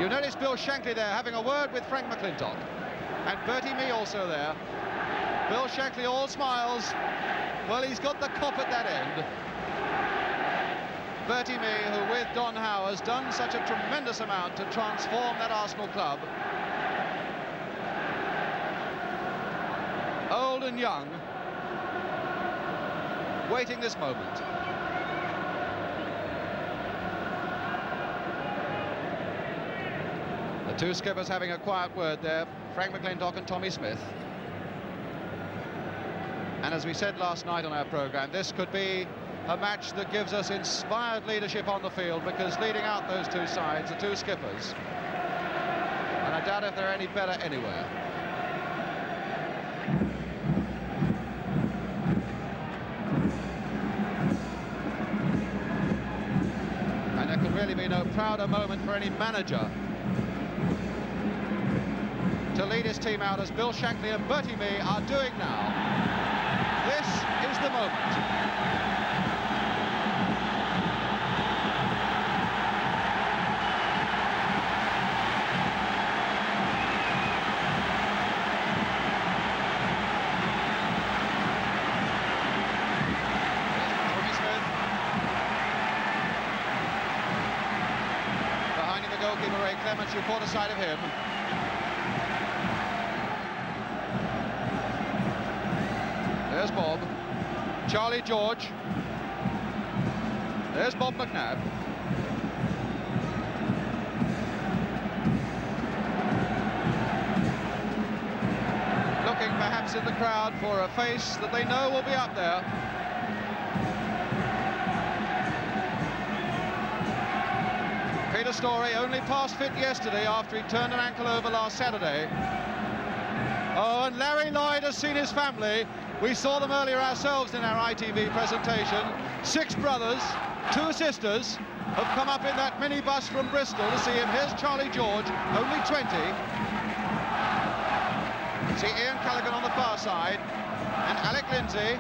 You notice Bill Shankly there having a word with Frank McClintock. And Bertie Mee also there. Bill Shankly all smiles. Well, he's got the cop at that end. Bertie Mee, who with Don Howe has done such a tremendous amount to transform that Arsenal club. Old and young, waiting this moment. The two skippers having a quiet word there, Frank McClintock and Tommy Smith. And as we said last night on our programme, this could be a match that gives us inspired leadership on the field, because leading out those two sides, the two skippers, and I doubt if they're any better anywhere. And there could really be no prouder moment for any manager to lead his team out as Bill Shankly and Bertie Mee are doing now. This is the moment. You caught a sight of him. There's Bob. Charlie George. There's Bob McNabb. Looking perhaps in the crowd for a face that they know will be up there. Peter Storey only passed fit yesterday after he turned an ankle over last Saturday. Oh, and Larry Lloyd has seen his family. We saw them earlier ourselves in our ITV presentation. 6 brothers, 2 sisters have come up in that minibus from Bristol to see him. Here's Charlie George, only 20. See Ian Callaghan on the far side, and Alec Lindsay,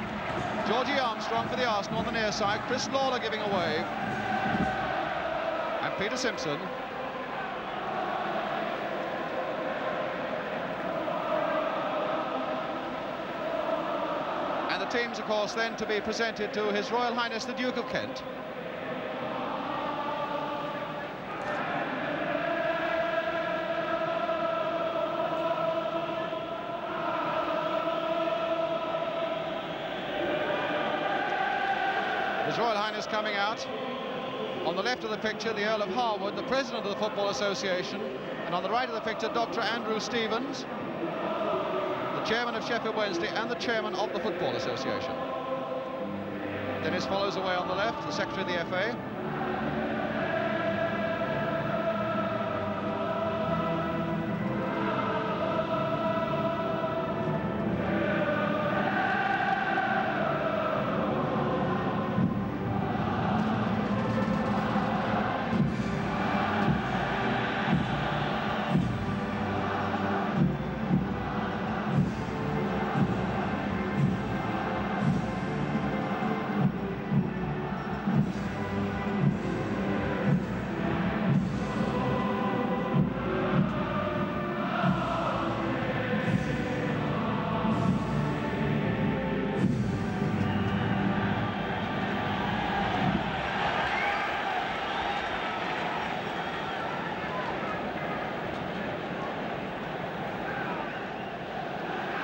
Georgie Armstrong for the Arsenal on the near side, Chris Lawler giving a wave. Peter Simpson. And the teams, of course, then to be presented to His Royal Highness the Duke of Kent. His Royal Highness coming out. On the left of the picture, the Earl of Harwood, the President of the Football Association, and on the right of the picture, Dr. Andrew Stevens, the Chairman of Sheffield Wednesday and the Chairman of the Football Association. Dennis follows away on the left, the Secretary of the FA.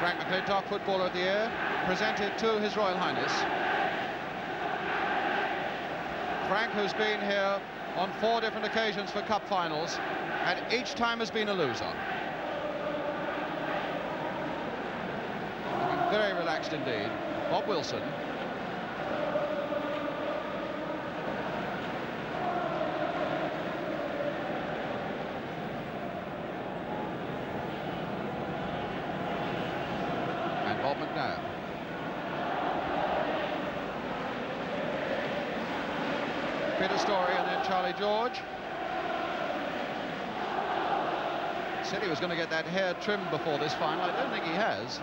Frank McClintock, Footballer of the Year, presented to His Royal Highness. Frank, who's been here on 4 different occasions for cup finals, and each time has been a loser. Very relaxed indeed. Bob Wilson. Bob McNabb. Peter Storey and then Charlie George. Said he was going to get that hair trimmed before this final. I don't think he has.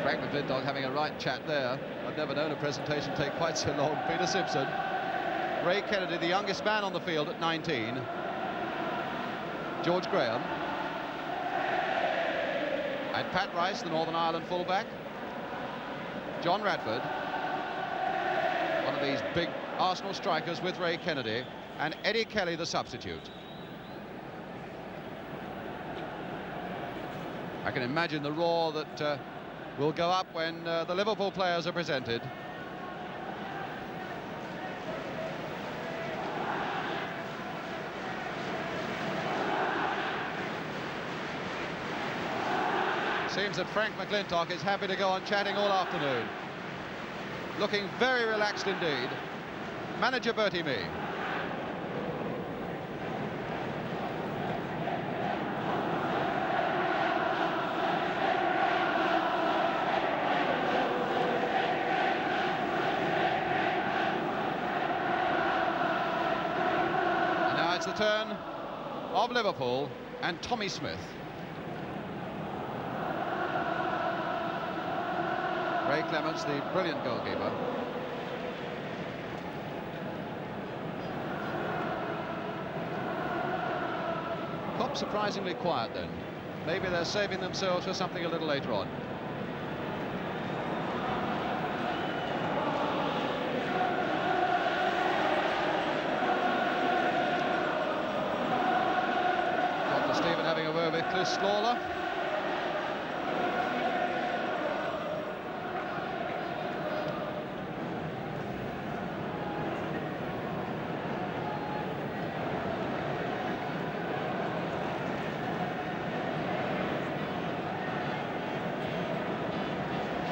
Frank McClintock having a right chat there. I've never known a presentation take quite so long. Peter Simpson. Ray Kennedy, the youngest man on the field at 19. George Graham. And Pat Rice, the Northern Ireland fullback. John Radford. One of these big Arsenal strikers with Ray Kennedy. And Eddie Kelly, the substitute. I can imagine the roar that will go up when the Liverpool players are presented. Seems that Frank McClintock is happy to go on chatting all afternoon. Looking very relaxed indeed. Manager Bertie Mee. It's the turn of Liverpool and Tommy Smith. Ray Clements, the brilliant goalkeeper. Cop surprisingly quiet then. Maybe they're saving themselves for something a little later on. Stephen having a word with Chris Lawler.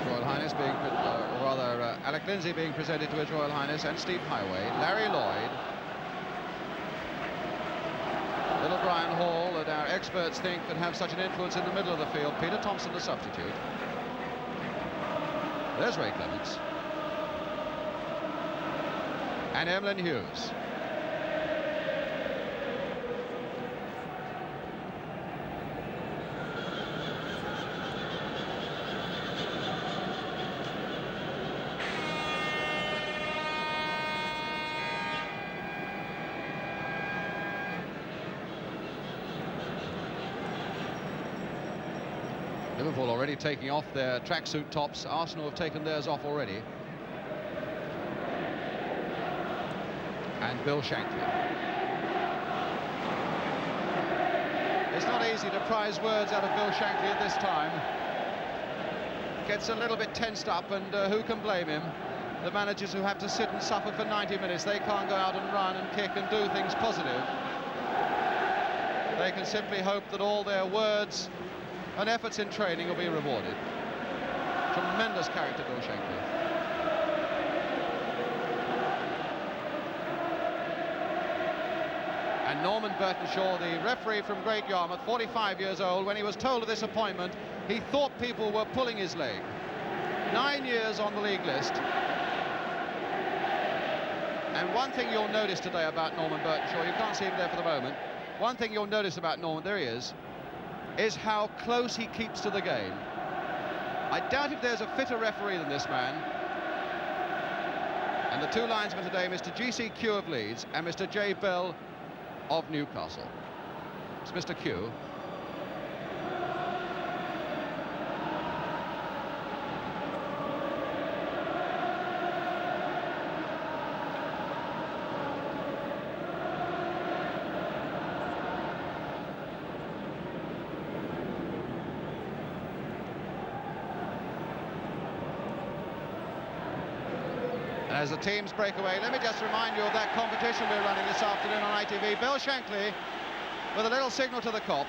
Royal Highness being, or rather Alec Lindsay being presented to His Royal Highness, and Steve Highway, Larry Lloyd. Little Brian Hall, that our experts think could have such an influence in the middle of the field. Peter Thompson, the substitute. There's Ray Clements. And Emlyn Hughes. Liverpool already taking off their tracksuit tops. Arsenal have taken theirs off already. And Bill Shankly. It's not easy to prize words out of Bill Shankly at this time. Gets a little bit tensed up, and who can blame him? The managers who have to sit and suffer for 90 minutes, they can't go out and run and kick and do things positive. They can simply hope that all their words and efforts in training will be rewarded. Tremendous character, Bill Shankly. And Norman Burtonshaw, the referee from Great Yarmouth, 45 years old, when he was told of this appointment, he thought people were pulling his leg. 9 years on the league list. And one thing you'll notice today about Norman Burtonshaw, you can't see him there for the moment, one thing you'll notice about Norman, there he is how close he keeps to the game. I doubt if there's a fitter referee than this man. And the two linesmen today, Mr. G.C. Q of Leeds and Mr. J. Bell of Newcastle. It's Mr. Q. As the teams break away, let me just remind you of that competition we're running this afternoon on ITV. Bill Shankly with a little signal to the cop.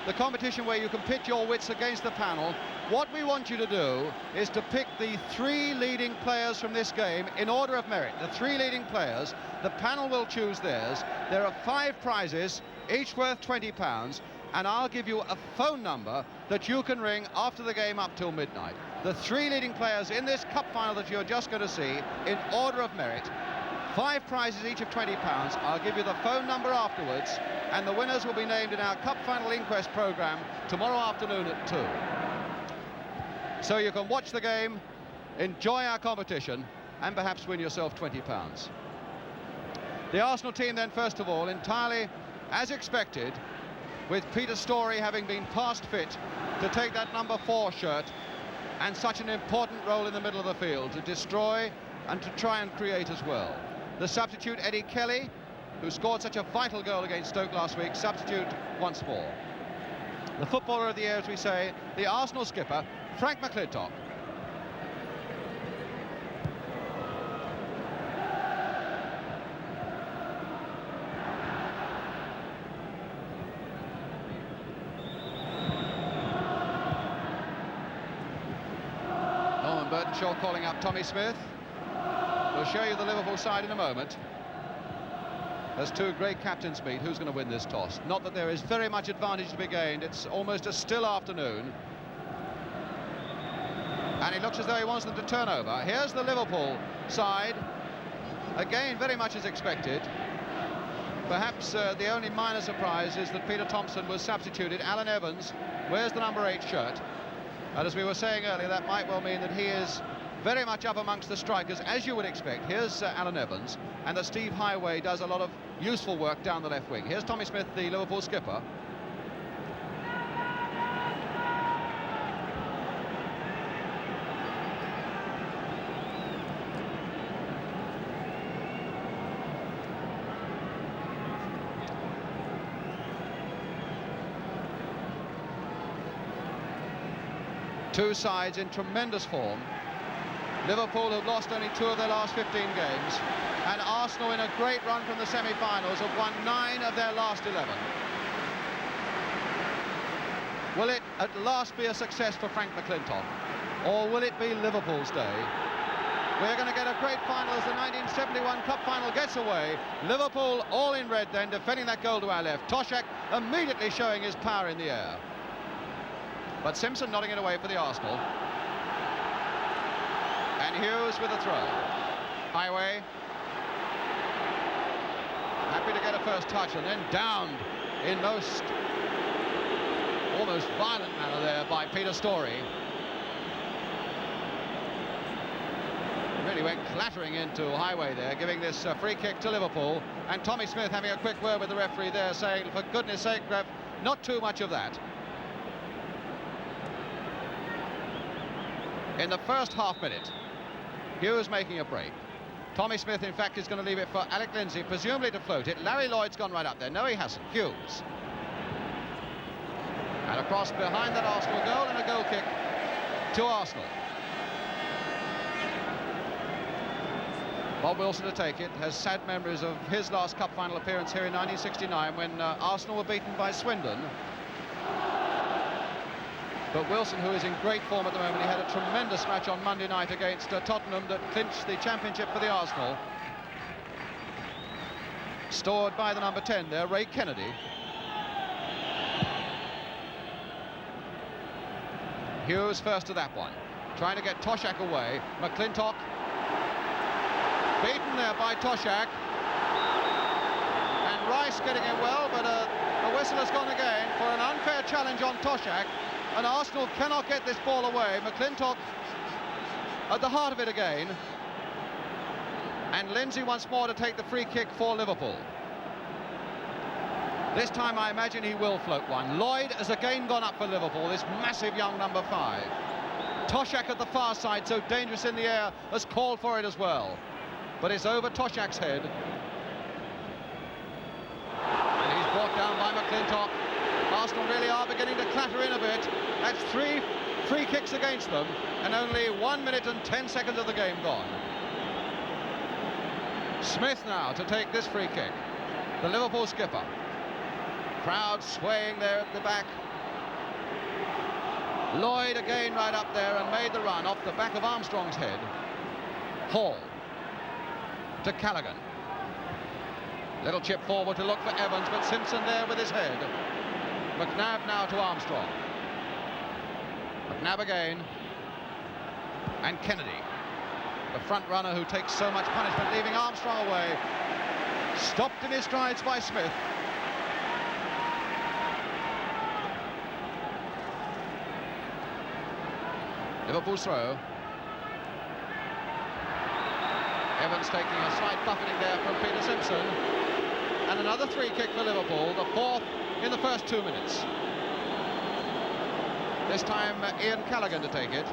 The competition where you can pit your wits against the panel. What we want you to do is to pick the 3 leading players from this game in order of merit. The 3 leading players. The panel will choose theirs. There are 5 prizes, each worth £20, and I'll give you a phone number that you can ring after the game up till midnight. The 3 leading players in this cup final that you're just going to see in order of merit. 5 prizes, each of £20. I'll give you the phone number afterwards, and the winners will be named in our cup final inquest programme tomorrow afternoon at 2. So you can watch the game, enjoy our competition, and perhaps win yourself £20. The Arsenal team then, first of all, entirely as expected, with Peter Storey having been past fit to take that number 4 shirt and such an important role in the middle of the field to destroy and to try and create as well. The substitute Eddie Kelly, who scored such a vital goal against Stoke last week, substitute once more. The footballer of the year, as we say, the Arsenal skipper, Frank McClintock. Burtonshaw calling up Tommy Smith. We'll show you the Liverpool side in a moment. As two great captains meet, who's going to win this toss? Not that there is very much advantage to be gained. It's almost a still afternoon. And it looks as though he wants them to turn over. Here's the Liverpool side. Again, very much as expected. Perhaps the only minor surprise is that Peter Thompson was substituted. Alan Evans wears the number 8 shirt. And as we were saying earlier, that might well mean that he is very much up amongst the strikers, as you would expect. Here's Alan Evans, and that Steve Highway does a lot of useful work down the left wing. Here's Tommy Smith, the Liverpool skipper. Two sides in tremendous form. Liverpool have lost only 2 of their last 15 games, and Arsenal, in a great run from the semi-finals, have won 9 of their last 11. Will it at last be a success for Frank McClintock, or will it be Liverpool's day? We're going to get a great final as the 1971 Cup final gets away. Liverpool all in red then, defending that goal to our left. Toshak immediately showing his power in the air. But Simpson nodding it away for the Arsenal. And Hughes with a throw. Highway. Happy to get a first touch, and then downed in almost violent manner there by Peter Storey. Really went clattering into Highway there, giving this free kick to Liverpool. And Tommy Smith having a quick word with the referee there, saying, for goodness sake, ref, not too much of that. In the first half minute, Hughes making a break. Tommy Smith, in fact, is going to leave it for Alec Lindsay, presumably to float it. Larry Lloyd's gone right up there. No, he hasn't. Hughes. And across behind that Arsenal goal, and a goal kick to Arsenal. Bob Wilson to take it, has sad memories of his last cup final appearance here in 1969 when Arsenal were beaten by Swindon. But Wilson, who is in great form at the moment, he had a tremendous match on Monday night against Tottenham that clinched the championship for the Arsenal. Stored by the number 10 there, Ray Kennedy. Hughes first to that one, trying to get Toshak away. McClintock beaten there by Toshak. And Rice getting in well, but the whistle has gone again for an unfair challenge on Toshak. And Arsenal cannot get this ball away. McClintock at the heart of it again. And Lindsay once more to take the free kick for Liverpool. This time I imagine he will float one. Lloyd has again gone up for Liverpool, this massive young number 5. Toshak at the far side, so dangerous in the air, has called for it as well. But it's over Toshak's head. And he's brought down by McClintock. Arsenal really are beginning to clatter in a bit. That's 3 free kicks against them, and only 1 minute and 10 seconds of the game gone. Smith now to take this free kick, the Liverpool skipper. Crowd swaying there at the back. Lloyd again right up there and made the run off the back of Armstrong's head. Hall to Callaghan. Little chip forward to look for Evans, but Simpson there with his head. McNabb now to Armstrong. McNabb again. And Kennedy, the front runner who takes so much punishment, leaving Armstrong away. Stopped in his strides by Smith. Liverpool's throw. Evans taking a slight buffeting there from Peter Simpson. And another free kick for Liverpool, the fourth in the first 2 minutes. This time Ian Callaghan to take it.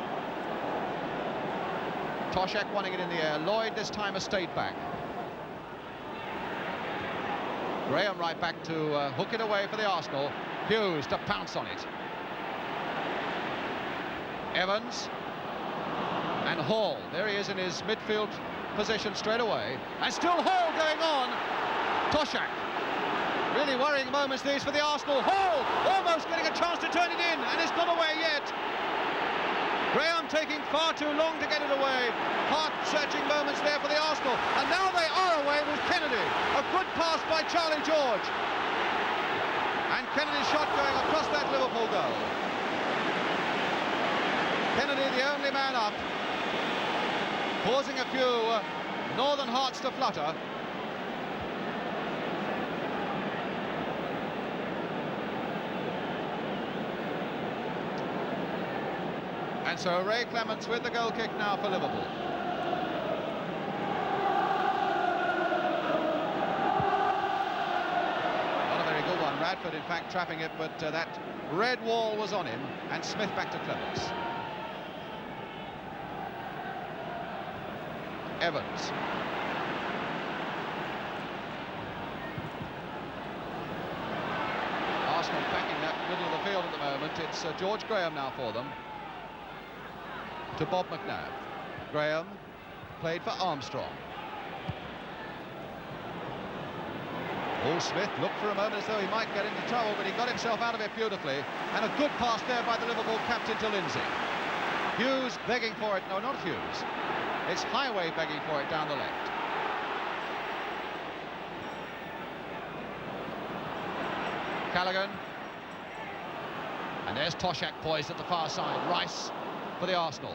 Toshak wanting it in the air. Lloyd this time has stayed back. Graham right back to hook it away for the Arsenal. Hughes to pounce on it. Evans. And Hall. There he is in his midfield position straight away. And still Hall going on. Toshak. Really worrying moments these for the Arsenal. Hall almost getting a chance to turn it in, and it's not away yet. Graham taking far too long to get it away. Heart-searching moments there for the Arsenal. And now they are away with Kennedy. A good pass by Charlie George. And Kennedy's shot going across that Liverpool goal. Kennedy the only man up, causing a few northern hearts to flutter. And so Ray Clements with the goal kick now for Liverpool. Not a very good one. Radford, in fact, trapping it, but that red wall was on him. And Smith back to Clements. Evans. Arsenal packing that middle of the field at the moment. It's George Graham now for them. To Bob McNabb. Graham played for Armstrong. Oh, Smith looked for a moment as though he might get into trouble, but he got himself out of it beautifully. And a good pass there by the Liverpool captain to Lindsay. Hughes begging for it. No, not Hughes. It's Highway begging for it down the left. Callaghan. And there's Toshak poised at the far side. Rice for the Arsenal.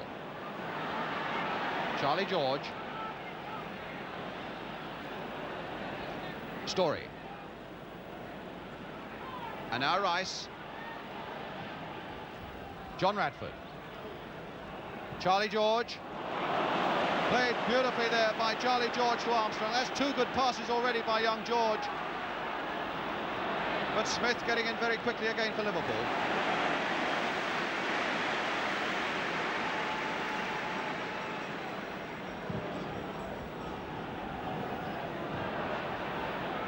Charlie George. Story. And now Rice. John Radford. Charlie George. Played beautifully there by Charlie George to Armstrong. That's two good passes already by young George. But Smith getting in very quickly again for Liverpool.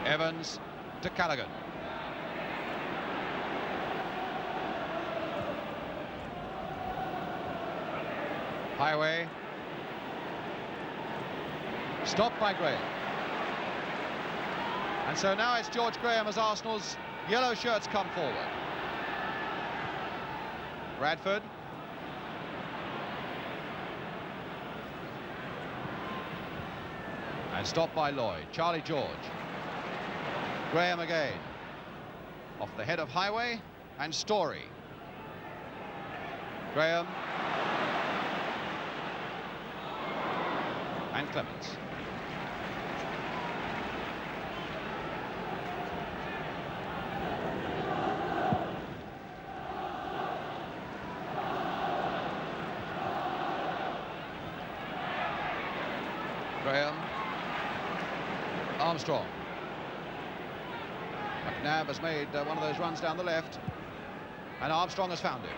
Evans to Callaghan. Highway. Stopped by Graham. And so now it's George Graham as Arsenal's yellow shirts come forward. Radford. And stopped by Lloyd. Charlie George. Graham again. Off the head of Highway and Story. Graham. And Clements. Graham. Armstrong. McNabb has made one of those runs down the left, and Armstrong has found it.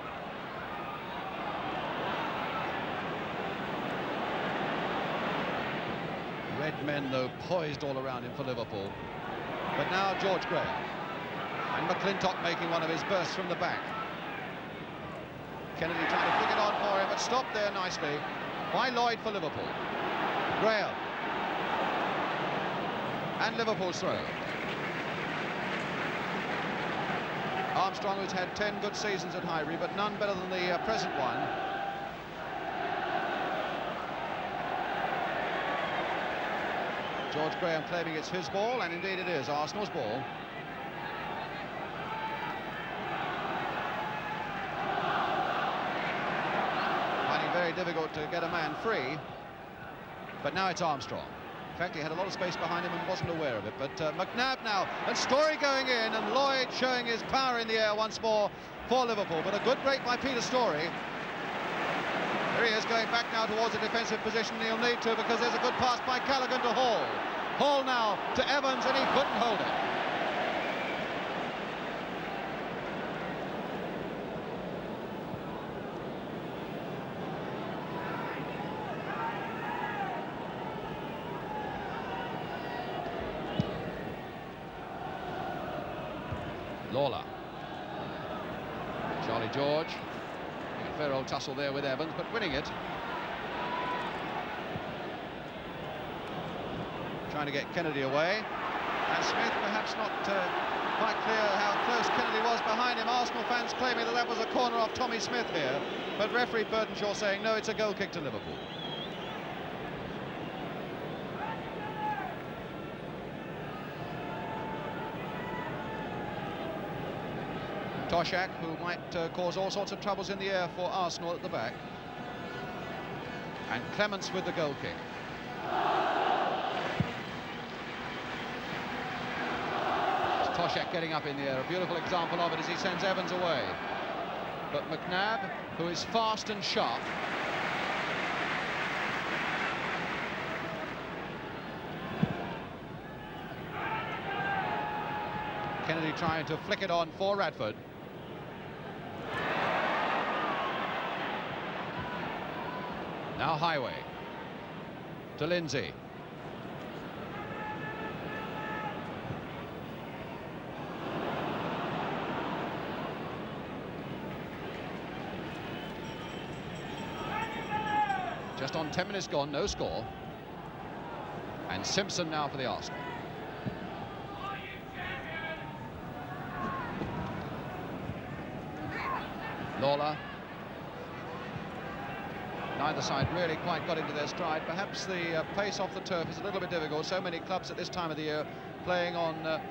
Red men, though, poised all around him for Liverpool. But now George Graham. And McClintock making one of his bursts from the back. Kennedy trying to flick it on for him, but stopped there nicely by Lloyd for Liverpool. Graham. And Liverpool's throw. Armstrong, who's had 10 good seasons at Highbury, but none better than the present one. George Graham claiming it's his ball, and indeed it is Arsenal's ball. Finding it very difficult to get a man free, but now it's Armstrong. In fact, he had a lot of space behind him and wasn't aware of it. But McNabb now, and Story going in, and Lloyd showing his power in the air once more for Liverpool. But a good break by Peter Story. Here he is going back now towards a defensive position. He'll need to, because there's a good pass by Callaghan to Hall. Hall now to Evans, and he couldn't hold it. Lawler. Charlie George. A fair old tussle there with Evans, but winning it. Trying to get Kennedy away. And Smith perhaps not quite clear how close Kennedy was behind him. Arsenal fans claiming that that was a corner off Tommy Smith here. But referee Burdenshaw saying, no, it's a goal kick to Liverpool. Toshak, who might cause all sorts of troubles in the air for Arsenal at the back. And Clements with the goal kick. Toshak getting up in the air, a beautiful example of it as he sends Evans away. But McNabb, who is fast and sharp, Kennedy trying to flick it on for Radford. Now Highway to Lindsay. Just on 10 minutes gone, no score. And Simpson now for the Arsenal. Lawler. Neither side really quite got into their stride. Perhaps the pace off the turf is a little bit difficult. So many clubs at this time of the year playing on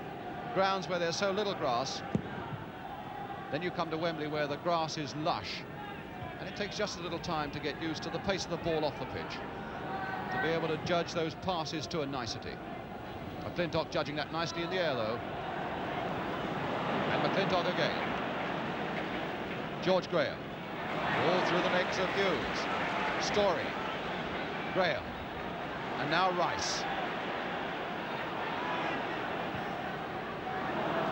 grounds where there's so little grass. Then you come to Wembley where the grass is lush. And it takes just a little time to get used to the pace of the ball off the pitch, to be able to judge those passes to a nicety. McClintock judging that nicely in the air, though. And McClintock again. George Graham. All through the legs of Hughes. Story. Graham. And now Rice.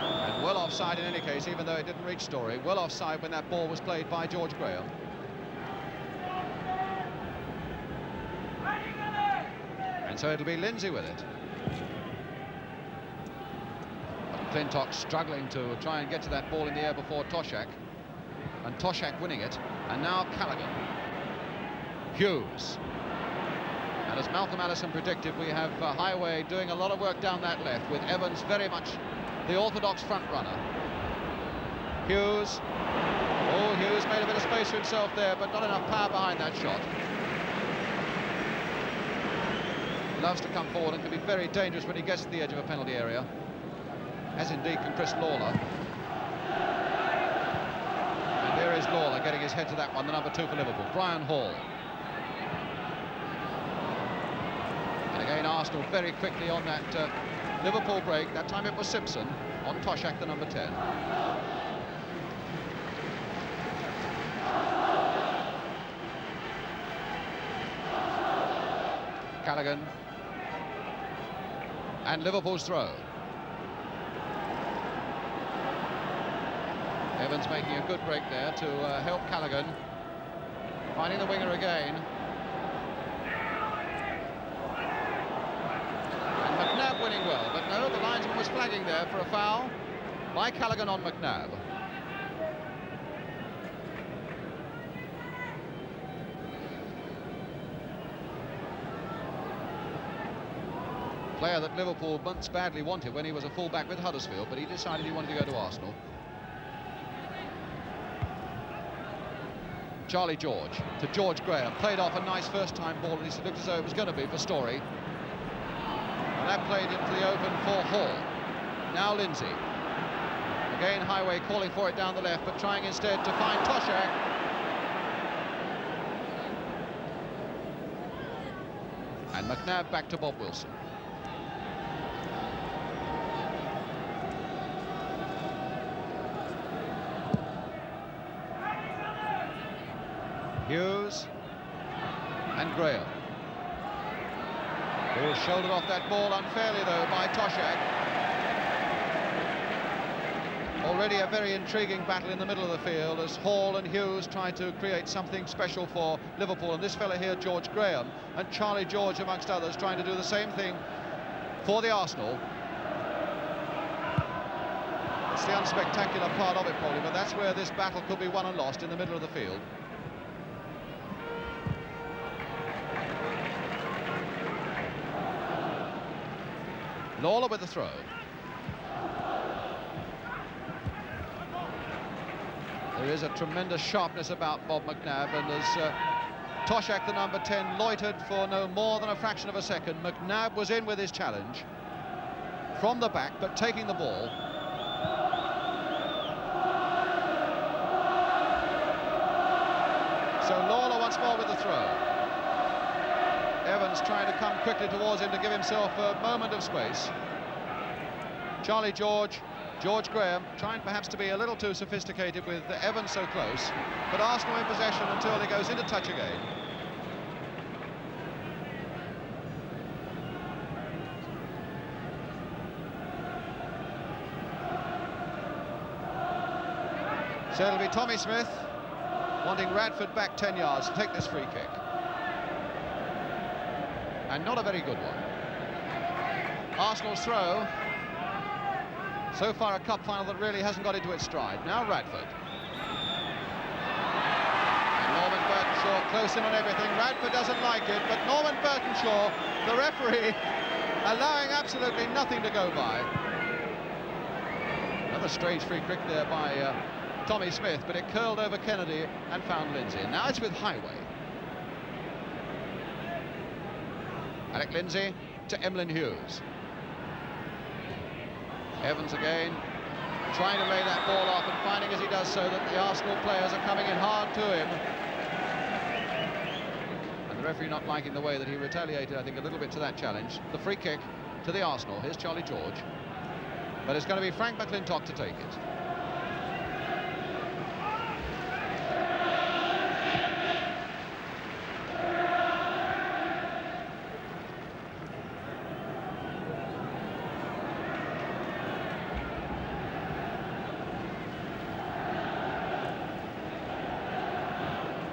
And well offside in any case, even though it didn't reach Story. Well offside when that ball was played by George Graham. And so it'll be Lindsay with it. McClintock struggling to try and get to that ball in the air before Toshak. And Toshak winning it. And now Callaghan. Hughes. And as Malcolm Allison predicted, we have Highway doing a lot of work down that left, with Evans very much the orthodox front runner. Hughes. Oh, Hughes made a bit of space for himself there, but not enough power behind that shot. Loves to come forward and can be very dangerous when he gets to the edge of a penalty area, as indeed can Chris Lawler. And there is Lawler getting his head to that one, the number 2 for Liverpool, Brian Hall. And again Arsenal very quickly on that Liverpool break. That time it was Simpson on Toshak, the number 10. Callaghan. And Liverpool's throw. Evans making a good break there to help Callaghan. Finding the winger again. And McNabb winning well, but no, the linesman was flagging there for a foul by Callaghan on McNabb. Player that Liverpool once badly wanted when he was a full-back with Huddersfield, but he decided he wanted to go to Arsenal. Charlie George to George Graham, played off a nice first-time ball, and it looked as though it was going to be for Story. And that played into the open for Hall. Now Lindsay. Again Highway calling for it down the left, but trying instead to find Toshak. And McNabb back to Bob Wilson. Hughes, And Graham. Who shouldered off that ball unfairly, though, by Toshak. Already a very intriguing battle in the middle of the field as Hall and Hughes try to create something special for Liverpool. And this fella here, George Graham, and Charlie George, amongst others, trying to do the same thing for the Arsenal. It's the unspectacular part of it, probably, but that's where this battle could be won and lost, in the middle of the field. Lawler with the throw. There is a tremendous sharpness about Bob McNabb, and as Toshak, the number 10, loitered for no more than a fraction of a second, McNabb was in with his challenge from the back, but taking the ball. So Lawler once more with the throw. Evans trying to come quickly towards him to give himself a moment of space. Charlie George, George Graham, trying perhaps to be a little too sophisticated with Evans so close, but Arsenal in possession until he goes into touch again. So it'll be Tommy Smith wanting Radford back 10 yards to take this free kick. And not a very good one. Arsenal's throw. So far a cup final that really hasn't got into its stride. Now Radford. And Norman Burtonshaw close in on everything. Radford doesn't like it, but Norman Burtonshaw, the referee, allowing absolutely nothing to go by. Another strange free kick there by Tommy Smith, but it curled over Kennedy and found Lindsay. And now it's with Highway. Alec Lindsay to Emlyn Hughes. Evans again, trying to lay that ball off and finding as he does so that the Arsenal players are coming in hard to him. And the referee not liking the way that he retaliated, I think, a little bit to that challenge. The free kick to the Arsenal. Here's Charlie George. But it's going to be Frank McLintock to take it.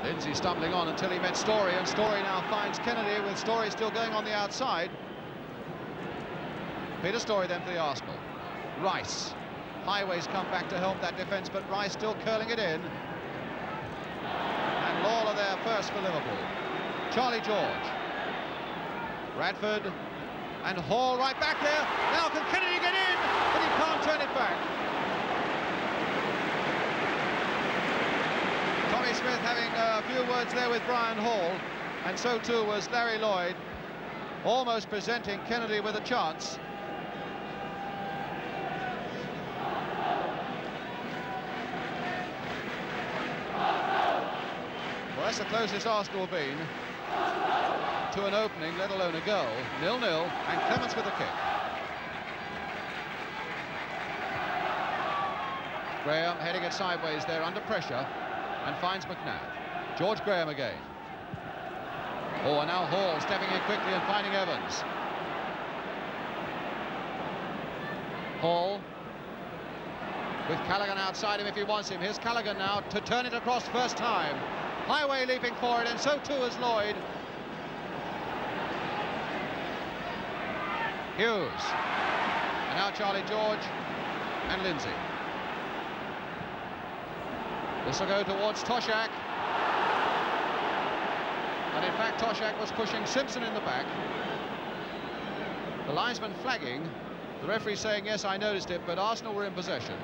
Lindsay stumbling on until he met Story, and Story now finds Kennedy, with Story still going on the outside. Peter Story then for the Arsenal. Rice. Highway's come back to help that defence, but Rice still curling it in. And Lawler there first for Liverpool. Charlie George. Radford and Hall right back there. Now can Kennedy get in? But he can't turn it back. Tommy Smith having a few words there with Brian Hall, and so too was Larry Lloyd, almost presenting Kennedy with a chance. Well, that's the closest Arsenal have been to an opening, let alone a goal. 0-0, and Clements with the kick. Graham heading it sideways there under pressure, and finds McNabb. George Graham again. Oh, and now Hall stepping in quickly and finding Evans. Hall with Callaghan outside him if he wants him. Here's Callaghan now to turn it across first time. Highway leaping for it, and so too is Lloyd. Hughes. And now Charlie George and Lindsay. This will go towards Toshak. And in fact, Toshak was pushing Simpson in the back. The linesman flagging. The referee saying, yes, I noticed it, but Arsenal were in possession.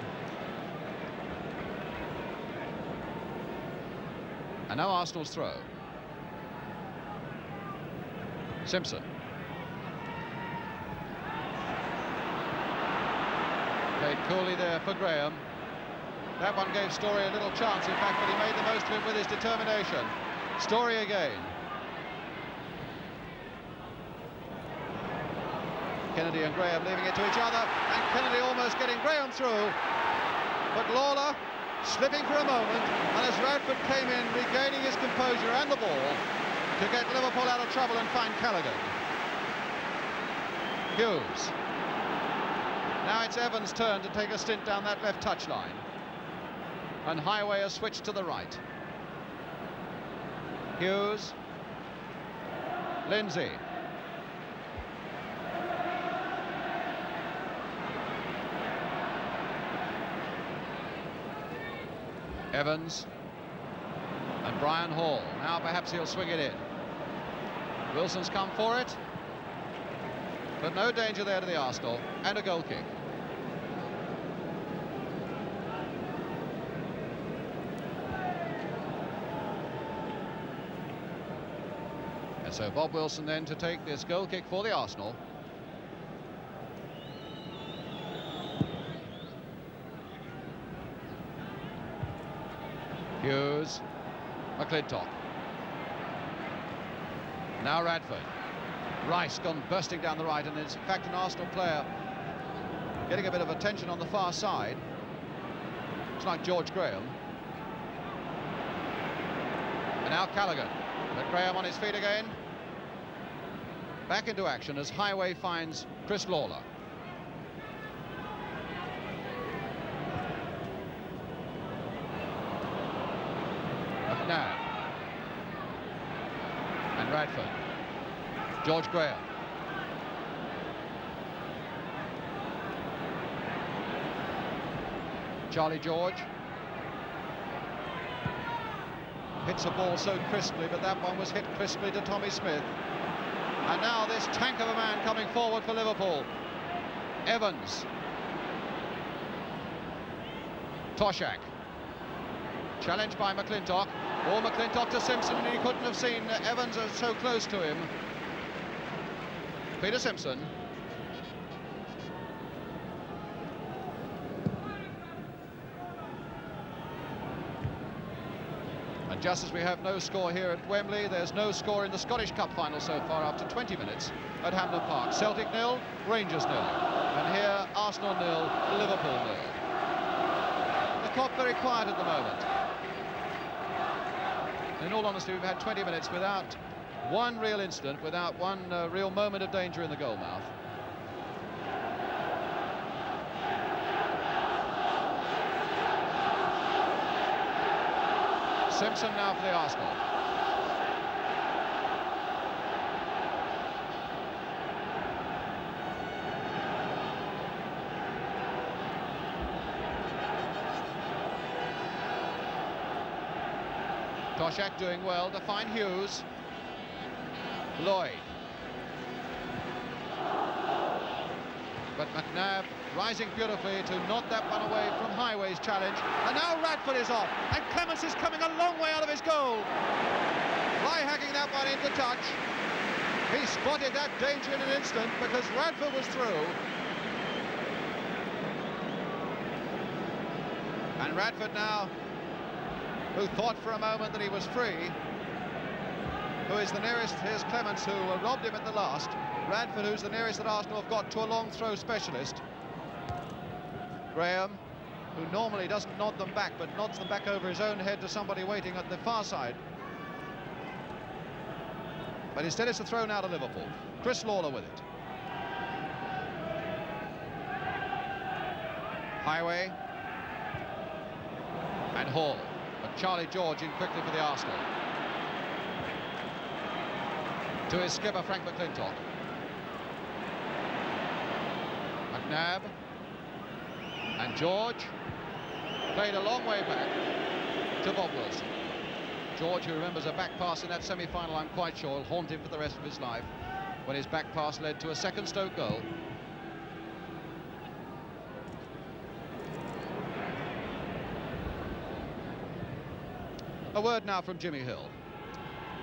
And now Arsenal's throw. Simpson. Played coolly there for Graham. That one gave Story a little chance, in fact, but he made the most of it with his determination. Story again. Kennedy and Graham leaving it to each other, and Kennedy almost getting Graham through. But Lawler slipping for a moment, and as Radford came in, regaining his composure and the ball, to get Liverpool out of trouble and find Callaghan. Hughes. Now it's Evans' turn to take a stint down that left touchline. And Highway has switched to the right. Hughes. Lindsay. Evans. And Brian Hall. Now perhaps he'll swing it in. Wilson's come for it. But no danger there to the Arsenal. And a goal kick. And so Bob Wilson then to take this goal kick for the Arsenal. Hughes. McClintock. Now Radford. Rice gone bursting down the right, and is in fact an Arsenal player getting a bit of attention on the far side. It's like George Graham. And now Callaghan. But Graham on his feet again. Back into action as Highway finds Chris Lawler. McNabb. And Radford. George Graham. Charlie George. Hits a ball so crisply, but that one was hit crisply to Tommy Smith. And now this tank of a man coming forward for Liverpool. Evans. Toshak. Challenged by McClintock. Or McClintock to Simpson, and he couldn't have seen Evans so close to him. Peter Simpson. And just as we have no score here at Wembley, there's no score in the Scottish Cup final so far after 20 minutes at Hampden Park. Celtic 0, Rangers 0. And here Arsenal 0, Liverpool 0. The Kop very quiet at the moment. In all honesty, we've had 20 minutes without one real incident, without one real moment of danger in the goal mouth. Simpson now for the Arsenal. Toshak doing well to find Hughes. Lloyd. But McNabb rising beautifully to knock that one away from Highway's challenge. And now Radford is off. And Clements is coming a long way out of his goal. Fly hacking that one into touch. He spotted that danger in an instant because Radford was through. And Radford now, who thought for a moment that he was free, who is the nearest, here's Clements, who robbed him at the last. Radford, who's the nearest that Arsenal have got to a long throw specialist. Graham, who normally doesn't nod them back, but nods them back over his own head to somebody waiting at the far side. But instead it's a throw now to Liverpool. Chris Lawler with it. Highway. And Hall. But Charlie George in quickly for the Arsenal. To his skipper, Frank McClintock. McNabb. And George. Played a long way back to Bob Wilson. George, who remembers a back pass in that semi-final, I'm quite sure, will haunt him for the rest of his life, when his back pass led to a second Stoke goal. A word now from Jimmy Hill.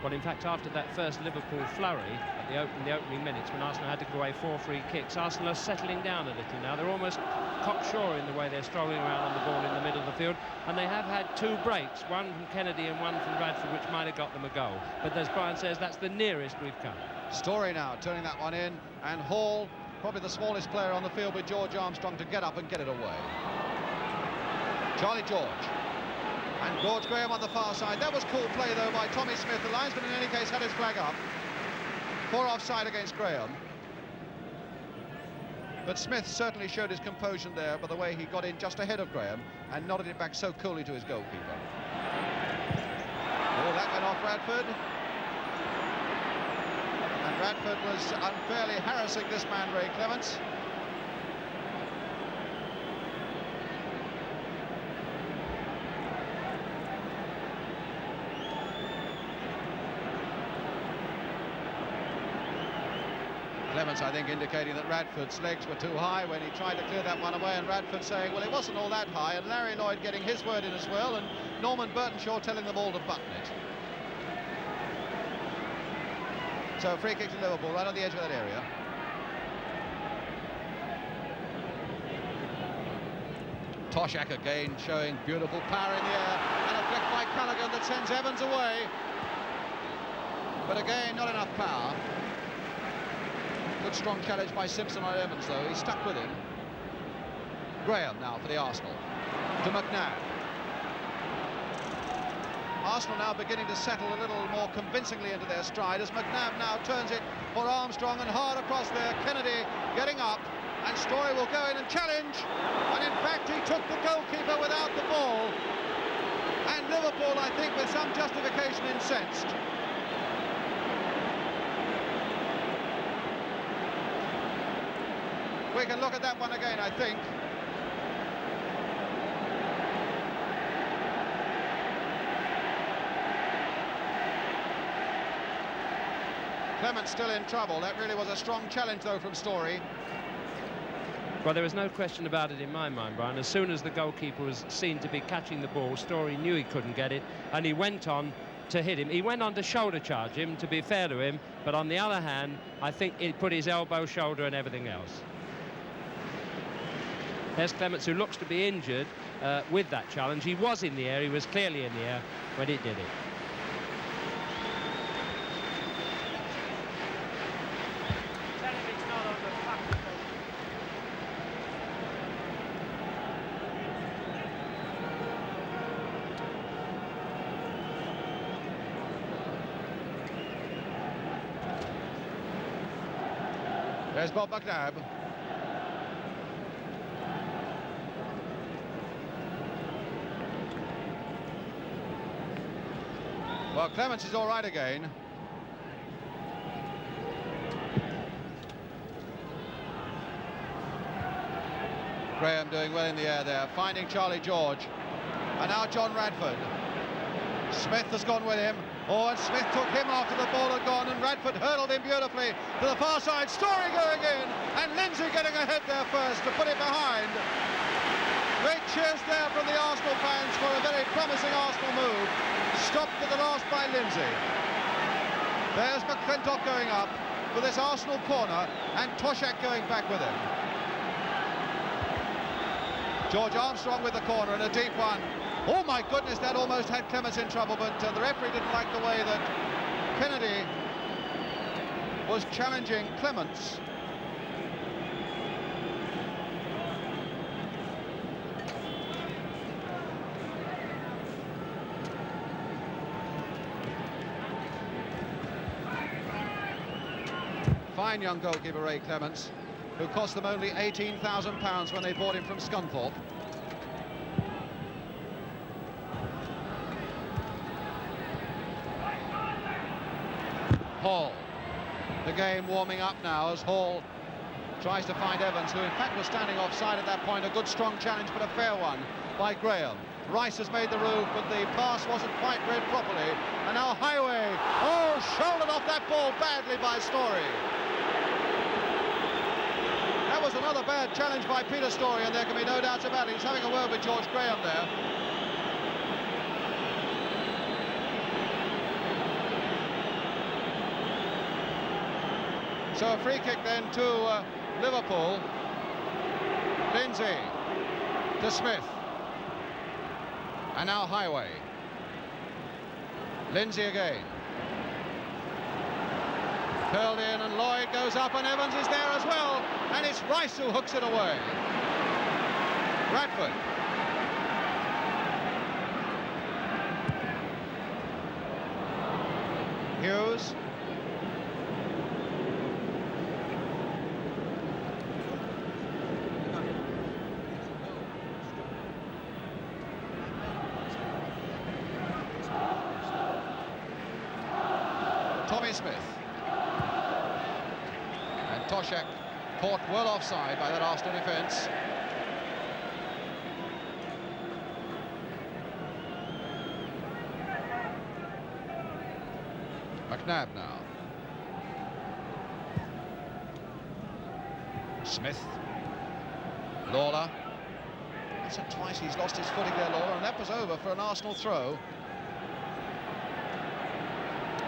Well, in fact, after that first Liverpool flurry at the opening minutes, when Arsenal had to give away 4 free kicks, Arsenal are settling down a little now. They're almost cocksure in the way they're strolling around on the ball in the middle of the field, and they have had 2 breaks, one from Kennedy and one from Radford, which might have got them a goal. But as Brian says, that's the nearest we've come. Story now turning that one in, and Hall, probably the smallest player on the field with George Armstrong, to get up and get it away. Charlie George. And George Graham on the far side. That was cool play, though, by Tommy Smith. The linesman, in any case, had his flag up for offside against Graham. But Smith certainly showed his composure there by the way he got in just ahead of Graham and nodded it back so coolly to his goalkeeper. Oh, that went off Radford. And Radford was unfairly harassing this man, Ray Clements. Clements, I think, indicating that Radford's legs were too high when he tried to clear that one away, and Radford saying, well, it wasn't all that high, and Larry Lloyd getting his word in as well, and Norman Burtonshaw telling them all to button it. So free kick to Liverpool, right on the edge of that area. Toshak again showing beautiful power in the air, and a flick by Callaghan that sends Evans away. But again, not enough power. Good strong challenge by Simpson on Evans, though. He stuck with him. Graham now for the Arsenal. To McNabb. Arsenal now beginning to settle a little more convincingly into their stride as McNabb now turns it for Armstrong and hard across there. Kennedy getting up, and Story will go in and challenge. And in fact, he took the goalkeeper without the ball. And Liverpool, I think, with some justification, incensed. We can look at that one again, I think. Clements still in trouble. That really was a strong challenge, though, from Story. Well, there was no question about it in my mind, Brian. As soon as the goalkeeper was seen to be catching the ball, Story knew he couldn't get it, and he went on to hit him. He went on to shoulder charge him, to be fair to him, but on the other hand, I think he put his elbow, shoulder, and everything else. There's Clements, who looks to be injured with that challenge. He was in the air, he was clearly in the air when he did it. There's Bob McNabb. Well, Clements is all right again. Graham doing well in the air there, finding Charlie George. And now John Radford. Smith has gone with him. Oh, and Smith took him after the ball had gone, and Radford hurdled him beautifully to the far side. Story going in, and Lindsay getting ahead there first to put it behind. Great cheers there from the Arsenal fans for a very promising Arsenal move. Stopped at the last by Lindsay. There's McClintock going up for this Arsenal corner, and Toshak going back with him. George Armstrong with the corner and a deep one. Oh my goodness, that almost had Clements in trouble, but the referee didn't like the way that Kennedy was challenging Clements. Fine young goalkeeper, Ray Clements, who cost them only £18,000 when they bought him from Scunthorpe. Hall. The game warming up now as Hall tries to find Evans, who in fact was standing offside at that point. A good strong challenge, but a fair one by Graham. Rice has made the move, but the pass wasn't quite read properly. And now Highway. Oh, shouldered off that ball badly by Story. That was another bad challenge by Peter Story, and there can be no doubts about it. He's having a word with George Graham there. So a free kick then to Liverpool. Lindsay to Smith. And now Highway. Lindsay again. Curled in, and Lloyd goes up, and Evans is there as well. And it's Rice who hooks it away. Radford. Hughes. Tommy Smith. And Toshak caught well offside by that Arsenal defence. McNabb now. Smith. Lawler. Once or twice he's lost his footing there, Lawler, and that was over for an Arsenal throw.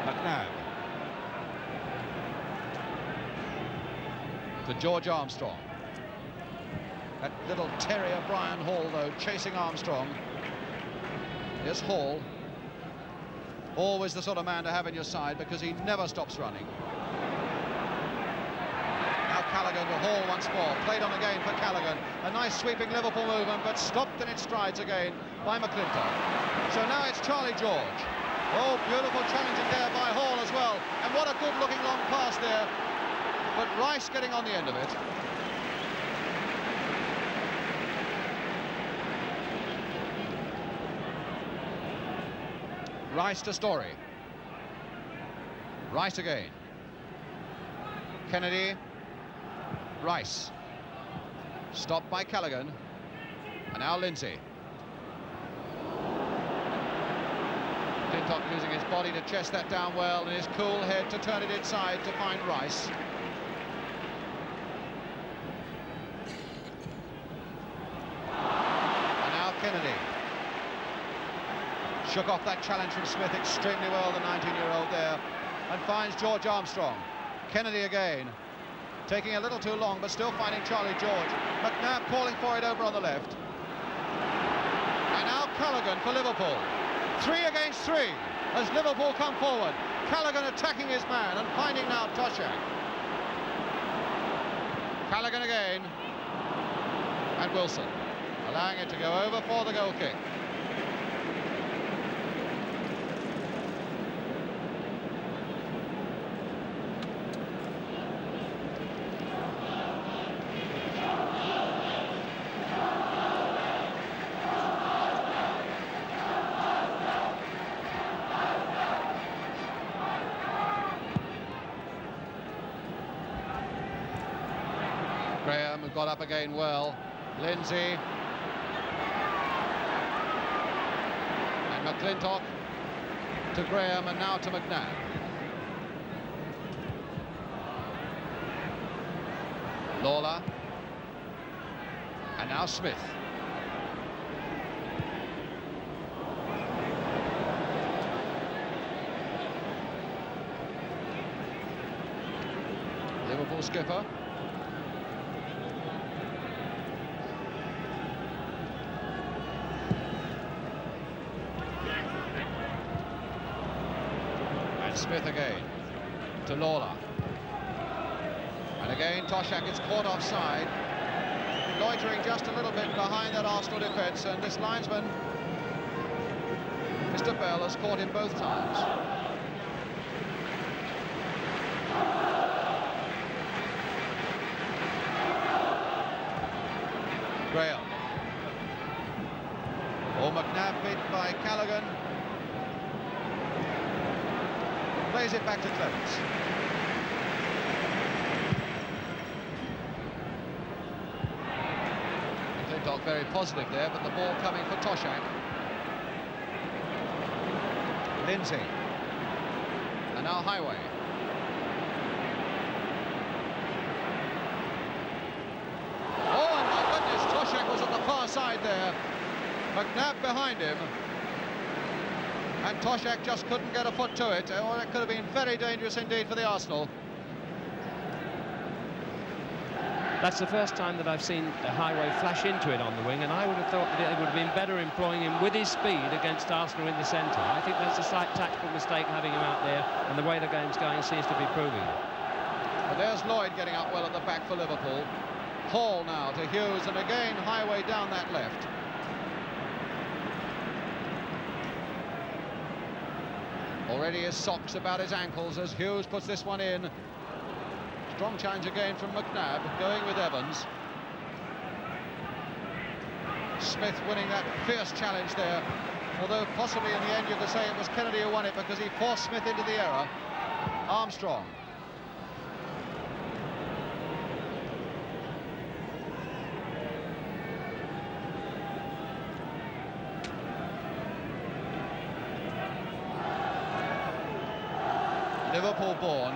McNabb. To George Armstrong. That little terrier Brian Hall, though, chasing Armstrong. Here's Hall. Always the sort of man to have in your side because he never stops running. Now Callaghan to Hall once more. Played on again for Callaghan. A nice sweeping Liverpool movement, but stopped in its strides again by McClintock. So now it's Charlie George. Oh, beautiful challenging there by Hall as well. And what a good-looking long pass there. But Rice getting on the end of it. Rice to Story. Rice again. Kennedy. Rice. Stopped by Callaghan. And now Lindsay. McClintock using his body to chest that down well and his cool head to turn it inside to find Rice. And now Kennedy. Shook off that challenge from Smith extremely well, the 19-year-old there, and finds George Armstrong. Kennedy again, taking a little too long, but still finding Charlie George. McNabb calling for it over on the left. And now Callaghan for Liverpool. 3 against 3 as Liverpool come forward. Callaghan attacking his man and finding now Toshak. Callaghan again. And Wilson, allowing it to go over for the goal kick. Graham got up again well. Lindsay. And McClintock to Graham and now to McNabb. Lawler. And now Smith. Liverpool skipper. Smith again to Lawler, and again Toshak is caught offside, loitering just a little bit behind that Arsenal defence, and this linesman, Mr. Bell, has caught him both times. Graham. Oh, McNabb beat by Callaghan. Plays it back to Clements. McClintock very positive there, but the ball coming for Toshak. Lindsay. And now Highway. Oh, and my goodness, Toshak was at the far side there. McNabb behind him. And Toshak just couldn't get a foot to it, or it could have been very dangerous indeed for the Arsenal. That's the first time that I've seen the Highway flash into it on the wing, and I would have thought that it would have been better employing him with his speed against Arsenal in the centre. I think that's a slight tactical mistake having him out there, and the way the game's going seems to be proving it. But there's Lloyd getting up well at the back for Liverpool. Hall now to Hughes, and again Highway down that left. Already his socks about his ankles as Hughes puts this one in. Strong challenge again from McNabb, going with Evans. Smith winning that fierce challenge there, although possibly in the end you could say it was Kennedy who won it because he forced Smith into the error. Armstrong. Liverpool born,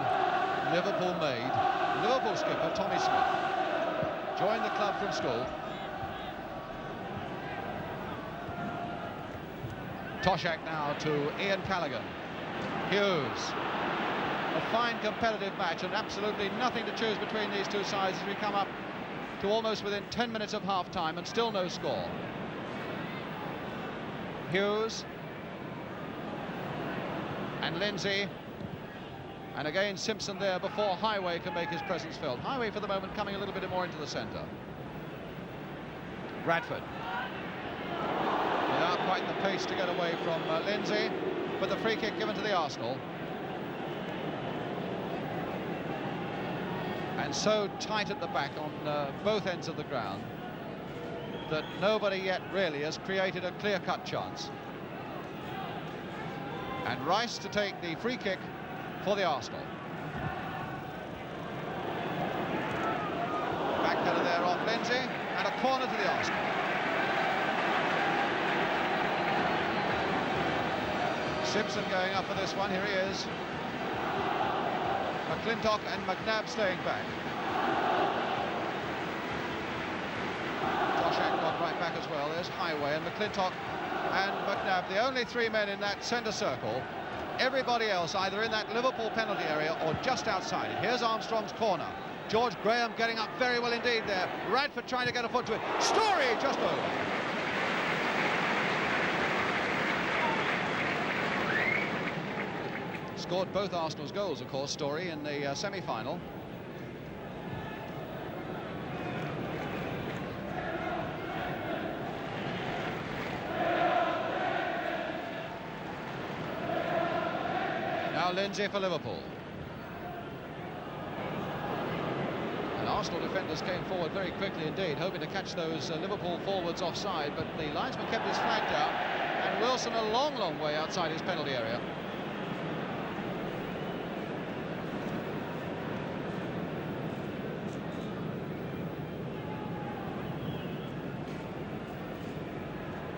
Liverpool made, Liverpool skipper Tommy Smith joined the club from school. Toshak now to Ian Callaghan. Hughes. A fine competitive match and absolutely nothing to choose between these two sides as we come up to almost within 10 minutes of half-time and still no score. Hughes and Lindsay. And again, Simpson there before Highway can make his presence felt. Highway, for the moment, coming a little bit more into the centre. Bradford. Without quite the pace to get away from Lindsay, but the free kick given to the Arsenal. And so tight at the back on both ends of the ground that nobody yet really has created a clear-cut chance. And Rice to take the free kick for the Arsenal. Backheader there off Lindsay, and a corner to the Arsenal. Simpson going up for this one, here he is. McClintock and McNabb staying back. Toshak got right back as well, there's Highway and McClintock and McNabb, the only three men in that centre circle. Everybody else either in that Liverpool penalty area or just outside it. Here's Armstrong's corner. George Graham getting up very well indeed there. Radford trying to get a foot to it. Story just over. Scored both Arsenal's goals, of course, Story, in the semi-final. Now Lindsay for Liverpool. And Arsenal defenders came forward very quickly indeed, hoping to catch those Liverpool forwards offside, but the linesman kept his flag down, and Wilson a long, long way outside his penalty area.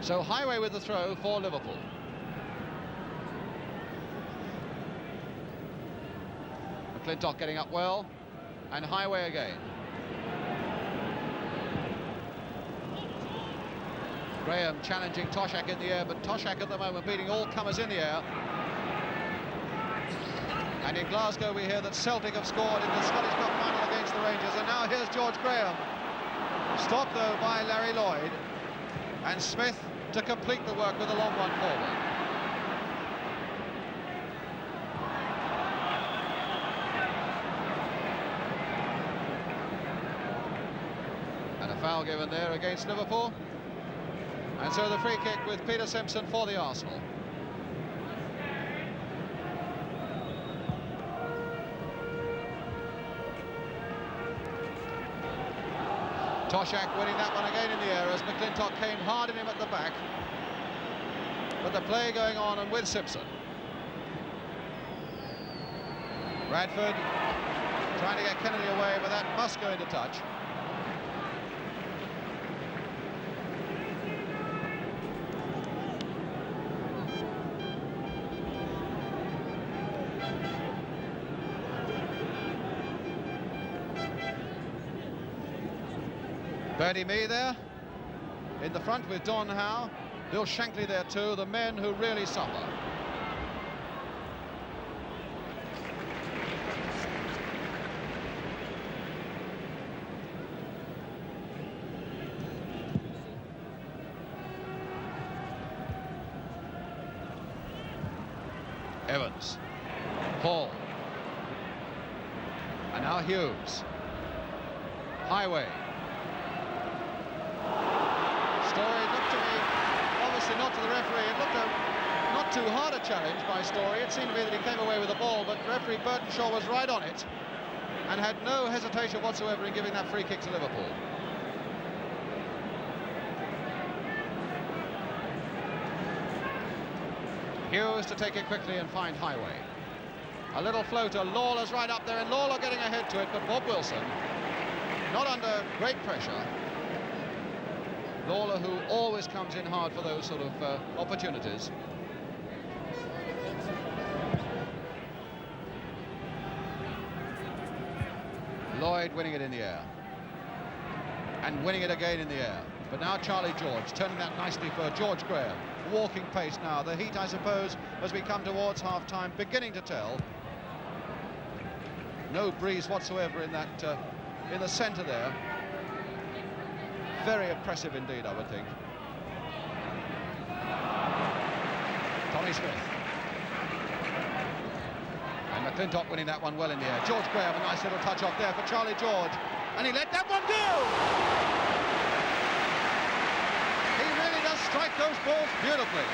So Highway with the throw for Liverpool. McClintock getting up well, and Highway again. Graham challenging Toshak in the air, but Toshak at the moment beating all comers in the air. And in Glasgow we hear that Celtic have scored in the Scottish Cup final against the Rangers, and now here's George Graham. Stopped though by Larry Lloyd, and Smith to complete the work with a long one forward. Foul given there against Liverpool, and so the free kick with Peter Simpson for the Arsenal. Toshak winning that one again in the air as McClintock came hard at him at the back, but the play going on and with Simpson. Bradford trying to get Kennedy away, but that must go into touch. Bertie Mee there in the front with Don Howe, Bill Shankly there too, the men who really suffer. Evans, Paul, and now Hughes. Highway. Story looked to me, obviously not to the referee, it looked Not too hard a challenge by Story. It seemed to be that he came away with the ball, but referee Burtonshaw was right on it and had no hesitation whatsoever in giving that free kick to Liverpool. Hughes to take it quickly and find Highway. A little floater, Lawler's right up there, and Lawler getting ahead to it, but Bob Wilson, not under great pressure. Lawler, who always comes in hard for those sort of opportunities. Lloyd winning it in the air. And winning it again in the air. But now Charlie George, turning that nicely for George Graham. Walking pace now. The heat, I suppose, as we come towards half-time, beginning to tell. No breeze whatsoever in that, in the centre there. Very oppressive indeed, I would think. Tommy Smith. And McClintock winning that one well in the air. George Graham, a nice little touch off there for Charlie George. And he let that one go! He really does strike those balls beautifully.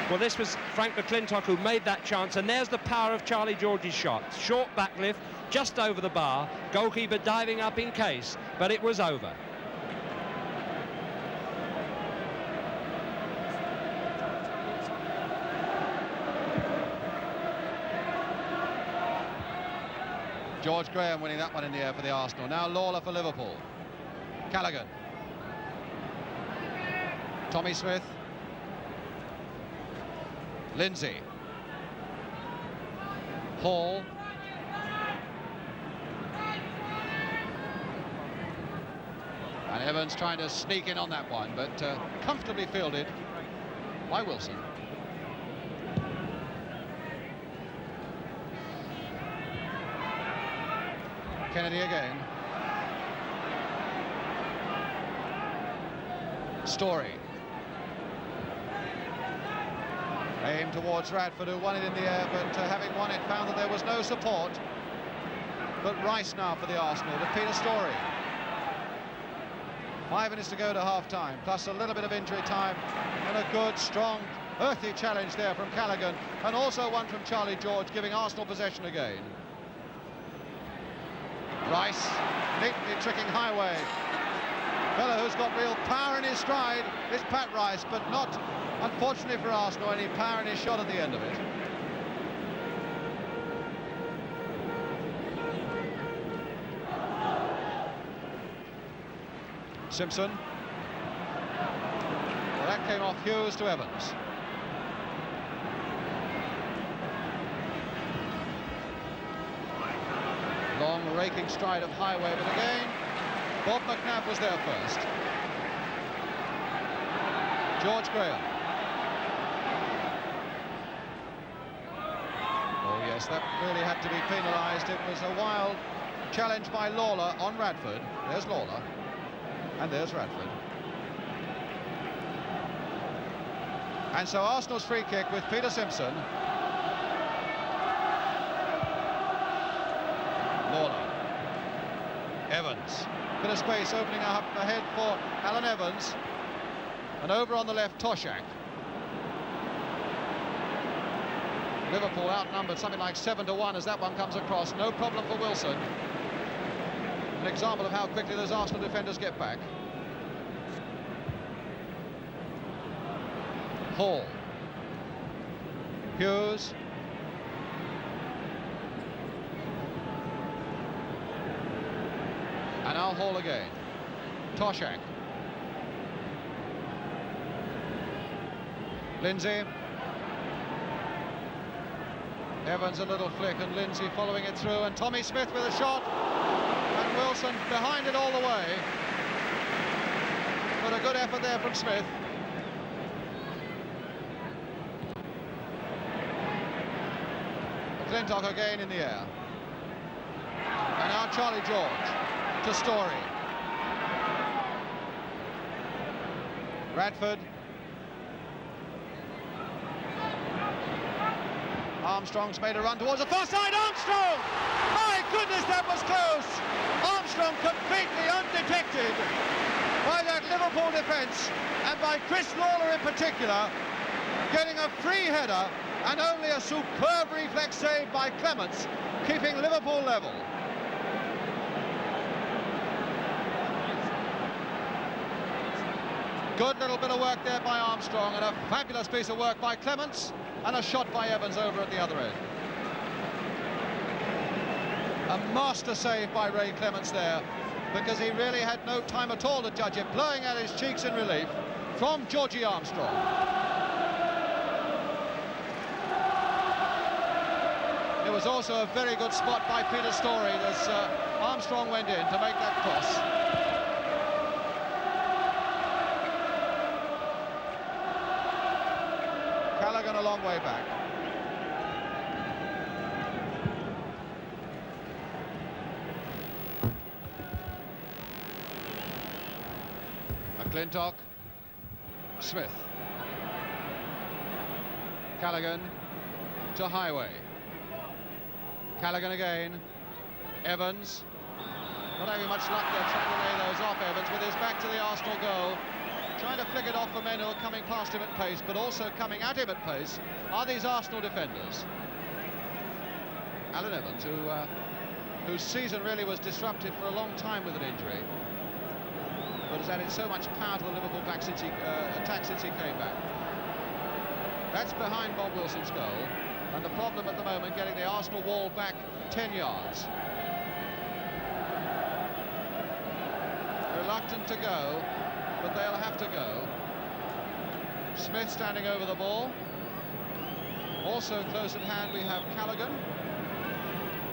Well, this was Frank McClintock who made that chance, and there's the power of Charlie George's shot. Short backlift, just over the bar, goalkeeper diving up in case, but it was over. George Graham winning that one in the air for the Arsenal. Now Lawler for Liverpool. Callaghan. Tommy Smith. Lindsay. Hall. And Evans trying to sneak in on that one, but comfortably fielded by Wilson. Kennedy again. Story. Aimed towards Radford, who won it in the air, but having won it, found that there was no support. But Rice now for the Arsenal with Peter Story. 5 minutes to go to half-time, plus a little bit of injury time, and a good, strong, earthy challenge there from Callaghan, and also one from Charlie George, giving Arsenal possession again. Rice, neatly tricking Highway. Fellow who's got real power in his stride is Pat Rice, but not, unfortunately for Arsenal, any power in his shot at the end of it. Simpson. Well, that came off Hughes to Evans. Long raking stride of Highway, but again, Bob McNabb was there first. George Graham. Oh yes, that really had to be penalised. It was a wild challenge by Lawler on Radford. There's Lawler. And there's Radford. And so Arsenal's free kick with Peter Simpson. Lawler. Evans. Bit of space opening up ahead for Alan Evans. And over on the left, Toshak. Liverpool outnumbered something like 7-1 as that one comes across. No problem for Wilson. An example of how quickly those Arsenal defenders get back. Hall. Hughes. And now Hall again. Toshak. Lindsay. Evans a little flick and Lindsay following it through, and Tommy Smith with a shot. And Wilson behind it all the way. But a good effort there from Smith. McClintock again in the air. And now Charlie George to Story. Radford. Armstrong's made a run towards the far side. Armstrong! My goodness, that was close! Armstrong completely undetected. by that Liverpool defence, and by Chris Lawler in particular, getting a free header and only a superb reflex save by Clements, keeping Liverpool level. Good little bit of work there by Armstrong, and a fabulous piece of work by Clements, and a shot by Evans over at the other end. A master save by Ray Clements there, because he really had no time at all to judge it, blowing at his cheeks in relief from Georgie Armstrong. It was also a very good spot by Peter Storey as Armstrong went in to make that cross. Callaghan a long way back. McClintock, Smith, Callaghan to Highway, Callaghan again, Evans, not having much luck there trying to lay those off. Evans with his back to the Arsenal goal, trying to flick it off for men who are coming past him at pace, but also coming at him at pace are these Arsenal defenders. Alan Evans, whose season really was disrupted for a long time with an injury, but has added so much power to the Liverpool attack since he came back. That's behind Bob Wilson's goal, and the problem at the moment getting the Arsenal wall back 10 yards. Reluctant to go, but they'll have to go. Smith standing over the ball. Also close at hand we have Callaghan.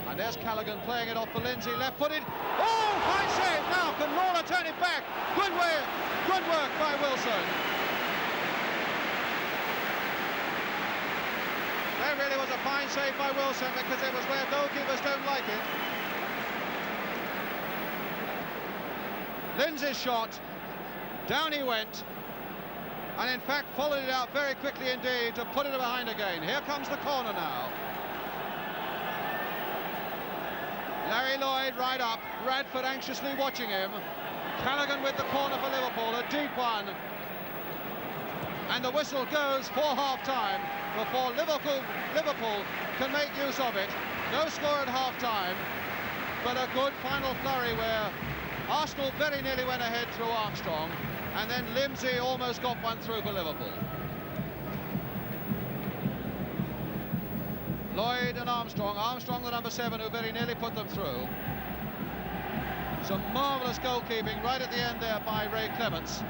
And there's Callaghan playing it off for Lindsay, left-footed. Oh, fine save! Now can Lawler turn it back? Good work by Wilson. That really was a fine save by Wilson, because it was where goalkeepers don't like it. Lindsay's shot, down he went, and in fact followed it out very quickly indeed to put it behind again. Here comes the corner now. Larry Lloyd right up, Radford anxiously watching him. Callaghan with the corner for Liverpool, a deep one. And the whistle goes for half-time before Liverpool can make use of it. No score at half-time, but a good final flurry where Arsenal very nearly went ahead through Armstrong, and then Lindsay almost got one through for Liverpool. Lloyd and Armstrong the number 7 who very nearly put them through. Some marvellous goalkeeping right at the end there by Ray Clements.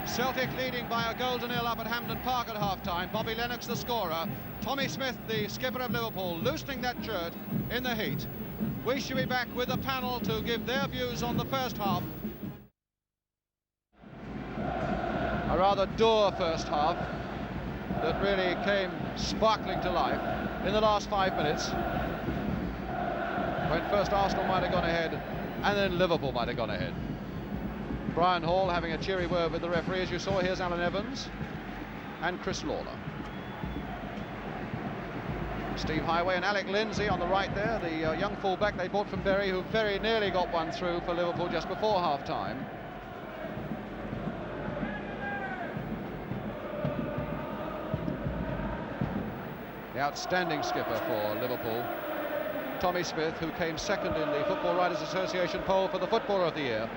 Celtic leading by a goal to nil up at Hampden Park at half-time. Bobby Lennox the scorer. Tommy Smith, the skipper of Liverpool, loosening that shirt in the heat. We should be back with the panel to give their views on the first half. A rather dour first half that really came sparkling to life in the last 5 minutes, when first Arsenal might have gone ahead and then Liverpool might have gone ahead. Brian Hall having a cheery word with the referee. As you saw, here's Alan Evans and Chris Lawler. Steve Highway and Alec Lindsay on the right there, the young fullback they bought from Bury, who very nearly got one through for Liverpool just before half-time. The outstanding skipper for Liverpool, Tommy Smith, who came second in the Football Writers Association poll for the Footballer of the Year,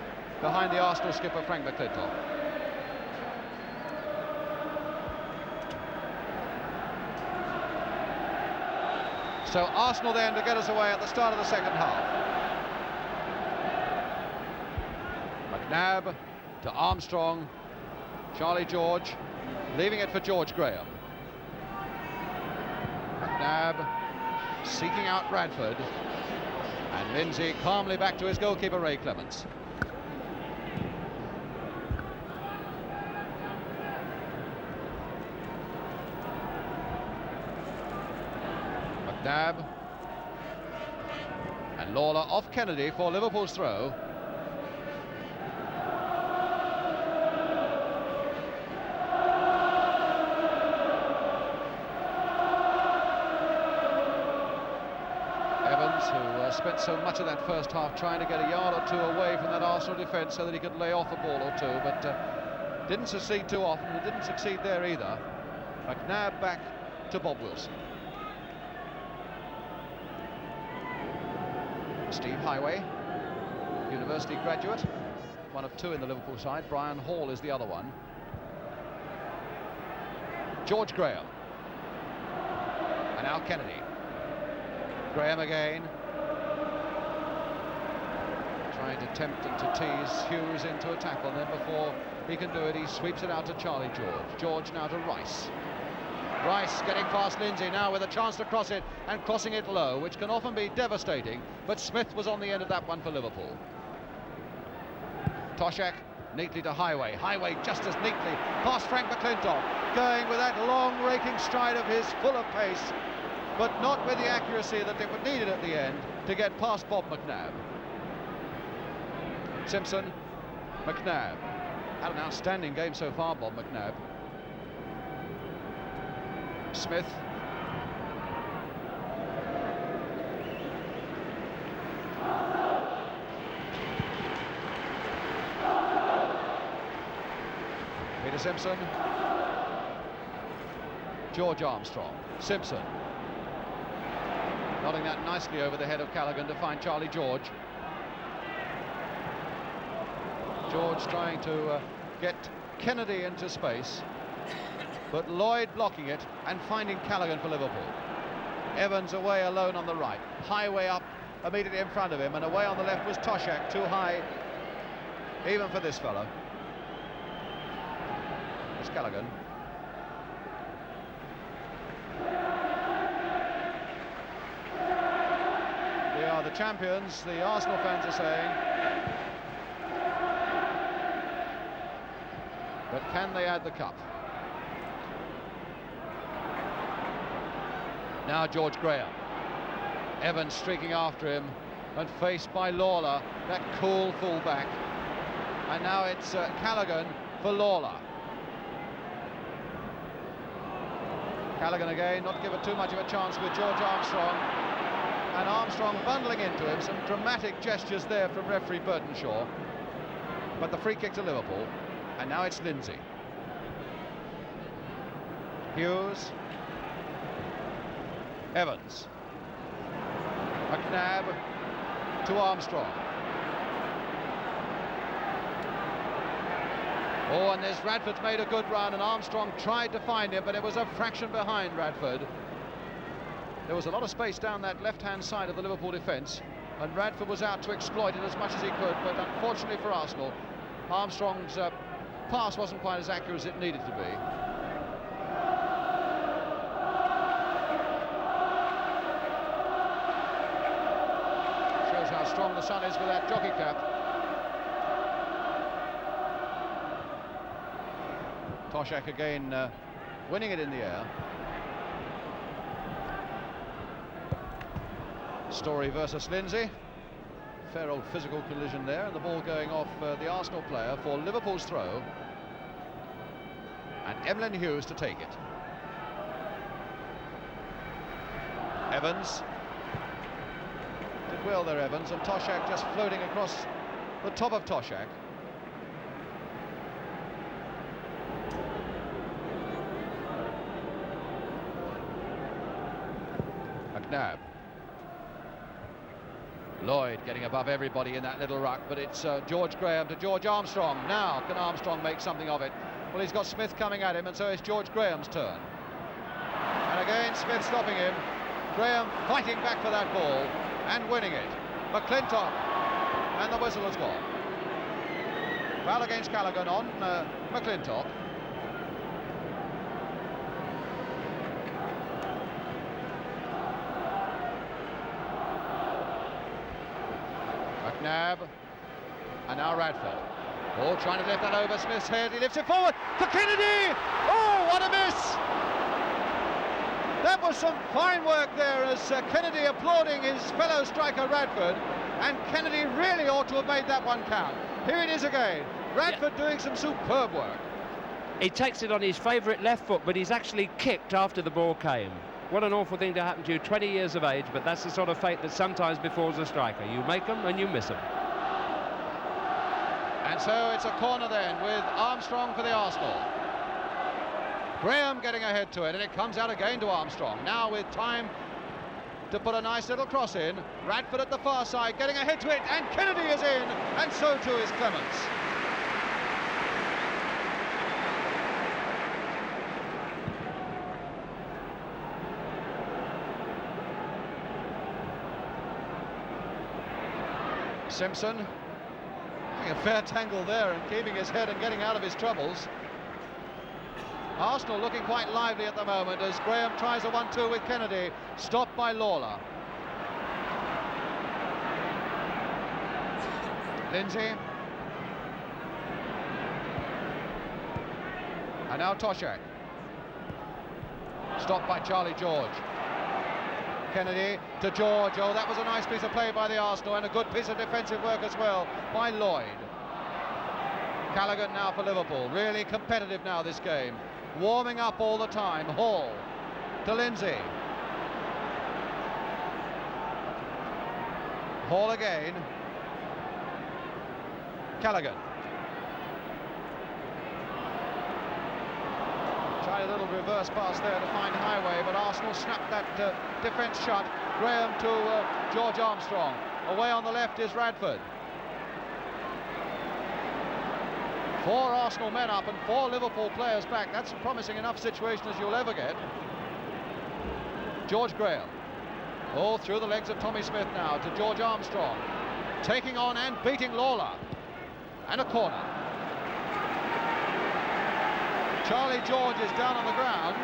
behind the Arsenal skipper Frank McClintock. So Arsenal then to get us away at the start of the second half. McNabb to Armstrong, Charlie George, leaving it for George Graham. McNabb seeking out Radford, and Lindsay calmly back to his goalkeeper Ray Clements. McNabb and Lawler off Kennedy for Liverpool's throw. Evans, who spent so much of that first half trying to get a yard or two away from that Arsenal defence so that he could lay off a ball or two, but didn't succeed too often, and didn't succeed there either. McNabb back to Bob Wilson. Steve Highway, university graduate, one of two in the Liverpool side. Brian Hall is the other one. George Graham. And now Kennedy. Graham again. Trying to tempt and to tease Hughes into a tackle, and then before he can do it, he sweeps it out to Charlie George. George now to Rice. Rice getting past Lindsay now with a chance to cross it, and crossing it low, which can often be devastating, but Smith was on the end of that one for Liverpool. Toshak neatly to Highway. Highway just as neatly past Frank McClintock, going with that long raking stride of his, full of pace, but not with the accuracy that they would needed at the end to get past Bob McNabb. Simpson, McNabb. Had an outstanding game so far, Bob McNabb. Smith. Peter Simpson. George Armstrong. Simpson. Nodding that nicely over the head of Callaghan to find Charlie George. George trying to get Kennedy into space, but Lloyd blocking it and finding Callaghan for Liverpool. Evans away alone on the right. Highway up immediately in front of him, and away on the left was Toshak, too high even for this fellow. It's Callaghan. We are the champions, the Arsenal fans are saying. But can they add the cup? Now George Graham. Evans streaking after him and faced by Lawler, that cool fullback. And now it's Callaghan for Lawler. Callaghan again, not given too much of a chance with George Armstrong. And Armstrong bundling into him. Some dramatic gestures there from referee Burtonshaw. But the free kick to Liverpool. And now it's Lindsay. Hughes. Evans. McNabb to Armstrong. Oh, and there's Radford's made a good run, and Armstrong tried to find him, but it was a fraction behind Radford. There was a lot of space down that left-hand side of the Liverpool defence, and Radford was out to exploit it as much as he could, but unfortunately for Arsenal, Armstrong's pass wasn't quite as accurate as it needed to be. Shows how strong the sun is with that jockey cap. Toshak again winning it in the air. Story versus Lindsay. Fair old physical collision there, and the ball going off the Arsenal player for Liverpool's throw. And Emlyn Hughes to take it. Evans. Did well there, Evans, and Toshak just floating across the top of Toshak. McNabb. Lloyd getting above everybody in that little ruck, but it's George Graham to George Armstrong. Now, can Armstrong make something of it? Well, he's got Smith coming at him, and so it's George Graham's turn. And again, Smith stopping him. Graham fighting back for that ball and winning it. McClintock, and the whistle has gone. Foul against Callaghan on McClintock. McNabb, and now Radford. Oh, trying to lift that over Smith's head. He lifts it forward for Kennedy. Oh, what a miss! That was some fine work there as Kennedy applauding his fellow striker Radford, and Kennedy really ought to have made that one count. Here it is again. Radford doing some superb work. He takes it on his favourite left foot, but he's actually kicked after the ball came. what an awful thing to happen to you, 20 years of age, but that's the sort of fate that sometimes befalls a striker. You make them and you miss them. And so it's a corner then with Armstrong for the Arsenal. Graham getting ahead to it, and it comes out again to Armstrong. Now with time to put a nice little cross in. Radford at the far side getting ahead to it, and Kennedy is in, and so too is Clements. Simpson having a fair tangle there and keeping his head and getting out of his troubles. Arsenal looking quite lively at the moment as Graham tries a 1-2 with Kennedy, stopped by Lawler. Lindsay. And now Toshak. Stopped by Charlie George. Kennedy to George. Oh, that was a nice piece of play by the Arsenal, and a good piece of defensive work as well by Lloyd. Callaghan now for Liverpool. Really competitive now, this game. Warming up all the time. Hall to Lindsay. Hall again. Callaghan. Tried a little reverse pass there to find Highway, but Arsenal snapped that defence shut. Graham to George Armstrong. Away on the left is Radford. 4 Arsenal men up and 4 Liverpool players back. That's a promising enough situation as you'll ever get. George Graham. Oh, through the legs of Tommy Smith now to George Armstrong. Taking on and beating Lawler. And a corner. Charlie George is down on the ground.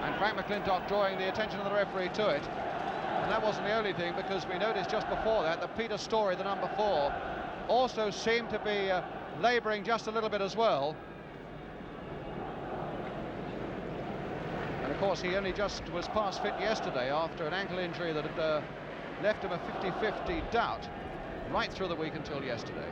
And Frank McClintock drawing the attention of the referee to it. And that wasn't the only thing, because we noticed just before that that Peter Story, the number 4, also seemed to be labouring just a little bit as well. And of course he only just was past fit yesterday after an ankle injury that had left him a 50-50 doubt right through the week until yesterday.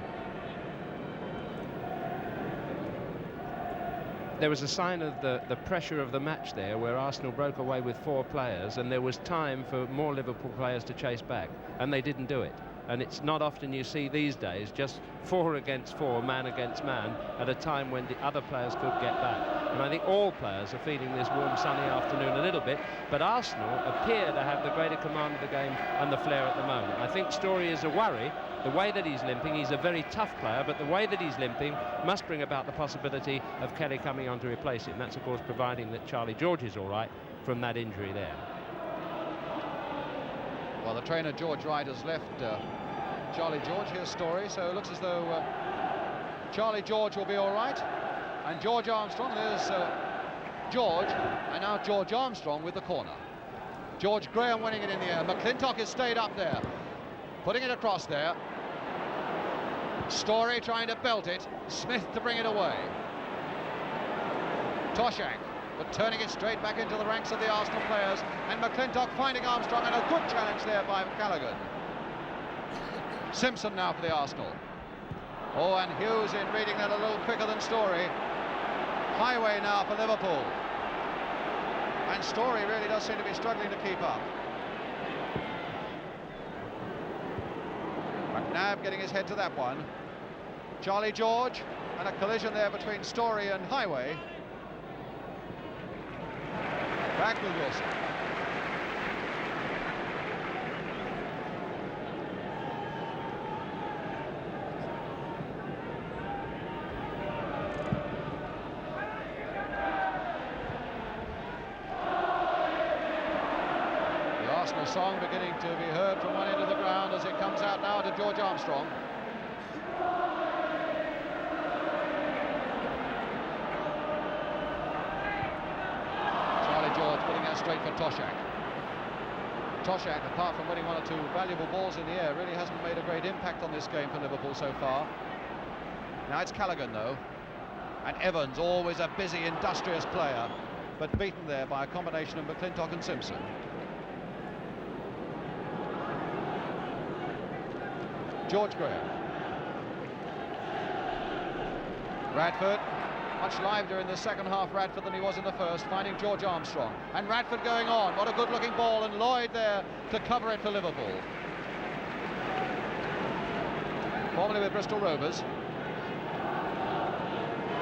There was a sign of the pressure of the match there, where Arsenal broke away with 4 players, and there was time for more Liverpool players to chase back, and they didn't do it. And it's not often you see these days just 4 against 4, man against man, at a time when the other players could get back. And I think all players are feeling this warm sunny afternoon a little bit, but Arsenal appear to have the greater command of the game and the flair at the moment. I think Story is a worry. The way that he's limping, he's a very tough player, but the way that he's limping must bring about the possibility of Kelly coming on to replace him. That's of course providing that Charlie George is all right from that injury there. Well, the trainer George Wright has left Charlie George. Here's Story, so it looks as though Charlie George will be all right. And George Armstrong, there's George, and now George Armstrong with the corner. George Graham winning it in the air. McClintock has stayed up there, putting it across there. Story trying to belt it. Smith to bring it away. Toshak, but turning it straight back into the ranks of the Arsenal players, and McClintock finding Armstrong, and a good challenge there by Callaghan. Simpson now for the Arsenal. Oh, and Hughes in reading that a little quicker than Story. Highway now for Liverpool. And Story really does seem to be struggling to keep up. McNabb getting his head to that one. Charlie George, and a collision there between Story and Highway. Back with Wilson. The Arsenal song beginning to be heard from one end of the ground as it comes out now to George Armstrong. George putting that straight for Toshak. Toshak, apart from winning 1 or 2 valuable balls in the air, really hasn't made a great impact on this game for Liverpool so far. Now it's Callaghan though, and Evans, always a busy, industrious player, but beaten there by a combination of McClintock and Simpson. George Graham. Radford, much livelier in the second half, Radford, than he was in the first, finding George Armstrong. And Radford going on. What a good-looking ball, and Lloyd there to cover it for Liverpool. Formerly with Bristol Rovers.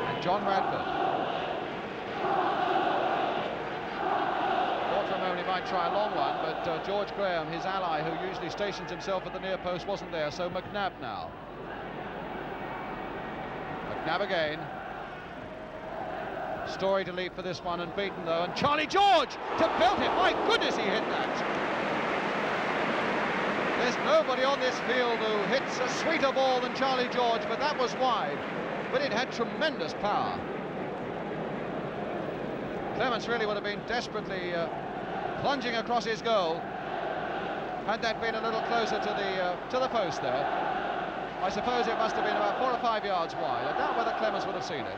And John Radford. Thought for a moment he might try a long one, but George Graham, his ally, who usually stations himself at the near post, wasn't there, so McNabb now. McNabb again. Story to leap for this one, and beaten though, and Charlie George to belt it. My goodness, he hit that. There's nobody on this field who hits a sweeter ball than Charlie George, but that was wide, but it had tremendous power. Clements really would have been desperately plunging across his goal had that been a little closer to the post there. I suppose it must have been about 4 or 5 yards wide. I doubt whether Clements would have seen it.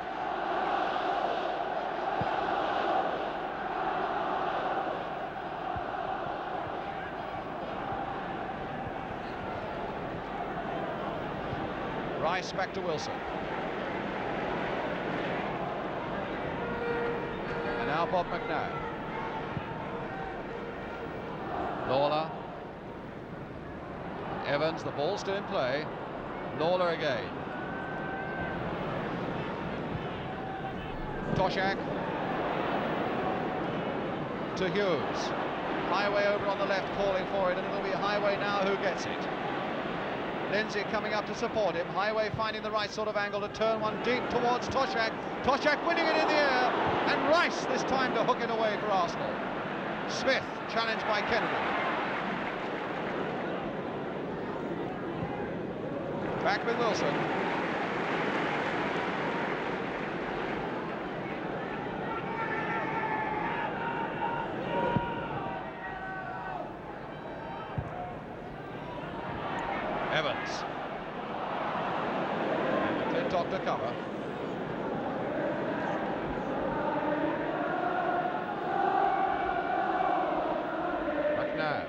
Rice back to Wilson. And now Bob McNabb. Lawler. Evans, the ball's still in play. Lawler again. Toshak. To Hughes. Highway over on the left calling for it, and it'll be Highway now who gets it. Lindsay coming up to support him. Highway finding the right sort of angle to turn one deep towards Toshak. Toshak winning it in the air, and Rice this time to hook it away for Arsenal. Smith challenged by Kennedy. Back with Wilson. Evans. And McClintock to cover. McNabb.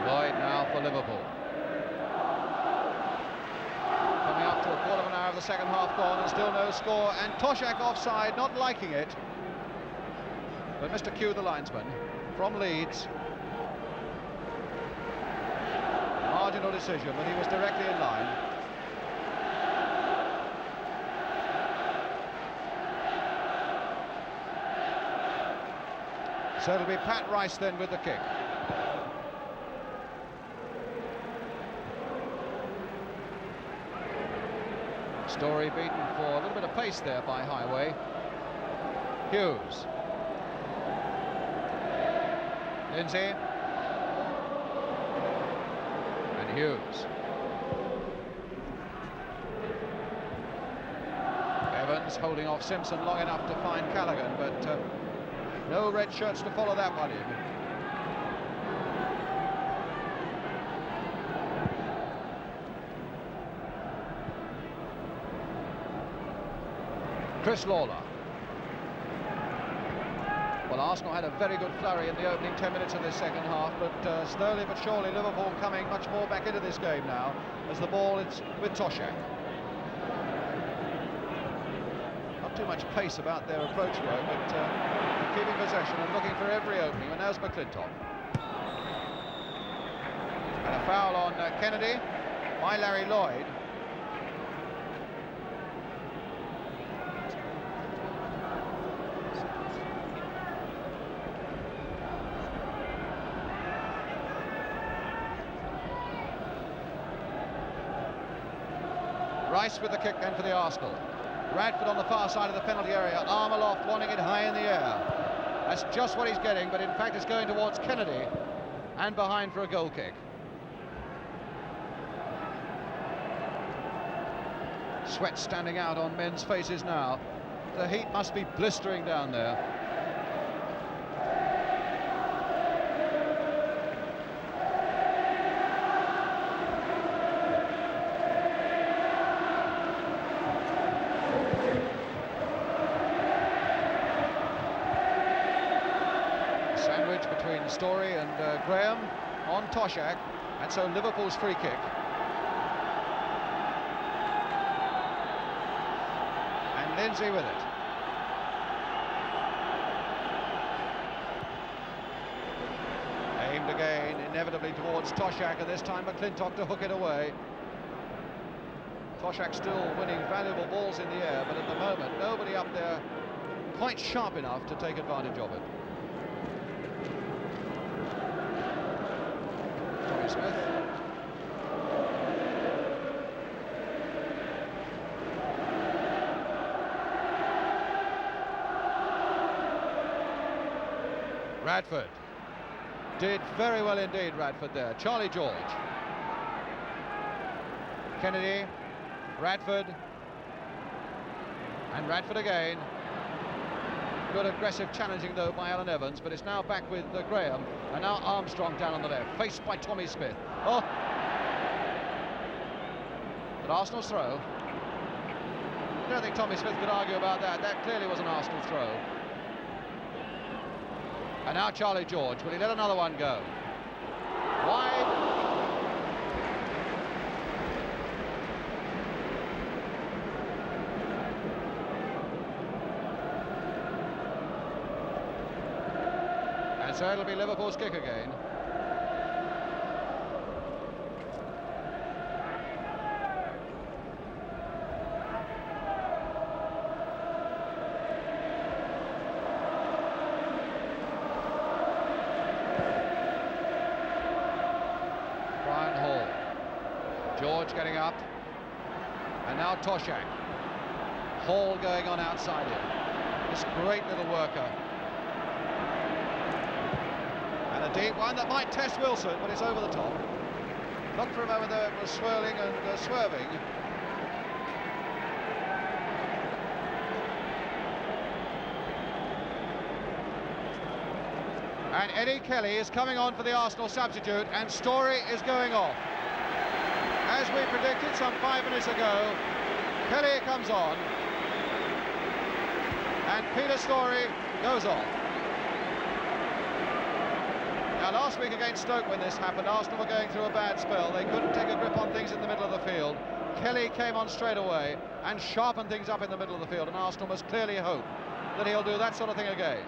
Lloyd now for Liverpool. Coming up to a quarter of an hour of the second half gone, and still no score, and Toshak offside, not liking it. But Mr. Q, the linesman, from Leeds, marginal decision, but he was directly in line. So it'll be Pat Rice then with the kick. Story beaten for a little bit of pace there by Highway. Hughes. Lindsay. And Hughes. Evans holding off Simpson long enough to find Callaghan, but no red shirts to follow that one in. Chris Lawler. Well, Arsenal had a very good flurry in the opening 10 minutes of this second half, but slowly but surely Liverpool coming much more back into this game now as the ball is with Toshak. Not too much pace about their approach work, but keeping possession and looking for every opening, and there's McClintock. And a foul on Kennedy by Larry Lloyd. Rice with the kick then for the Arsenal. Radford on the far side of the penalty area, arm aloft, wanting it high in the air. That's just what he's getting, but in fact it's going towards Kennedy and behind for a goal kick. Sweat standing out on men's faces now. The heat must be blistering down there. Sandwich between Story and Graham on Toshak, And so Liverpool's free kick. And Lindsay with it. Aimed again, inevitably towards Toshak, and this time McClintock to hook it away. Toshak still winning valuable balls in the air, but at the moment nobody up there quite sharp enough to take advantage of it. Tommy Smith. Radford. Did very well indeed, Radford there. Charlie George. Kennedy. Radford. And Radford again. Good aggressive challenging though by Alan Evans, but it's now back with Graham, and now Armstrong down on the left, faced by Tommy Smith. Oh! But Arsenal's throw. I don't think Tommy Smith could argue about that. That clearly was an Arsenal throw. And now Charlie George. Will he let another one go? Wide. And so it'll be Liverpool's kick again. George getting up, and now Toshak. Hall going on outside him. This great little worker. And a deep one that might test Wilson, but it's over the top. Looked for a moment there, it was swirling and swerving. And Eddie Kelly is coming on for the Arsenal substitute, and Story is going off. As we predicted some 5 minutes ago, Kelly comes on, and Peter Story goes off. Now, last week against Stoke when this happened, Arsenal were going through a bad spell. They couldn't take a grip on things in the middle of the field. Kelly came on straight away and sharpened things up in the middle of the field, and Arsenal must clearly hope that he'll do that sort of thing again.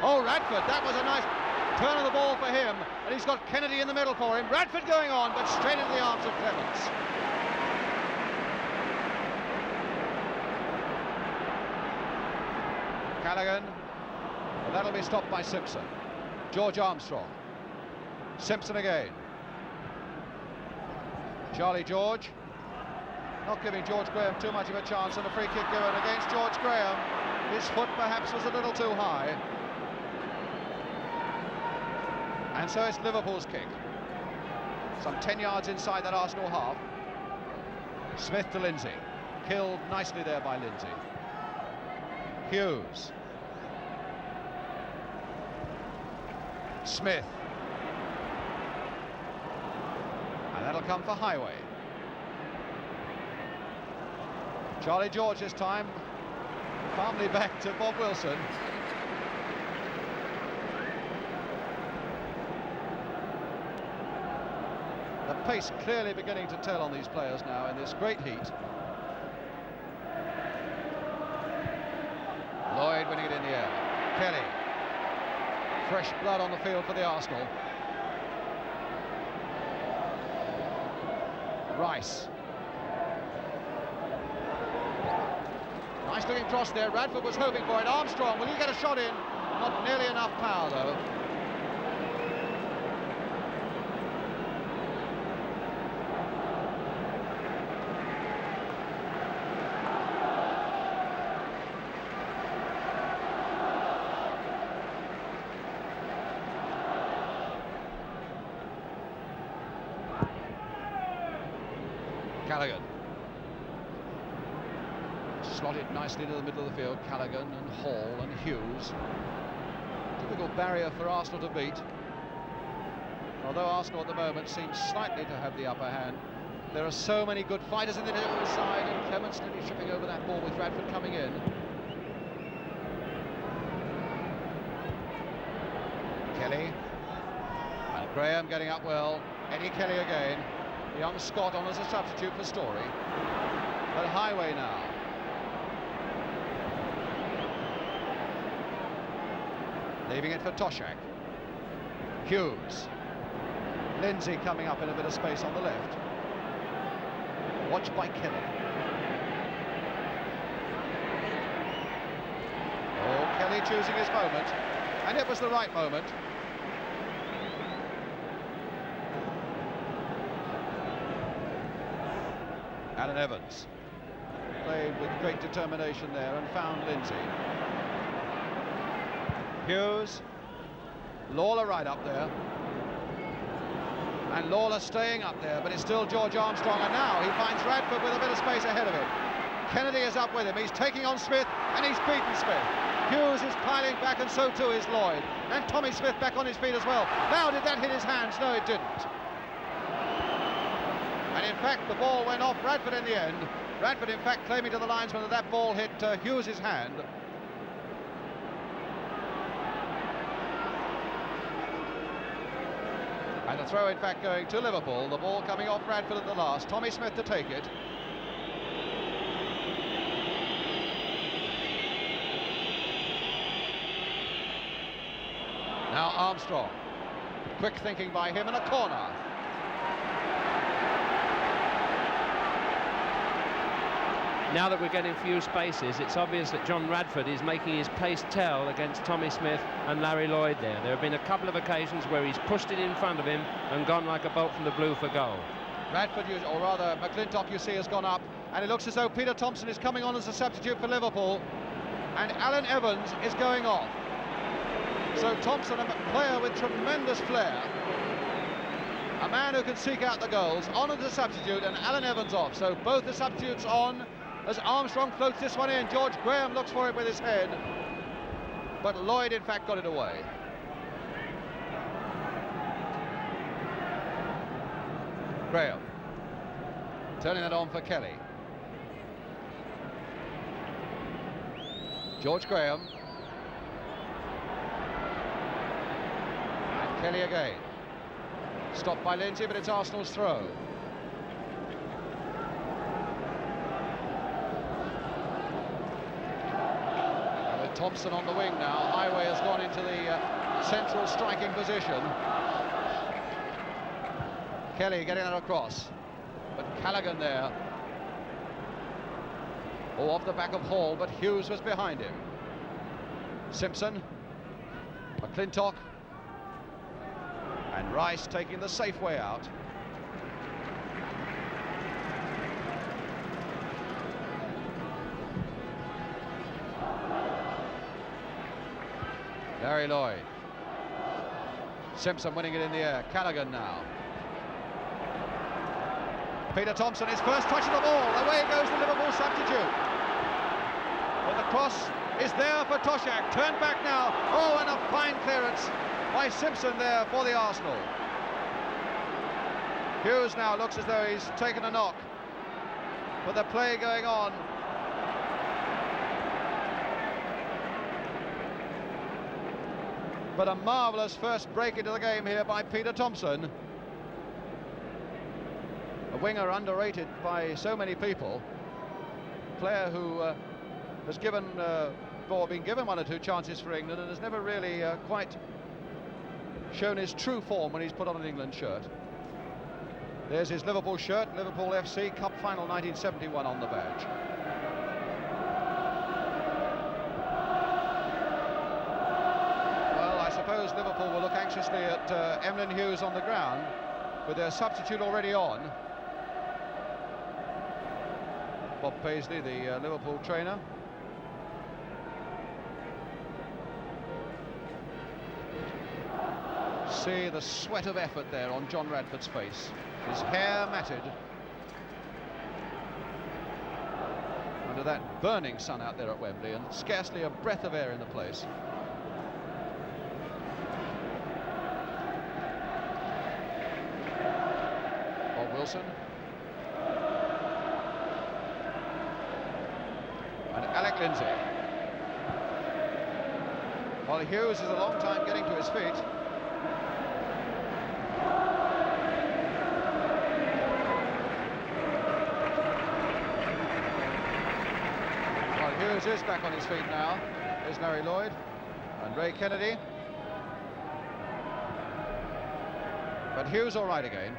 Oh, Radford, that was a nice turn of the ball for him, and he's got Kennedy in the middle for him. Radford going on, but straight into the arms of Clements. Callaghan, but that'll be stopped by Simpson. George Armstrong. Simpson again. Charlie George. Not giving George Graham too much of a chance, and a free kick given against George Graham. His foot perhaps was a little too high. And so it's Liverpool's kick. Some 10 yards inside that Arsenal half. Smith to Lindsay. Killed nicely there by Lindsay. Hughes. Smith. And that'll come for Highway. Charlie George this time. Calmly back to Bob Wilson. The pace clearly beginning to tell on these players now in this great heat. Lloyd winning it in the air. Kelly. Fresh blood on the field for the Arsenal. Rice. Nice looking cross there. Radford was hoping for it. Armstrong, will he get a shot in? Not nearly enough power though. Callaghan. Slotted nicely to the middle of the field. Callaghan and Hall and Hughes. Typical barrier for Arsenal to beat. Although Arsenal at the moment seems slightly to have the upper hand. There are so many good fighters in the Liverpool side, and Clements nearly tripping over that ball with Radford coming in. Kelly. And Graham getting up well. Eddie Kelly again. Young Scott on as a substitute for Story. But Highway now. Leaving it for Toshak. Hughes. Lindsay coming up in a bit of space on the left. Watched by Kelly. Oh, Kelly choosing his moment. And it was the right moment. Alan Evans played with great determination there and found Lindsay. Hughes, Lawler right up there, and Lawler staying up there, but it's still George Armstrong, and now he finds Radford with a bit of space ahead of him. Kennedy is up with him, he's taking on Smith, and he's beaten Smith. Hughes is piling back, and so too is Lloyd, and Tommy Smith back on his feet as well. Now, did that hit his hands? No, it didn't. And in fact, the ball went off Radford in the end. Radford, in fact, claiming to the linesman that that ball hit Hughes' hand. And the throw, in fact, going to Liverpool. The ball coming off Radford at the last. Tommy Smith to take it. Now Armstrong. Quick thinking by him, and a corner. Now that we're getting few spaces, it's obvious that John Radford is making his pace tell against Tommy Smith and Larry Lloyd there. There have been a couple of occasions where he's pushed it in front of him and gone like a bolt from the blue for goal. Radford, or rather McClintock, you see, has gone up, and it looks as though Peter Thompson is coming on as a substitute for Liverpool, and Alan Evans is going off. So Thompson, a player with tremendous flair, a man who can seek out the goals, on as a substitute, and Alan Evans off. So both the substitutes on as Armstrong floats this one in. George Graham looks for it with his head, but Lloyd in fact got it away. Graham turning it on for Kelly. George Graham. And Kelly again. Stopped by Lindsay, but it's Arsenal's throw. Thompson on the wing now. Highway has gone into the central striking position. Kelly getting that across, but Callaghan there. Oh, off the back of Hall, but Hughes was behind him. Simpson, McClintock, and Rice taking the safe way out. Larry Lloyd. Simpson winning it in the air. Callaghan now. Peter Thompson, his first touch of the ball. Away goes the Liverpool substitute. But the cross is there for Toshak. Turned back now. Oh, and a fine clearance by Simpson there for the Arsenal. Hughes now looks as though he's taken a knock. But the play going on. But a marvellous first break into the game here by Peter Thompson. A winger underrated by so many people. A player who has given, or been given one or two chances for England and has never really quite shown his true form when he's put on an England shirt. There's his Liverpool shirt, Liverpool FC Cup Final 1971 on the badge. Liverpool will look anxiously at Emlyn Hughes on the ground with their substitute already on. Bob Paisley, the Liverpool trainer. See the sweat of effort there on John Radford's face. His hair matted under that burning sun out there at Wembley, and scarcely a breath of air in the place. Wilson and Alec Lindsay. Well, Hughes is a long time getting to his feet. Hughes is back on his feet now. There's Larry Lloyd and Ray Kennedy. But Hughes all right again.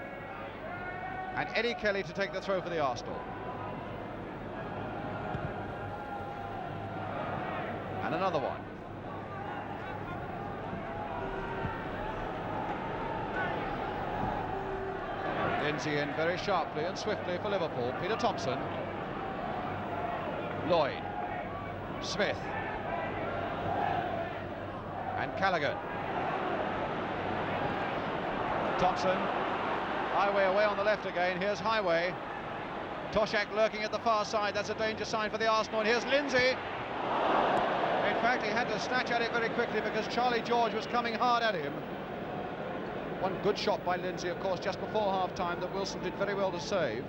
And Eddie Kelly to take the throw for the Arsenal. And another one. Lindsay in very sharply and swiftly for Liverpool. Peter Thompson. Lloyd. Smith. And Callaghan. Thompson. Highway away on the left again. Here's Highway. Toshak lurking at the far side. That's a danger sign for the Arsenal. And here's Lindsay. In fact, he had to snatch at it very quickly because Charlie George was coming hard at him. One good shot by Lindsay, of course, just before half-time that Wilson did very well to save.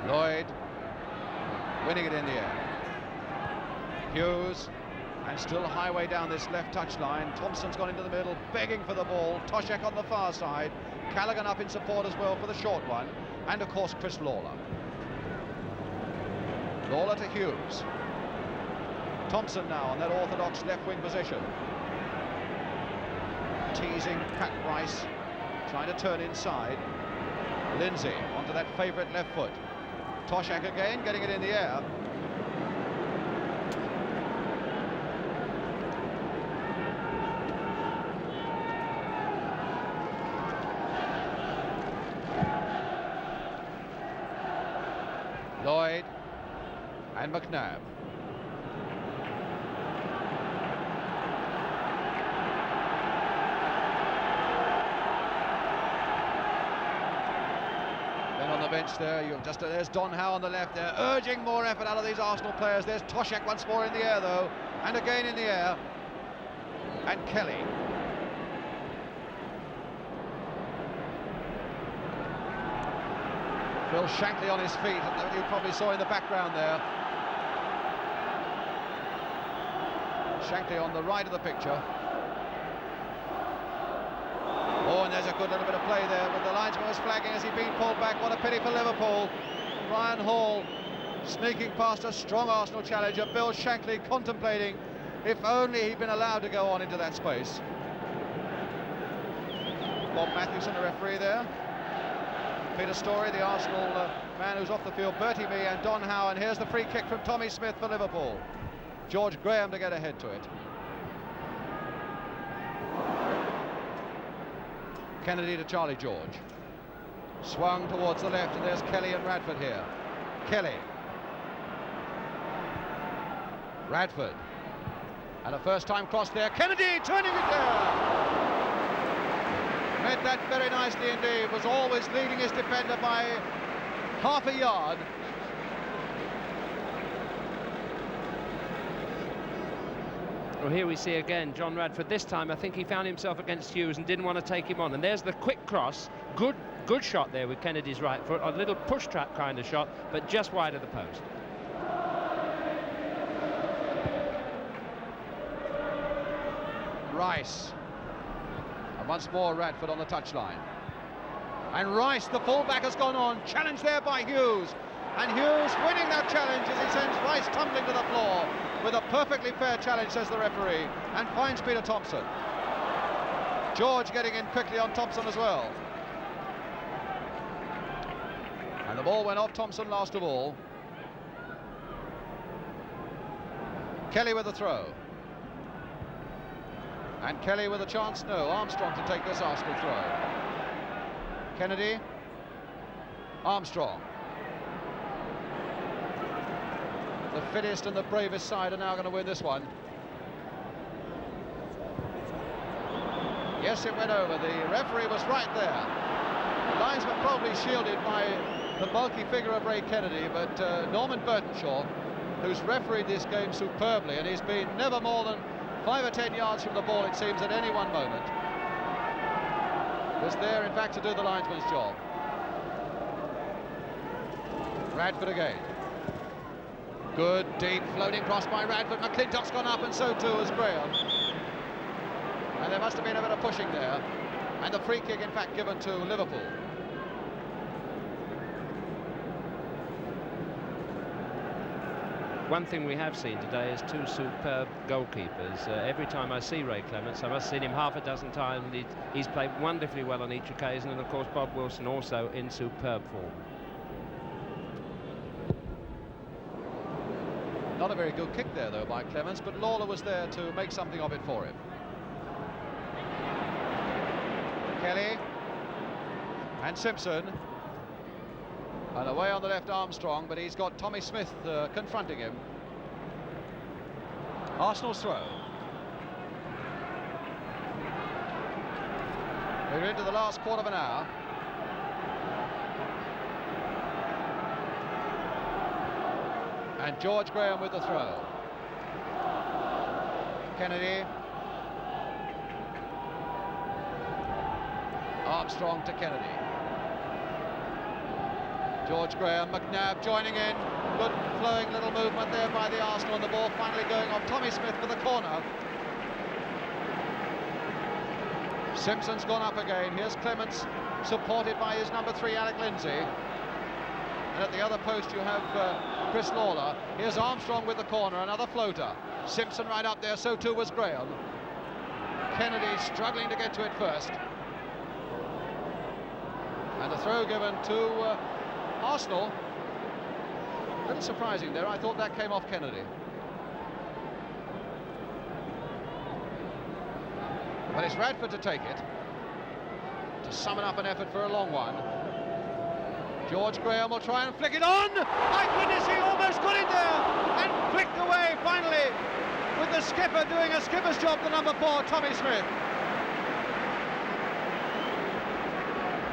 Lloyd winning it in the air. Hughes, and still Highway down this left touchline. Thompson's gone into the middle, begging for the ball. Toshak on the far side. Callaghan up in support as well for the short one. And of course Chris Lawler. Lawler to Hughes. Thompson now on that orthodox left wing position. Teasing Pat Rice, trying to turn inside. Lindsay onto that favourite left foot. Toshak again, getting it in the air. Lloyd and McNabb. Then on the bench there, there's Don Howe on the left there, urging more effort out of these Arsenal players. There's Toshak once more in the air though, and again in the air. And Kelly. Phil Shankly on his feet, and you probably saw in the background there. Shankly on the right of the picture. Oh, and there's a good little bit of play there, but the linesman was flagging as he'd been pulled back. What a pity for Liverpool. Ryan Hall sneaking past a strong Arsenal challenger. Bill Shankly contemplating if only he'd been allowed to go on into that space. Bob Matthewson, the referee there. Peter Storey, the Arsenal man who's off the field, Bertie Mee and Don Howe, and here's the free kick from Tommy Smith for Liverpool. George Graham to get ahead to it. Kennedy to Charlie George. Swung towards the left, and there's Kelly and Radford here. Kelly. Radford. And a first-time cross there. Kennedy turning it there. Read that very nicely indeed. Was always leading his defender by half a yard. Well, here we see again John Radford. This time I think he found himself against Hughes and didn't want to take him on. And there's the quick cross. Good shot there with Kennedy's right foot. A little push trap kind of shot, but just wide of the post. Rice. And once more Radford on the touchline. And Rice, the fullback, has gone on. Challenged there by Hughes. And Hughes winning that challenge as he sends Rice tumbling to the floor with a perfectly fair challenge, says the referee, and finds Peter Thompson. George getting in quickly on Thompson as well. And the ball went off Thompson last of all. Kelly with the throw. And Kelly with a chance, no, Armstrong to take this Arsenal throw. Kennedy, Armstrong. The fittest and the bravest side are now going to win this one. Yes, it went over. The referee was right there. The linesman probably shielded by the bulky figure of Ray Kennedy, but Norman Burtonshaw, who's refereed this game superbly, and he's been never more than 5 or 10 yards from the ball, it seems, at any one moment, was there, in fact, to do the linesman's job. Radford again. Good deep floating cross by Radford. McClintock's gone up, and so too has Graham. And there must have been a bit of pushing there. And the free kick, in fact, given to Liverpool. One thing we have seen today is two superb goalkeepers. Every time I see Ray Clements, I must have seen him half a dozen times. He's played wonderfully well on each occasion, and of course Bob Wilson also in superb form. Not a very good kick there, though, by Clements, but Lawler was there to make something of it for him. Kelly and Simpson. And away on the left, Armstrong, but he's got Tommy Smith confronting him. Arsenal's throw. We're into the last quarter of an hour. And George Graham with the throw. Kennedy. Armstrong to Kennedy. George Graham, McNabb joining in. Good flowing little movement there by the Arsenal, and the ball finally going off Tommy Smith for the corner. Simpson's gone up again. Here's Clements, supported by his number 3, Alec Lindsay. And at the other post you have Chris Lawler. Here's Armstrong with the corner, another floater. Simpson right up there, so too was Graham. Kennedy struggling to get to it first. And the throw given to Arsenal. A little surprising there. I thought that came off Kennedy. But it's Radford to take it, to summon up an effort for a long one. George Graham will try and flick it on. My goodness, he almost got it there and flicked away finally, with the skipper doing a skipper's job, the number 4, Tommy Smith.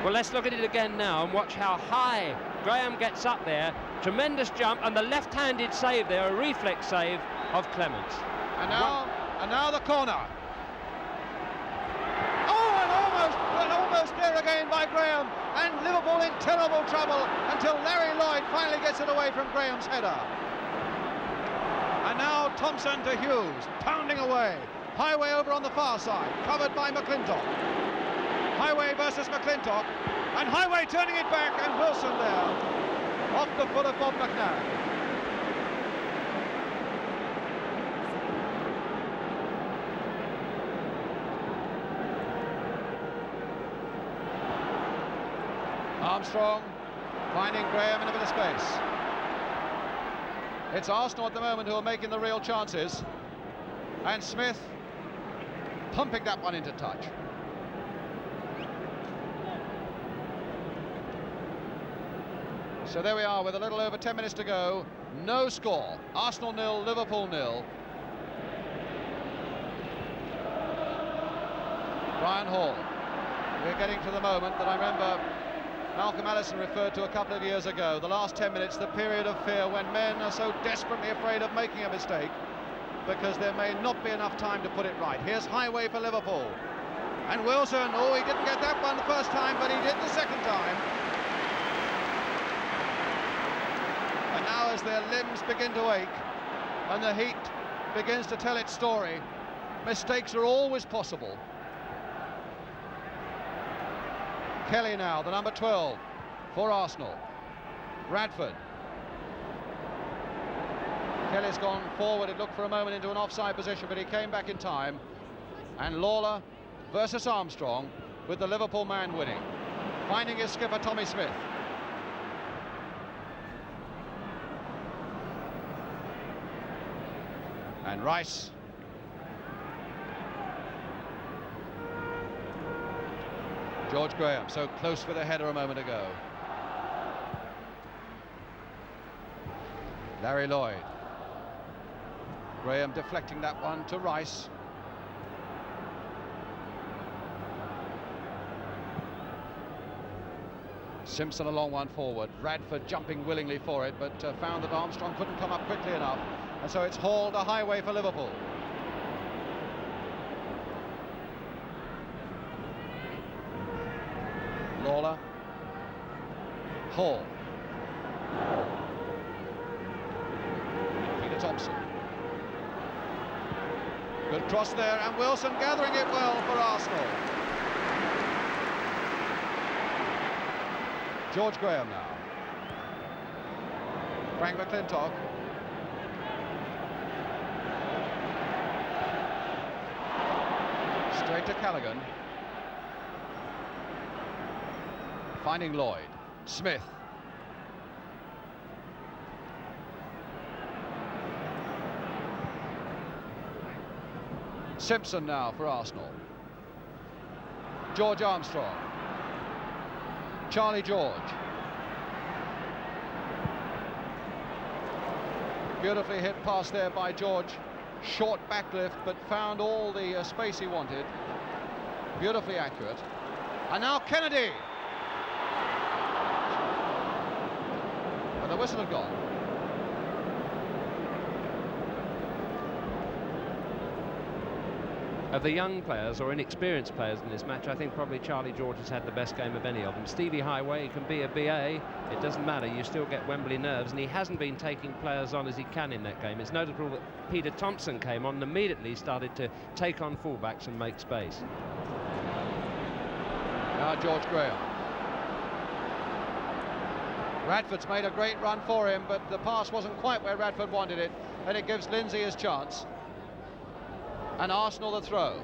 Well, let's look at it again now and watch how high Graham gets up there. Tremendous jump, and the left-handed save there, a reflex save of Clements. And now the corner. Oh, and almost there again by Graham, and Liverpool in terrible trouble until Larry Lloyd finally gets it away from Graham's header. And now Thompson to Hughes, pounding away. Highway over on the far side, covered by McClintock. Highway versus McClintock, and Highway turning it back, and Wilson there, off the foot of Bob McNabb. Armstrong finding Graham in a bit of space. It's Arsenal at the moment who are making the real chances, and Smith pumping that one into touch. So there we are with a little over 10 minutes to go. No score. Arsenal 0, Liverpool 0. Brian Hall. We're getting to the moment that I remember Malcolm Allison referred to a couple of years ago. The last 10 minutes, the period of fear when men are so desperately afraid of making a mistake because there may not be enough time to put it right. Here's Highway for Liverpool. And Wilson, oh, he didn't get that one the first time, but he did the second time. And now as their limbs begin to ache and the heat begins to tell its story, mistakes are always possible. Kelly now, the number 12 for Arsenal. Radford. Kelly's gone forward, it looked for a moment into an offside position, but he came back in time. And Lawler versus Armstrong, with the Liverpool man winning. Finding his skipper, Tommy Smith. And Rice. George Graham, so close with a header a moment ago. Larry Lloyd. Graham deflecting that one to Rice. Simpson a long one forward. Radford jumping willingly for it, but found that Armstrong couldn't come up quickly enough. And so it's hauled a Highway for Liverpool. Lawler. Hall. Thompson. Good cross there, and Wilson gathering it well for Arsenal. George Graham now. Frank McClintock. Straight to Callaghan. Finding Lloyd. Smith. Simpson now for Arsenal. George Armstrong. Charlie George. Beautifully hit pass there by George. Short backlift, but found all the space he wanted. Beautifully accurate. And now Kennedy. But the whistle had gone. Of the young players or inexperienced players in this match, I think probably Charlie George has had the best game of any of them. Stevie Highway can be a BA, it doesn't matter, you still get Wembley nerves, and he hasn't been taking players on as he can in that game. It's notable that Peter Thompson came on and immediately started to take on fullbacks and make space. Now George Graham. Radford's made a great run for him, but the pass wasn't quite where Radford wanted it, and it gives Lindsay his chance. And Arsenal the throw.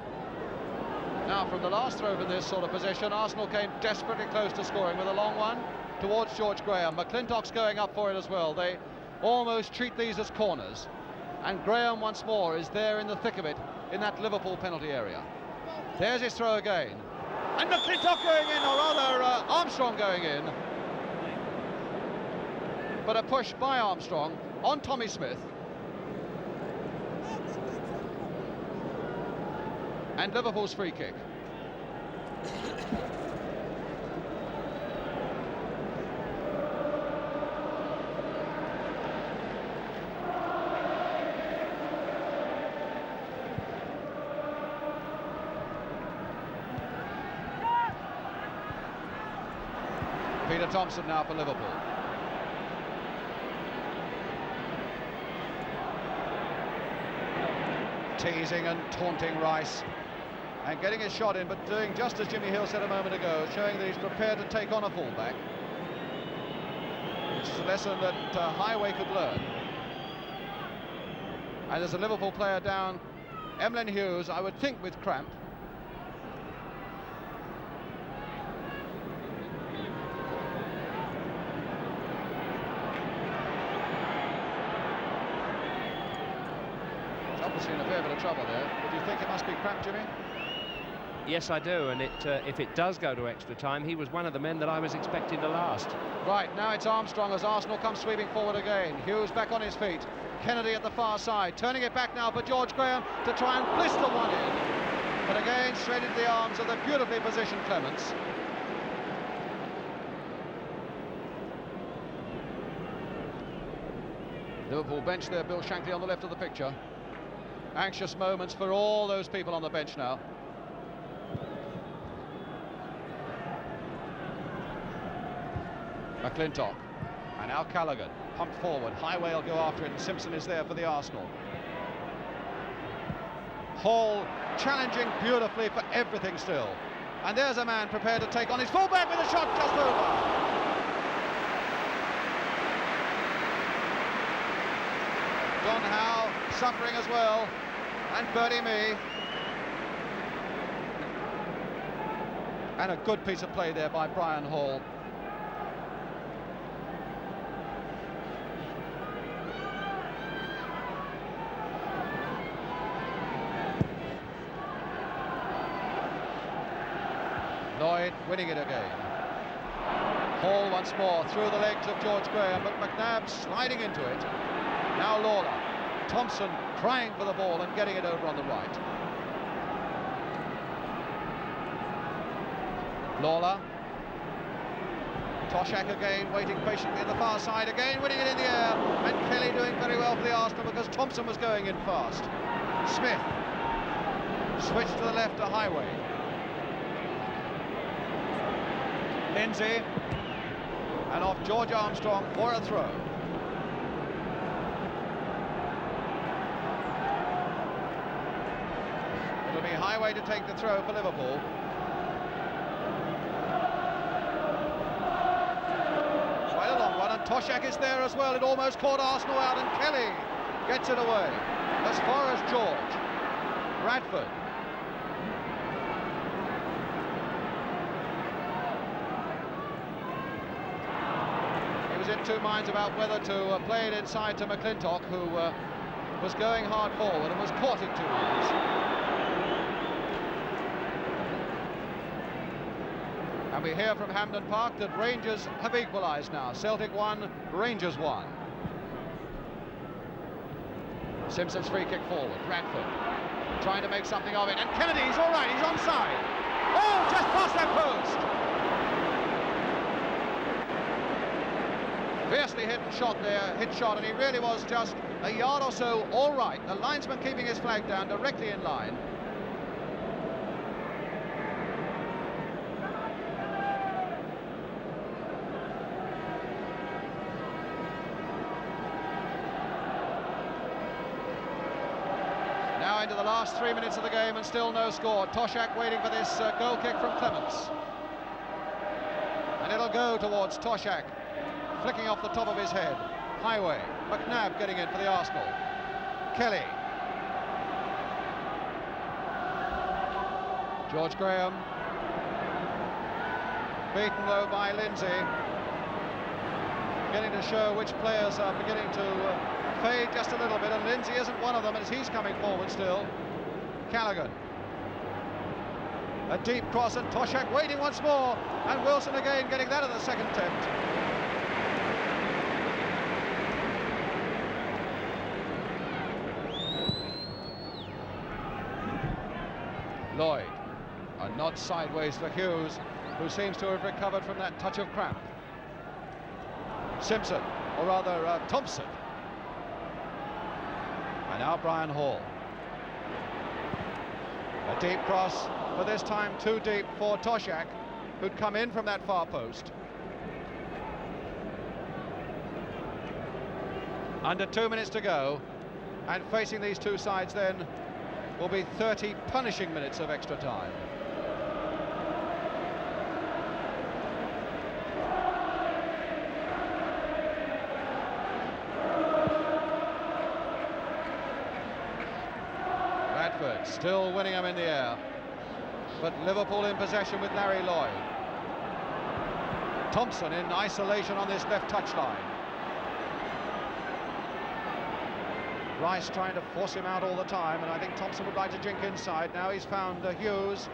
Now from the last throw from this sort of position, Arsenal came desperately close to scoring with a long one towards George Graham. McClintock's going up for it as well. They almost treat these as corners. And Graham once more is there in the thick of it in that Liverpool penalty area. There's his throw again. And McClintock going in, or rather Armstrong going in. But a push by Armstrong on Tommy Smith. And Liverpool's free kick. Peter Thompson now for Liverpool. Teasing and taunting Rice. And getting his shot in, but doing just as Jimmy Hill said a moment ago, showing that he's prepared to take on a fullback, which is a lesson that Highway could learn. And there's a Liverpool player down, Emlyn Hughes, I would think with cramp. He's obviously in a fair bit of trouble there. Would you think it must be cramp, Jimmy? Yes, I do, and if it does go to extra time, he was one of the men that I was expecting to last. Right, now it's Armstrong as Arsenal comes sweeping forward again. Hughes back on his feet. Kennedy at the far side, turning it back now for George Graham to try and blister one in. But again, straight into the arms of the beautifully positioned Clements. Liverpool bench there, Bill Shankly on the left of the picture. Anxious moments for all those people on the bench now. McClintock, and now Callaghan, pumped forward, Highway will go after it, and Simpson is there for the Arsenal. Hall challenging beautifully for everything still. And there's a man prepared to take on his fullback with a shot just over. Don Howe suffering as well, and Bertie Mee. And a good piece of play there by Brian Hall. Lloyd winning it again. Hall once more through the legs of George Graham, but McNabb sliding into it. Now Lawler. Thompson crying for the ball and getting it over on the right. Lawler. Toshak again, waiting patiently in the far side, again winning it in the air, and Kelly doing very well for the Arsenal because Thompson was going in fast. Smith. Switch to the left to Highway. Lindsay, and off George Armstrong for a throw. It'll be Highway to take the throw for Liverpool. Quite a long one, and Toshak is there as well. It almost caught Arsenal out, and Kelly gets it away as far as George. Bradford. He was in two minds about whether to play it inside to McClintock, who was going hard forward and was caught in two minds. And we hear from Hampden Park that Rangers have equalised now. Celtic 1, Rangers 1. Simpson's free kick forward. Bradford trying to make something of it, and Kennedy's all right, he's onside. Oh, just past that post. Fiercely hit shot there, and he really was just a yard or so all right. The linesman keeping his flag down directly in line. Now into the last 3 minutes of the game and still no score. Toshak waiting for this goal kick from Clements. And it'll go towards Toshak, flicking off the top of his head. Highway, McNabb getting in for the Arsenal. Kelly. George Graham. Beaten though by Lindsay. Beginning to show which players are beginning to fade just a little bit, and Lindsay isn't one of them as he's coming forward still. Callaghan. A deep cross, and Toshak waiting once more, and Wilson again getting that at the second attempt. Lloyd. A nod sideways for Hughes, who seems to have recovered from that touch of cramp. Simpson, or rather Thompson. And now Brian Hall. A deep cross, but this time too deep for Toshak, who'd come in from that far post. Under 2 minutes to go, and facing these two sides then will be 30 punishing minutes of extra time. Bradford still winning them in the air, but Liverpool in possession with Larry Lloyd. Thompson in isolation on this left touchline. Rice trying to force him out all the time, and I think Thompson would like to jink inside. Now he's found Hughes.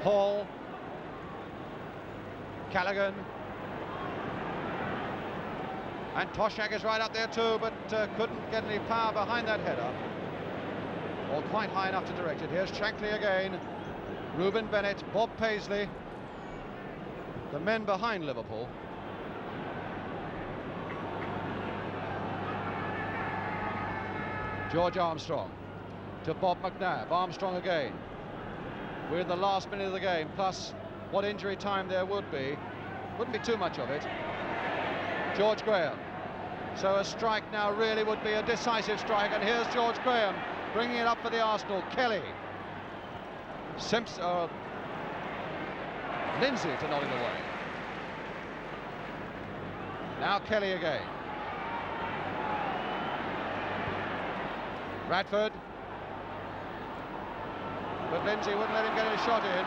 Hall. Callaghan. And Toshak is right up there too, but couldn't get any power behind that header. Or quite high enough to direct it. Here's Shankly again. Ruben Bennett, Bob Paisley. The men behind Liverpool. George Armstrong to Bob McNabb. Armstrong again. We're in the last minute of the game, plus what injury time there would be. Wouldn't be too much of it. George Graham. So a strike now really would be a decisive strike, and here's George Graham bringing it up for the Arsenal. Kelly. Simpson. Lindsay to nod it away. Now Kelly again. Bradford, but Lindsay wouldn't let him get a shot in,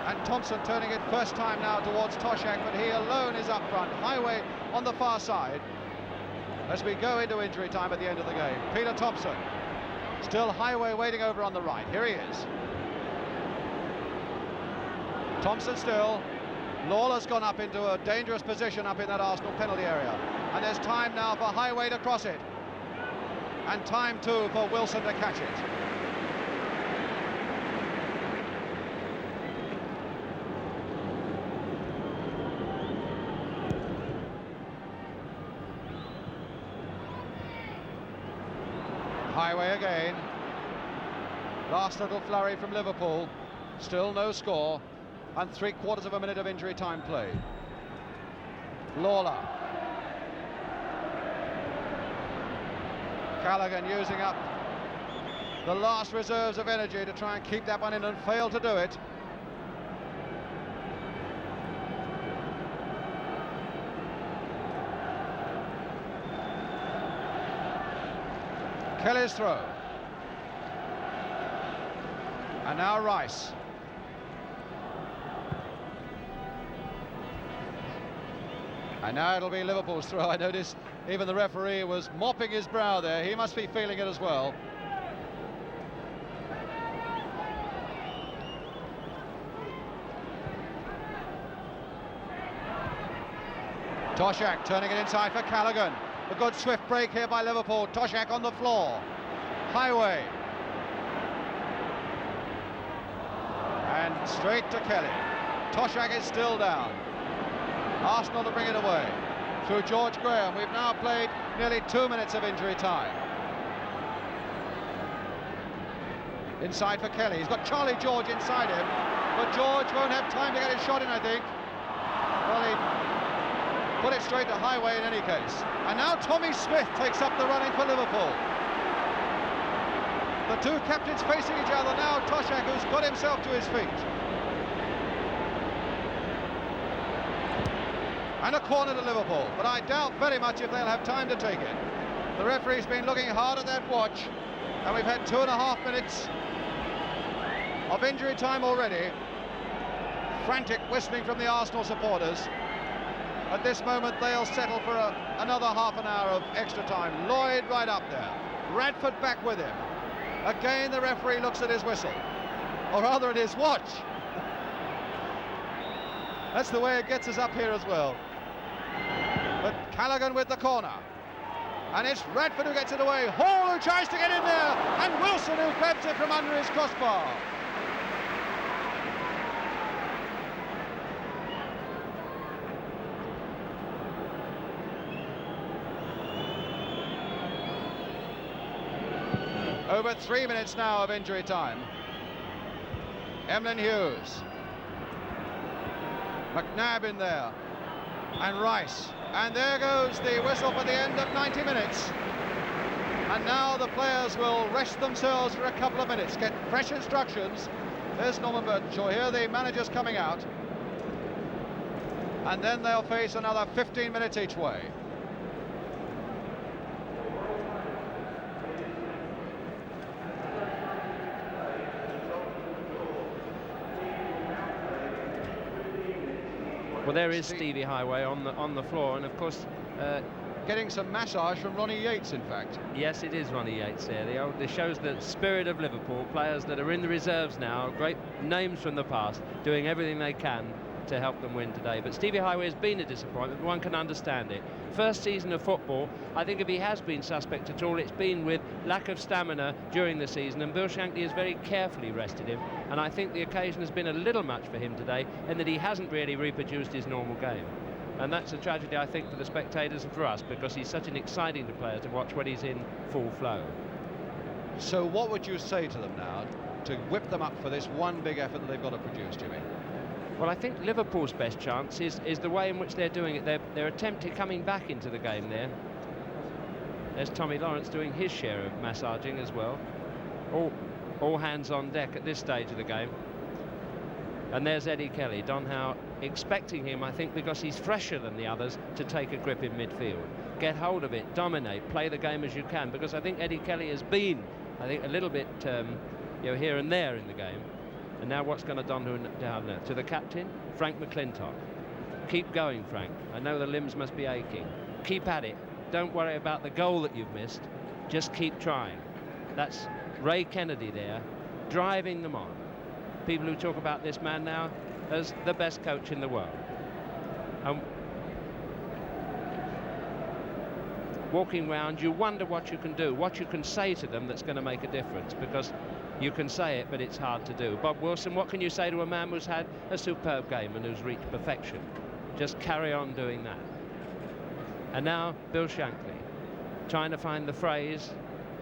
and Thompson turning it first time now towards Toshak, but he alone is up front. Highway on the far side as we go into injury time at the end of the game. Peter Thompson, still Highway waiting over on the right. Here he is. Thompson still. Lawler's gone up into a dangerous position up in that Arsenal penalty area, and there's time now for Highway to cross it. And time too for Wilson to catch it. Highway again. Last little flurry from Liverpool. Still no score, and 3/4 of a minute of injury time played. Lawler. Callaghan using up the last reserves of energy to try and keep that one in and failed to do it. Kelly's throw. And now Rice. And now it'll be Liverpool's throw. I noticed even the referee was mopping his brow there. He must be feeling it as well. Toshak turning it inside for Callaghan. A good swift break here by Liverpool. Toshak on the floor. Highway. And straight to Kelly. Toshak is still down. Arsenal to bring it away. Through George Graham. We've now played nearly 2 minutes of injury time. Inside for Kelly. He's got Charlie George inside him. But George won't have time to get his shot in, I think. Well, he put it straight to Highway in any case. And now Tommy Smith takes up the running for Liverpool. The two captains facing each other now. Toshak, who's got himself to his feet. And a corner to Liverpool, but I doubt very much if they'll have time to take it. The referee's been looking hard at that watch, and we've had 2.5 minutes of injury time already. Frantic whistling from the Arsenal supporters. At this moment, they'll settle for another half an hour of extra time. Lloyd right up there. Radford back with him. Again, the referee looks at his whistle, or rather at his watch. That's the way it gets us up here as well. But Callaghan with the corner. And it's Radford who gets it away. Hall who tries to get in there. And Wilson who grabs it from under his crossbar. Over 3 minutes now of injury time. Emlyn Hughes. McNabb in there. And Rice. And there goes the whistle for the end of 90 minutes. And now the players will rest themselves for a couple of minutes, get fresh instructions. There's Norman Burtonshaw here, the manager's coming out. And then they'll face another 15 minutes each way. Well, there is Stevie Highway on the floor, and of course getting some massage from Ronnie Yates, in fact. Yes, it is Ronnie Yates there. It shows the spirit of Liverpool, players that are in the reserves now, great names from the past, doing everything they can to help them win today. But Stevie Highway has been a disappointment, but one can understand it. First season of football, I think if he has been suspect at all, it's been with lack of stamina during the season, and Bill Shankly has very carefully rested him, and I think the occasion has been a little much for him today, in that he hasn't really reproduced his normal game. And that's a tragedy, I think, for the spectators and for us, because he's such an exciting player to watch when he's in full flow. So what would you say to them now to whip them up for this one big effort that they've got to produce, Jimmy? Well, I think Liverpool's best chance is the way in which they're doing it. They're attempting coming back into the game there. There's Tommy Lawrence doing his share of massaging as well. All hands on deck at this stage of the game. And there's Eddie Kelly. Don Howe expecting him, I think, because he's fresher than the others, to take a grip in midfield. Get hold of it, dominate, play the game as you can, because I think Eddie Kelly has been, I think, a little bit here and there in the game. And now what's going to down there? To the captain, Frank McClintock. Keep going, Frank. I know the limbs must be aching. Keep at it. Don't worry about the goal that you've missed. Just keep trying. That's Ray Kennedy there, driving them on. People who talk about this man now as the best coach in the world. Walking round, you wonder what you can do, what you can say to them that's going to make a difference, because you can say it, but it's hard to do. Bob Wilson, what can you say to a man who's had a superb game and who's reached perfection? Just carry on doing that. And now Bill Shankly, trying to find the phrase,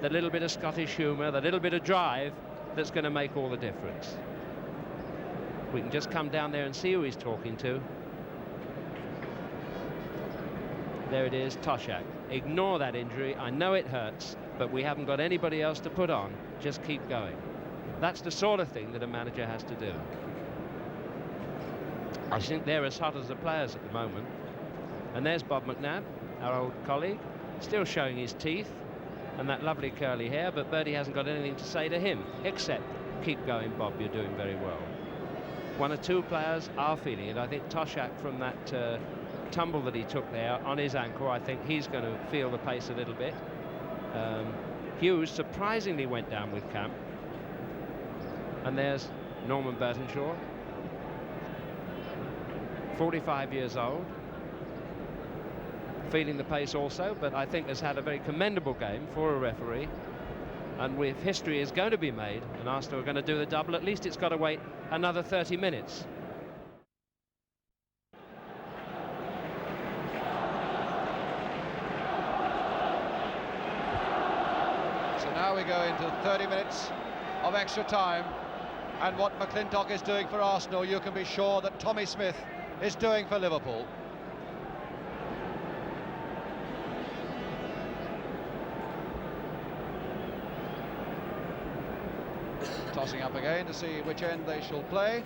the little bit of Scottish humour, the little bit of drive that's going to make all the difference. We can just come down there and see who he's talking to. There it is, Toshak. Ignore that injury. I know it hurts, but we haven't got anybody else to put on. Just keep going. That's the sort of thing that a manager has to do. I think they're as hot as the players at the moment. And there's Bob McNabb, our old colleague, still showing his teeth and that lovely curly hair, but Birdie hasn't got anything to say to him, except, keep going, Bob, you're doing very well. One or two players are feeling it. I think Toshak, from that tumble that he took there on his ankle, I think he's going to feel the pace a little bit. Hughes surprisingly went down with Camp. And there's Norman Burtonshaw, 45 years old, feeling the pace also, but I think has had a very commendable game for a referee. And if history is going to be made and Arsenal are going to do the double, at least it's got to wait another 30 minutes. So now we go into 30 minutes of extra time, and what McClintock is doing for Arsenal, you can be sure that Tommy Smith is doing for Liverpool. Tossing up again to see which end they shall play.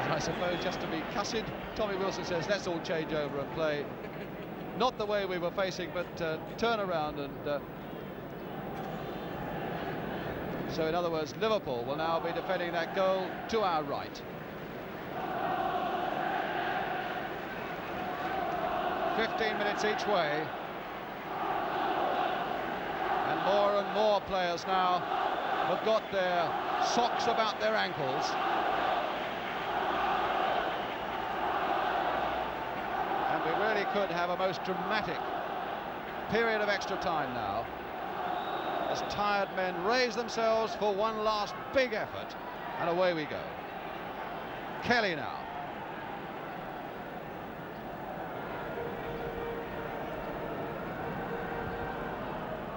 And I suppose, just to be cussed, Tommy Wilson says, let's all change over and play not the way we were facing, but turn around and so in other words, Liverpool will now be defending that goal to our right. 15 minutes each way, and more players now have got their socks about their ankles. And we really could have a most dramatic period of extra time now, as tired men raise themselves for one last big effort, and away we go. Kelly now.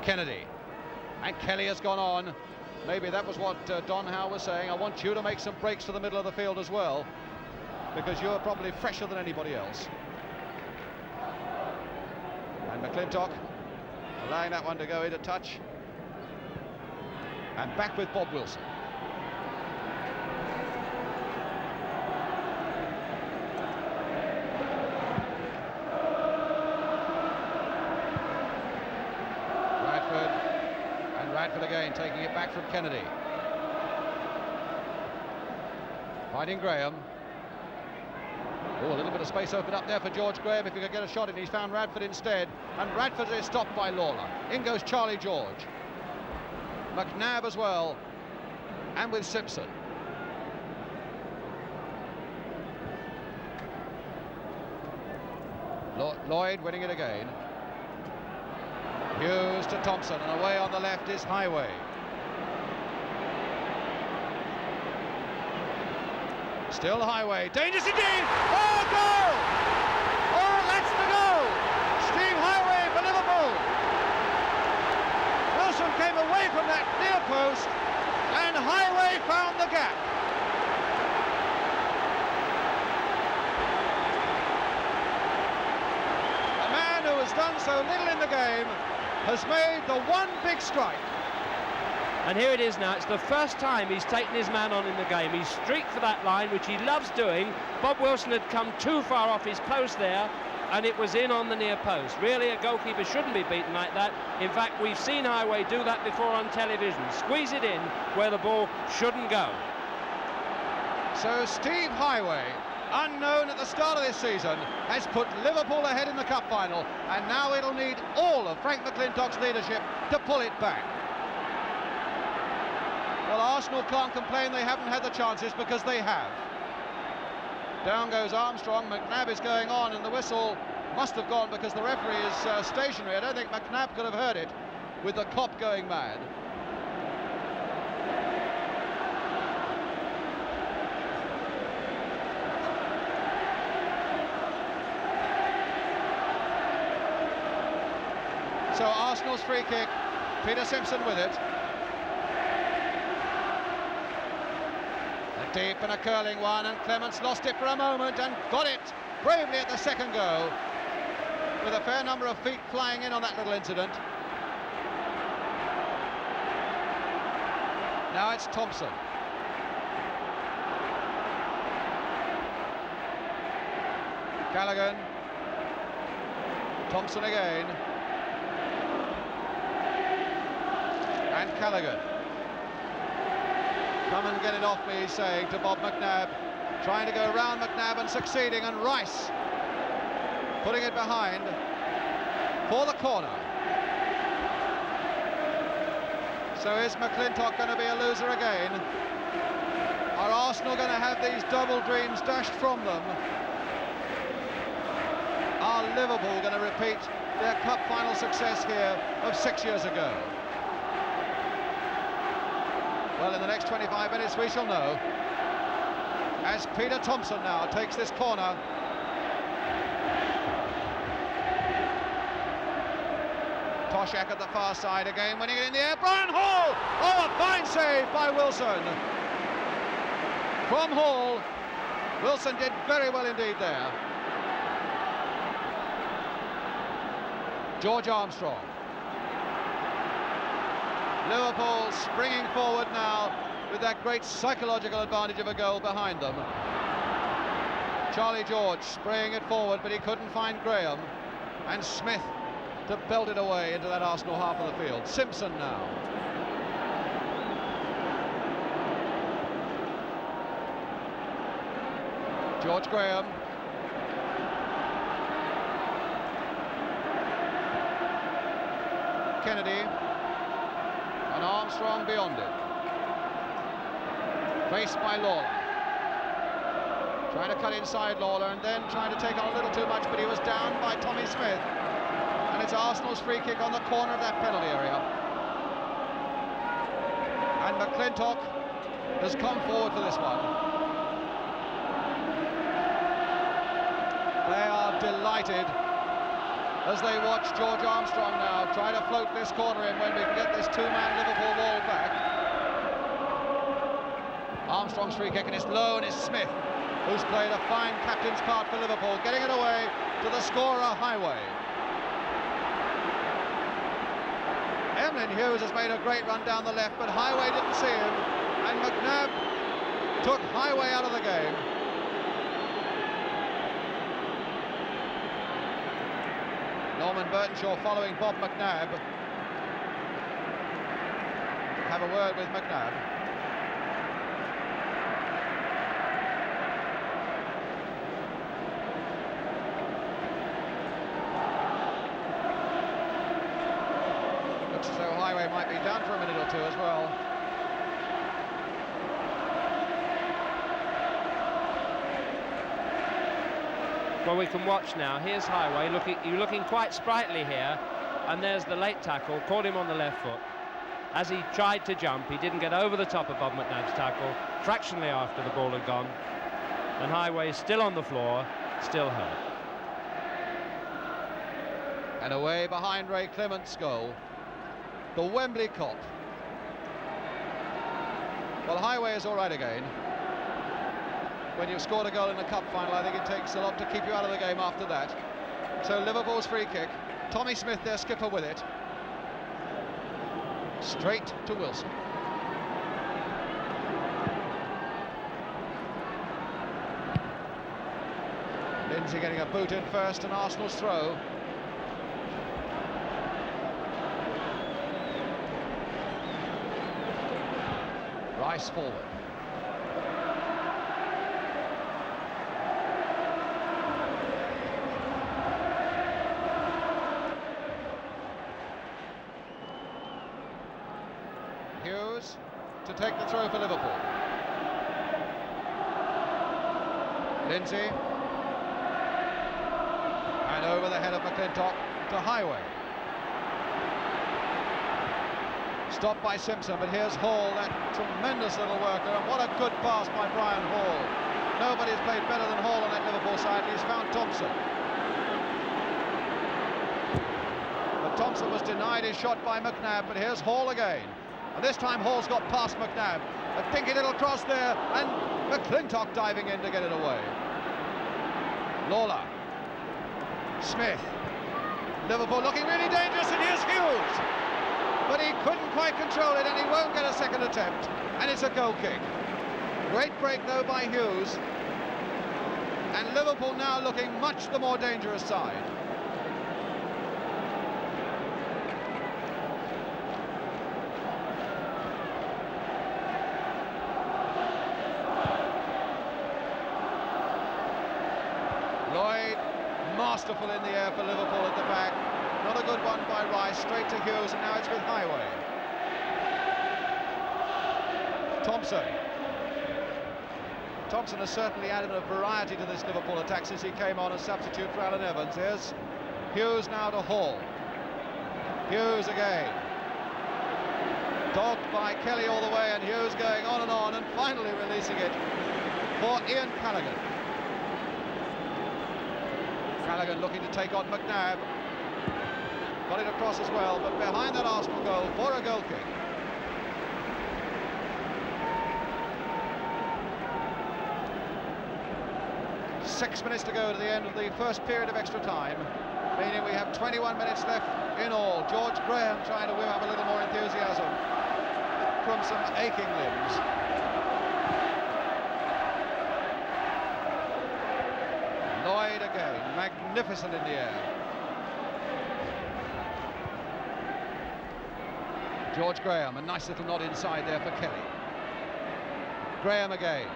Kennedy. And Kelly has gone on. Maybe that was what Don Howe was saying. I want you to make some breaks to the middle of the field as well, because you're probably fresher than anybody else. And McClintock allowing that one to go into touch. And back with Bob Wilson. Radford again, taking it back from Kennedy. Finding Graham. Oh, a little bit of space opened up there for George Graham if he could get a shot in. He's found Radford instead, and Radford is stopped by Lawler. In goes Charlie George. McNabb as well, and with Simpson. Lloyd winning it again. Hughes to Thompson, and away on the left is Highway. Still Highway, dangerous indeed! Oh, goal! Oh, that's the goal! Steve Highway for Liverpool! Wilson came away from that near post, and Highway found the gap. A man who has done so little in the game has made the one big strike. And here it is now. It's the first time he's taken his man on in the game. He's streaked for that line, which he loves doing. Bob Wilson had come too far off his post there, and it was in on the near post. Really, a goalkeeper shouldn't be beaten like that. In fact, we've seen Highway do that before on television. Squeeze it in where the ball shouldn't go. So Steve Highway, unknown at the start of this season, has put Liverpool ahead in the cup final, and now it'll need all of Frank McClintock's leadership to pull it back. Well, Arsenal can't complain they haven't had the chances, because they have. Down goes Armstrong. McNabb is going on, and the whistle must have gone because the referee is stationary. I don't think McNabb could have heard it with the cop going mad. So Arsenal's free kick, Peter Simpson with it. A deep and a curling one, and Clements lost it for a moment and got it bravely at the second go, with a fair number of feet flying in on that little incident. Now it's Thompson. Callaghan. Thompson again. And Callaghan. Come and get it off me, he's saying to Bob McNabb. Trying to go round McNabb and succeeding, and Rice putting it behind for the corner. So is McClintock going to be a loser again? Are Arsenal going to have these double dreams dashed from them? Are Liverpool going to repeat their cup final success here of 6 years ago? Well, in the next 25 minutes we shall know, as Peter Thompson now takes this corner. Toshak at the far side again, winning it in the air. Brian Hall! Oh, a fine save by Wilson. From Hall. Wilson did very well indeed there. George Armstrong. Liverpool springing forward now with that great psychological advantage of a goal behind them. Charlie George spraying it forward, but he couldn't find Graham. And Smith to belt it away into that Arsenal half of the field. Simpson now. George Graham. Kennedy. And Armstrong beyond it. Faced by Lawler. Trying to cut inside Lawler and then trying to take on a little too much, but he was down by Tommy Smith. And it's Arsenal's free kick on the corner of that penalty area. And McClintock has come forward for this one. They are delighted as they watch George Armstrong now try to float this corner in when we can get this two-man Liverpool wall back. Armstrong's free kick, and it's low, and it's Smith who's played a fine captain's part for Liverpool, getting it away to the scorer, Highway. Emlyn Hughes has made a great run down the left, but Highway didn't see him, and McNabb took Highway out of the game. Norman Burtonshaw following Bob McNabb. Have a word with McNabb. Looks as though Highway might be down for a minute or two as well. Well, we can watch now. Here's Highway looking quite sprightly here, and there's the late tackle, caught him on the left foot. As he tried to jump, he didn't get over the top of Bob McNabb's tackle, fractionally after the ball had gone, and Highway still on the floor, still hurt. And away behind Ray Clement's goal, the Wembley Cop. Well, Highway is all right again. When you've scored a goal in the cup final, I think it takes a lot to keep you out of the game after that. So Liverpool's free kick, Tommy Smith, their skipper, with it. Straight to Wilson. Lindsay getting a boot in first, and Arsenal's throw. Rice forward. Hughes to take the throw for Liverpool. Lindsay. And over the head of McClintock to Highway. Stopped by Simpson, but here's Hall, that tremendous little worker, and what a good pass by Brian Hall. Nobody's played better than Hall on that Liverpool side, and he's found Thompson. But Thompson was denied his shot by McNabb, but here's Hall again. And this time Hall's got past McNabb. A dinky little cross there, and McClintock diving in to get it away. Lawler. Smith. Liverpool looking really dangerous, and here's Hughes. but he couldn't quite control it, and he won't get a second attempt, and it's a goal kick. Great break, though, by Hughes, and Liverpool now looking much the more dangerous side. Lloyd, masterful in the air for Liverpool at the back. Not a good one by Rice, straight to Hughes, and now it's with Highway. Thompson has certainly added a variety to this Liverpool attack since he came on as substitute for Alan Evans. Here's Hughes now to Hall. Hughes again. Dogged by Kelly all the way, and Hughes going on, and finally releasing it for Ian Callaghan. Callaghan looking to take on McNabb. Got it across as well, but behind that Arsenal goal for a goal kick. Six minutes to go to the end of the first period of extra time, meaning we have 21 minutes left in all. George Graham trying to whip up a little more enthusiasm from some aching limbs. Lloyd again, magnificent in the air. George Graham, a nice little nod inside there for Kelly. Graham again.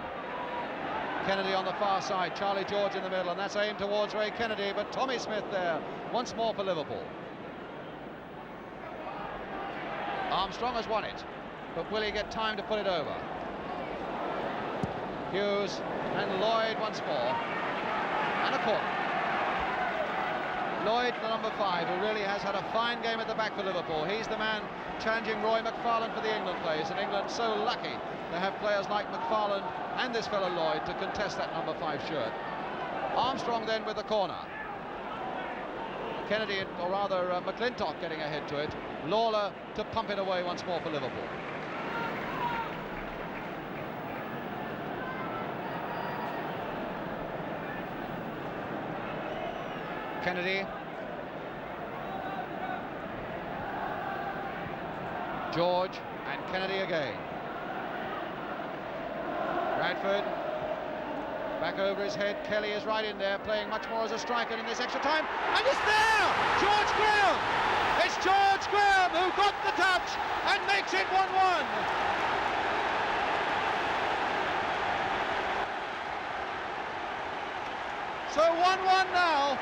Kennedy on the far side, Charlie George in the middle, and that's aimed towards Ray Kennedy, but Tommy Smith there once more for Liverpool. Armstrong has won it, but will he get time to put it over? Hughes and Lloyd once more, and a corner. Lloyd, the number 5, who really has had a fine game at the back for Liverpool. He's the man challenging Roy McFarlane for the England place, and England so lucky to have players like McFarlane and this fellow Lloyd to contest that number 5 shirt. Armstrong then with the corner. Kennedy, or rather McClintock, getting ahead to it. Lawler to pump it away once more for Liverpool. Kennedy. George and Kennedy again. Bradford, back over his head. Kelly is right in there, playing much more as a striker in this extra time, and it's there! George Graham! It's George Graham who got the touch and makes it 1-1. So 1-1 now.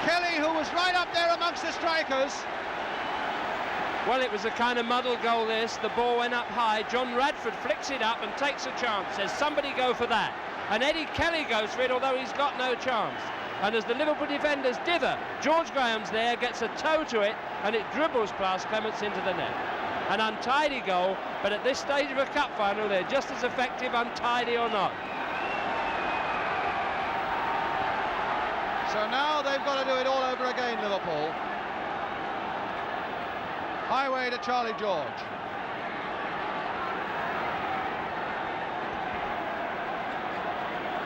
Kelly, who was right up there amongst the strikers. Well, it was a kind of muddle goal, this. The ball went up high. John Radford flicks it up and takes a chance. Says, somebody go for that. And Eddie Kelly goes for it, although he's got no chance. And as the Liverpool defenders dither, George Graham's there, gets a toe to it, and it dribbles past Clements into the net. An untidy goal, but at this stage of a cup final, they're just as effective, untidy or not. So now they've got to do it all over again, Liverpool. Highway to Charlie George.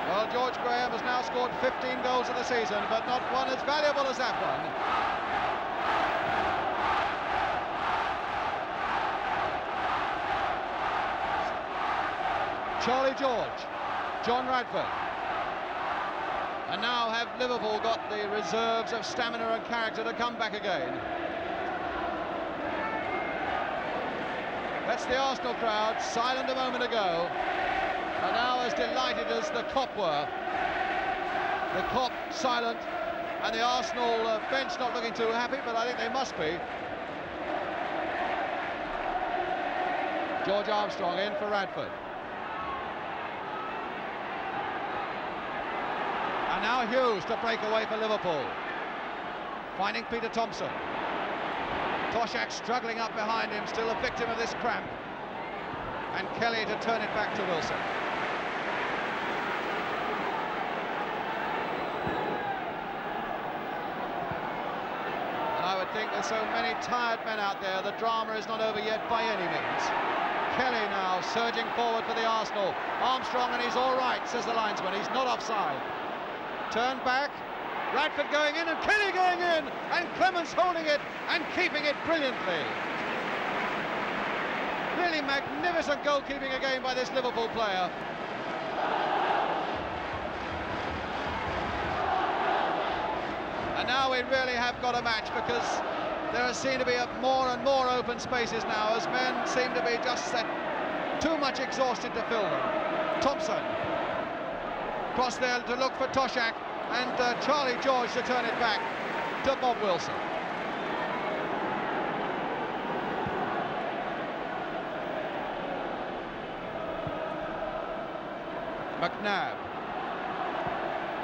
Well, George Graham has now scored 15 goals in the season, but not one as valuable as that one. Charlie George, John Radford. And now have Liverpool got the reserves of stamina and character to come back again. That's the Arsenal crowd, silent a moment ago, and now as delighted as the Kop were. The Kop silent, and the Arsenal bench not looking too happy, but I think they must be. George Armstrong in for Radford. And now Hughes to break away for Liverpool. Finding Peter Thompson. Toshak struggling up behind him, still a victim of this cramp. And Kelly to turn it back to Wilson. And I would think with so many tired men out there, the drama is not over yet by any means. Kelly now surging forward for the Arsenal. Armstrong, and he's all right, says the linesman. He's not offside. Turned back. Radford going in and Kelly going in, and Clements holding it and keeping it brilliantly. magnificent goalkeeping again by this Liverpool player. And now we really have got a match, because there seem to be more and more open spaces now, as men seem to be just too much exhausted to fill them. Thompson cross there to look for Toshak, and Charlie George to turn it back to Bob Wilson. McNabb,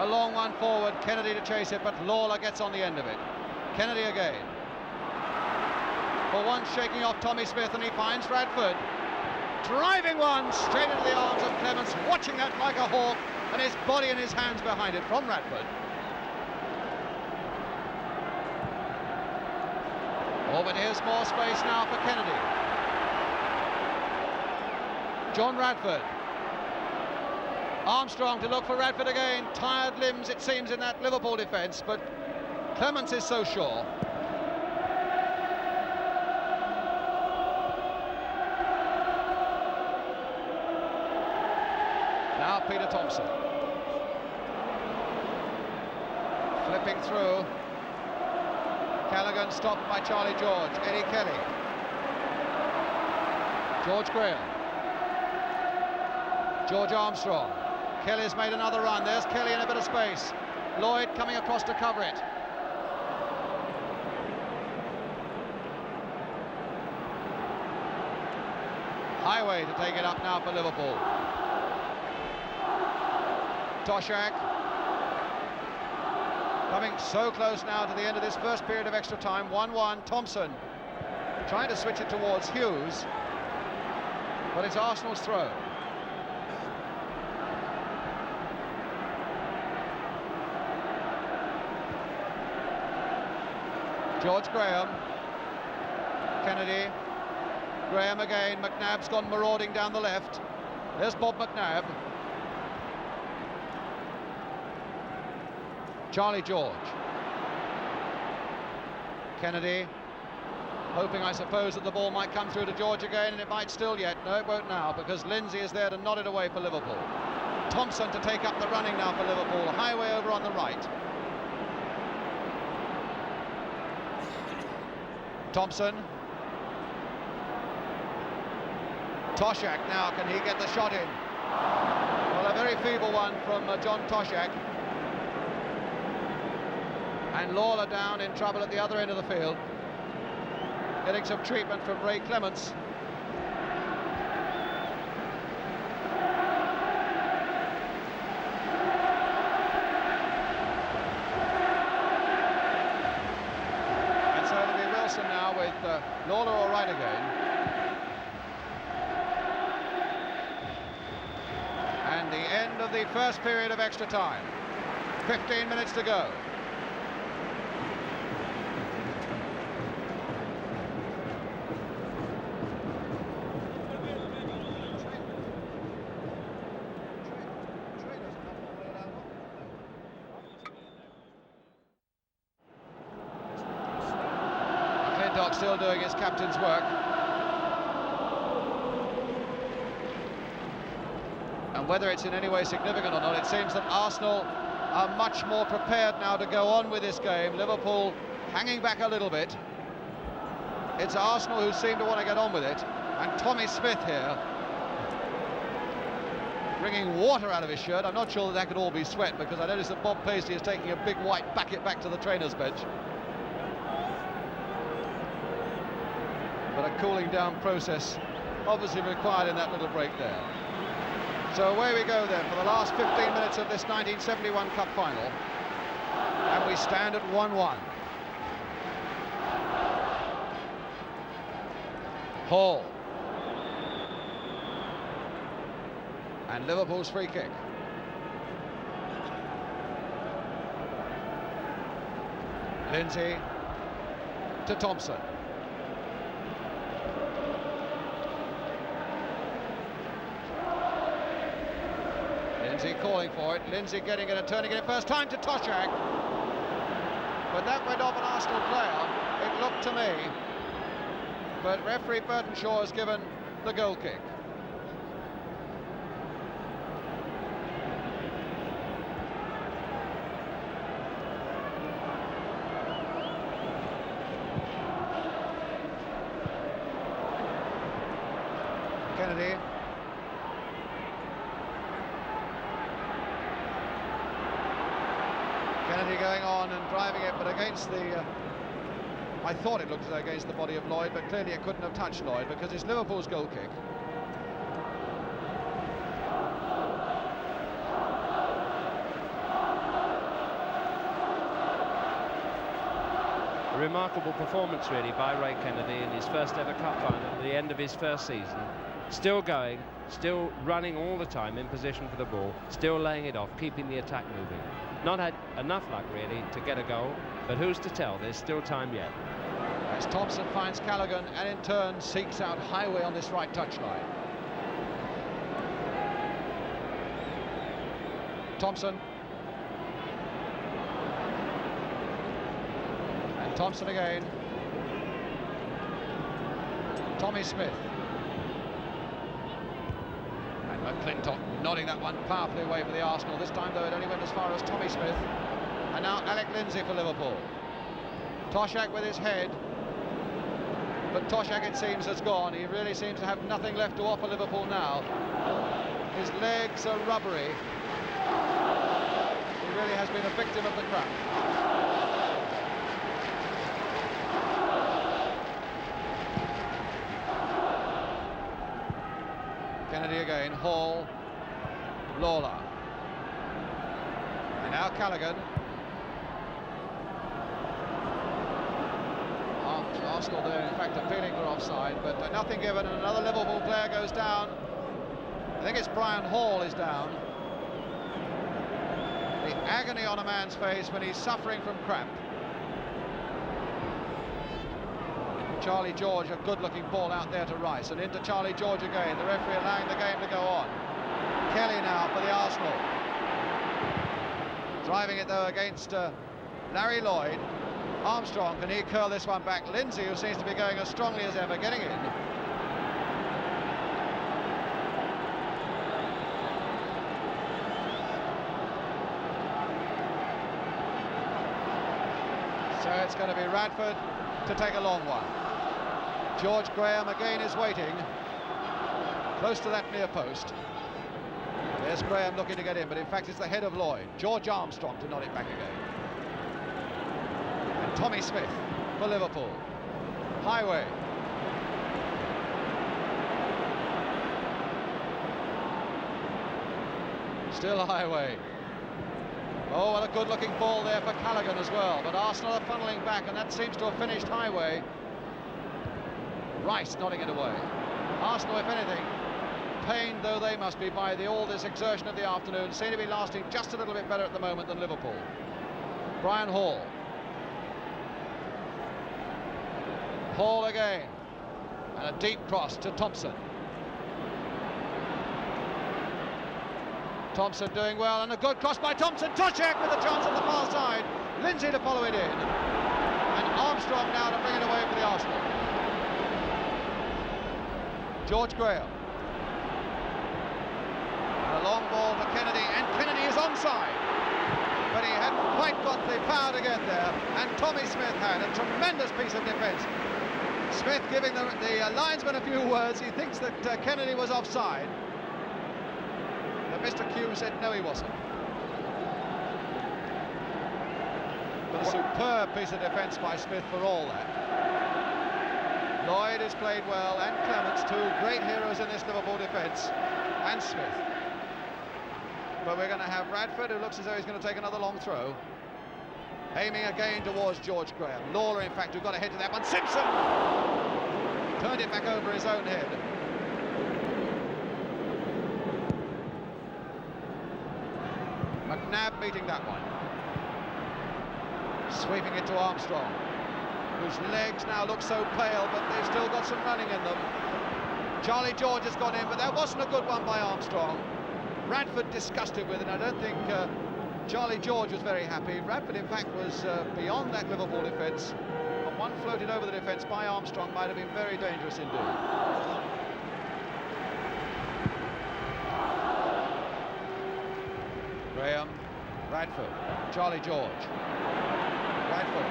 a long one forward, Kennedy to chase it, but Lawler gets on the end of it. Kennedy again. For one, shaking off Tommy Smith, and he finds Radford. Driving one straight into the arms of Clements, watching that like a hawk, and his body and his hands behind it from Radford. Oh, but here's more space now for Kennedy. John Radford. Armstrong to look for Radford again. Tired limbs, it seems, in that Liverpool defence, but Clements is so sure. Now Peter Thompson. Flipping through. Callaghan stopped by Charlie George. Eddie Kelly. George Graham. George Armstrong. Kelly's made another run. There's Kelly in a bit of space. Lloyd coming across to cover it. Highway to take it up now for Liverpool. Toshak. Coming so close now to the end of this first period of extra time. 1-1. Thompson trying to switch it towards Hughes, but it's Arsenal's throw. George Graham. Kennedy. Graham again. McNabb's gone marauding down the left. There's Bob McNabb. Charlie George. Kennedy, hoping, I suppose, that the ball might come through to George again, and it might still yet. No, it won't now, because Lindsay is there to nod it away for Liverpool. Thompson to take up the running now for Liverpool. Highway over on the right. Thompson. Toshak now, can he get the shot in? Well, a very feeble one from John Toshak. And Lawler down in trouble at the other end of the field, getting some treatment from Ray Clements. And so it'll be Wilson now with Lawler all right again. And the end of the first period of extra time. 15 minutes to go. Still doing his captain's work. And whether it's in any way significant or not, it seems that Arsenal are much more prepared now to go on with this game. Liverpool hanging back a little bit. It's Arsenal who seem to want to get on with it. And Tommy Smith here, wringing water out of his shirt. I'm not sure that could all be sweat, because I noticed that Bob Paisley is taking a big white bucket back to the trainer's bench. But a cooling down process obviously required in that little break there. So away we go then for the last 15 minutes of this 1971 Cup final, and we stand at 1-1. Hall. And Liverpool's free kick. Lindsay to Thompson. Lindsay calling for it. Lindsay getting it and turning it first time to Toshak. But that went off an Arsenal player, it looked to me. But referee Burtonshaw has given the goal kick. Kennedy. Kennedy going on and driving it, but against the... I thought it looked as though against the body of Lloyd, but clearly it couldn't have touched Lloyd because it's Liverpool's goal kick. A remarkable performance really by Ray Kennedy in his first ever cup final at the end of his first season. Still going, still running all the time in position for the ball, still laying it off, keeping the attack moving. Not had enough luck really to get a goal, but who's to tell? There's still time yet. As Thompson finds Callaghan and in turn seeks out Highway on this right touchline. Thompson. And Thompson again. Tommy Smith. And McClintock nodding that one powerfully away for the Arsenal. This time though it only went as far as Tommy Smith. And now Alec Lindsay for Liverpool. Toshak with his head. But Toshak, it seems, has gone. He really seems to have nothing left to offer Liverpool now. His legs are rubbery. He really has been a victim of the crap. Kennedy again, Hall, Lawler. And now Callaghan. Arsenal there, in fact, appealing for offside, but nothing given, and another Liverpool player goes down. I think it's Brian Hall is down. The agony on a man's face when he's suffering from cramp. Charlie George, a good-looking ball out there to Rice, and into Charlie George again. The referee allowing the game to go on. Kelly now for the Arsenal. Driving it though against Larry Lloyd. Armstrong, can he curl this one back? Lindsay, who seems to be going as strongly as ever, getting in. So it's going to be Radford to take a long one. George Graham again is waiting, close to that near post. There's Graham looking to get in, but in fact it's the head of Lloyd. George Armstrong to nod it back again. Tommy Smith for Liverpool. Highway. Still Highway. Oh, what a good-looking ball there for Callaghan as well. But Arsenal are funneling back, and that seems to have finished Highway. Rice nodding it away. Arsenal, if anything, pained though they must be by all this exertion of the afternoon, seem to be lasting just a little bit better at the moment than Liverpool. Brian Hall. Hall again, and a deep cross to Thompson. Thompson doing well, and a good cross by Thompson. Toshak with a chance on the far side. Lindsay to follow it in, and Armstrong now to bring it away for the Arsenal. George Graham. And a long ball to Kennedy, and Kennedy is onside. But he hadn't quite got the power to get there, and Tommy Smith had a tremendous piece of defence. Smith giving the linesman a few words. He thinks that Kennedy was offside. But Mr. Q said no, he wasn't. But a superb piece of defence by Smith for all that. Lloyd has played well, and Clements, two great heroes in this Liverpool defence, and Smith. But we're going to have Radford, who looks as though he's going to take another long throw. Aiming again towards George Graham. Lawler, in fact, who got ahead to that one. Simpson! Turned it back over his own head. McNabb meeting that one. Sweeping it to Armstrong, whose legs now look so pale, but they've still got some running in them. Charlie George has gone in, but that wasn't a good one by Armstrong. Radford disgusted with it. I don't think Charlie George was very happy. Radford, in fact, was beyond that Liverpool defence. And one floated over the defence by Armstrong might have been very dangerous indeed. Graham, Radford, Charlie George, Radford.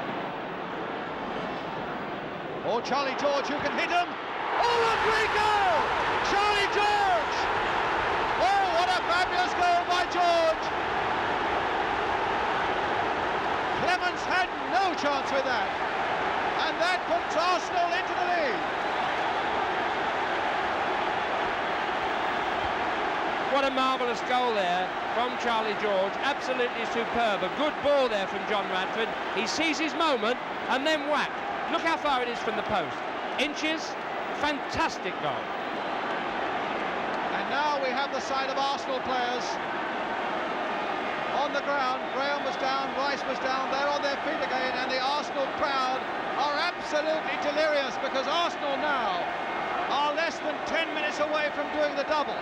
Oh, Charlie George, who can hit him? Oh, a great goal! Charlie George! Oh, what a fabulous goal by George! Clements had no chance with that, and that puts Arsenal into the lead. What a marvellous goal there from Charlie George, absolutely superb. A good ball there from John Radford. He sees his moment and then whack. Look how far it is from the post. Inches, fantastic goal. And now we have the side of Arsenal players on the ground. Graham was down, Rice was down, they're on their feet again, and the Arsenal crowd are absolutely delirious because Arsenal now are less than 10 minutes away from doing the double.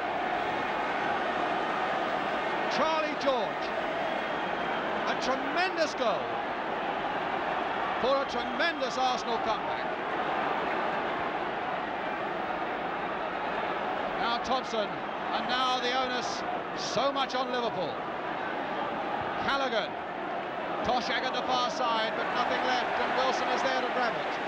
Charlie George, a tremendous goal for a tremendous Arsenal comeback. Now Thompson, and now the onus so much on Liverpool. Callaghan, Toshak at the far side, but nothing left, and Wilson is there to grab it.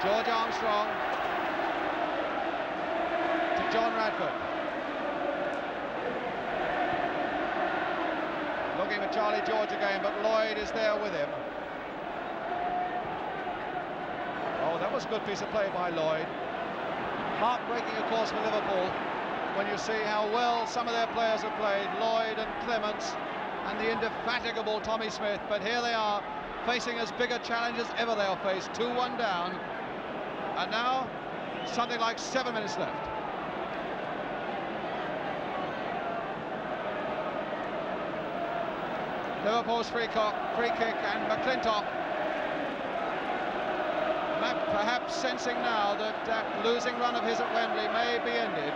George Armstrong to John Radford. Looking for Charlie George again, but Lloyd is there with him. Oh, that was a good piece of play by Lloyd. Heartbreaking, of course, for Liverpool when you see how well some of their players have played, Lloyd and Clements and the indefatigable Tommy Smith, but here they are facing as big a challenge as ever they'll face, 2-1 down. And now, something like 7 minutes left. Liverpool's free kick, and McClintock perhaps sensing now that that losing run of his at Wembley may be ended.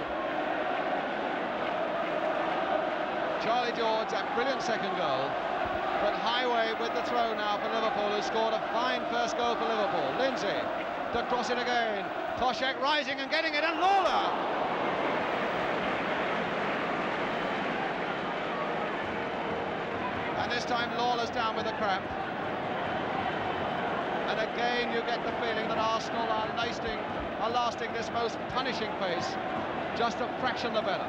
Charlie George, that brilliant second goal, but Highway with the throw now for Liverpool, who scored a fine first goal for Liverpool. Lindsay to cross it again. Toshak rising and getting it, and Lawler. And this time Lawler's down with a cramp. And again you get the feeling that Arsenal are lasting this most punishing pace, just a fraction the better.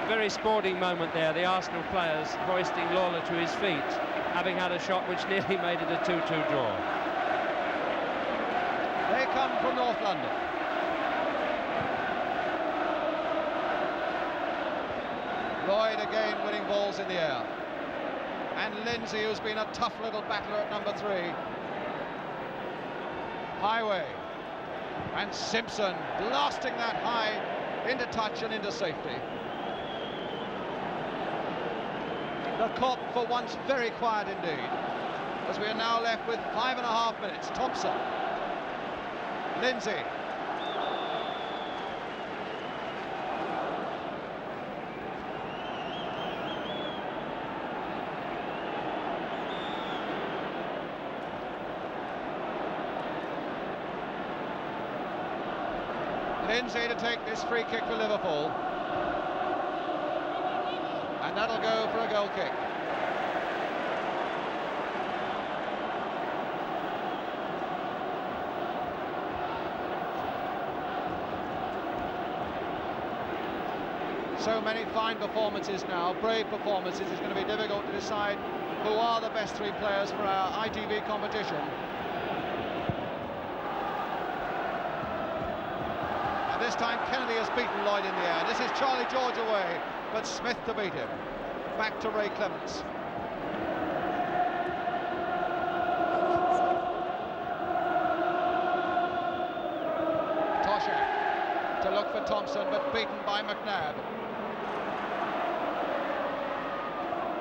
Very sporting moment there, the Arsenal players hoisting Lawler to his feet, having had a shot which nearly made it a 2-2 draw. They come from North London. Lloyd again winning balls in the air. And Lindsay, who's been a tough little battler at number 3. Highway. And Simpson blasting that high into touch and into safety. The Kop for once very quiet indeed, as we are now left with 5.5 minutes. Thompson, Lindsay, Lindsay to take this free kick for Liverpool. And that'll go for a goal kick. So many fine performances now, brave performances. It's going to be difficult to decide who are the best 3 players for our ITV competition. And this time Kennedy has beaten Lloyd in the air. This is Charlie George away, but Smith to beat him. Back to Ray Clements. Toshak to look for Thompson, but beaten by McNabb.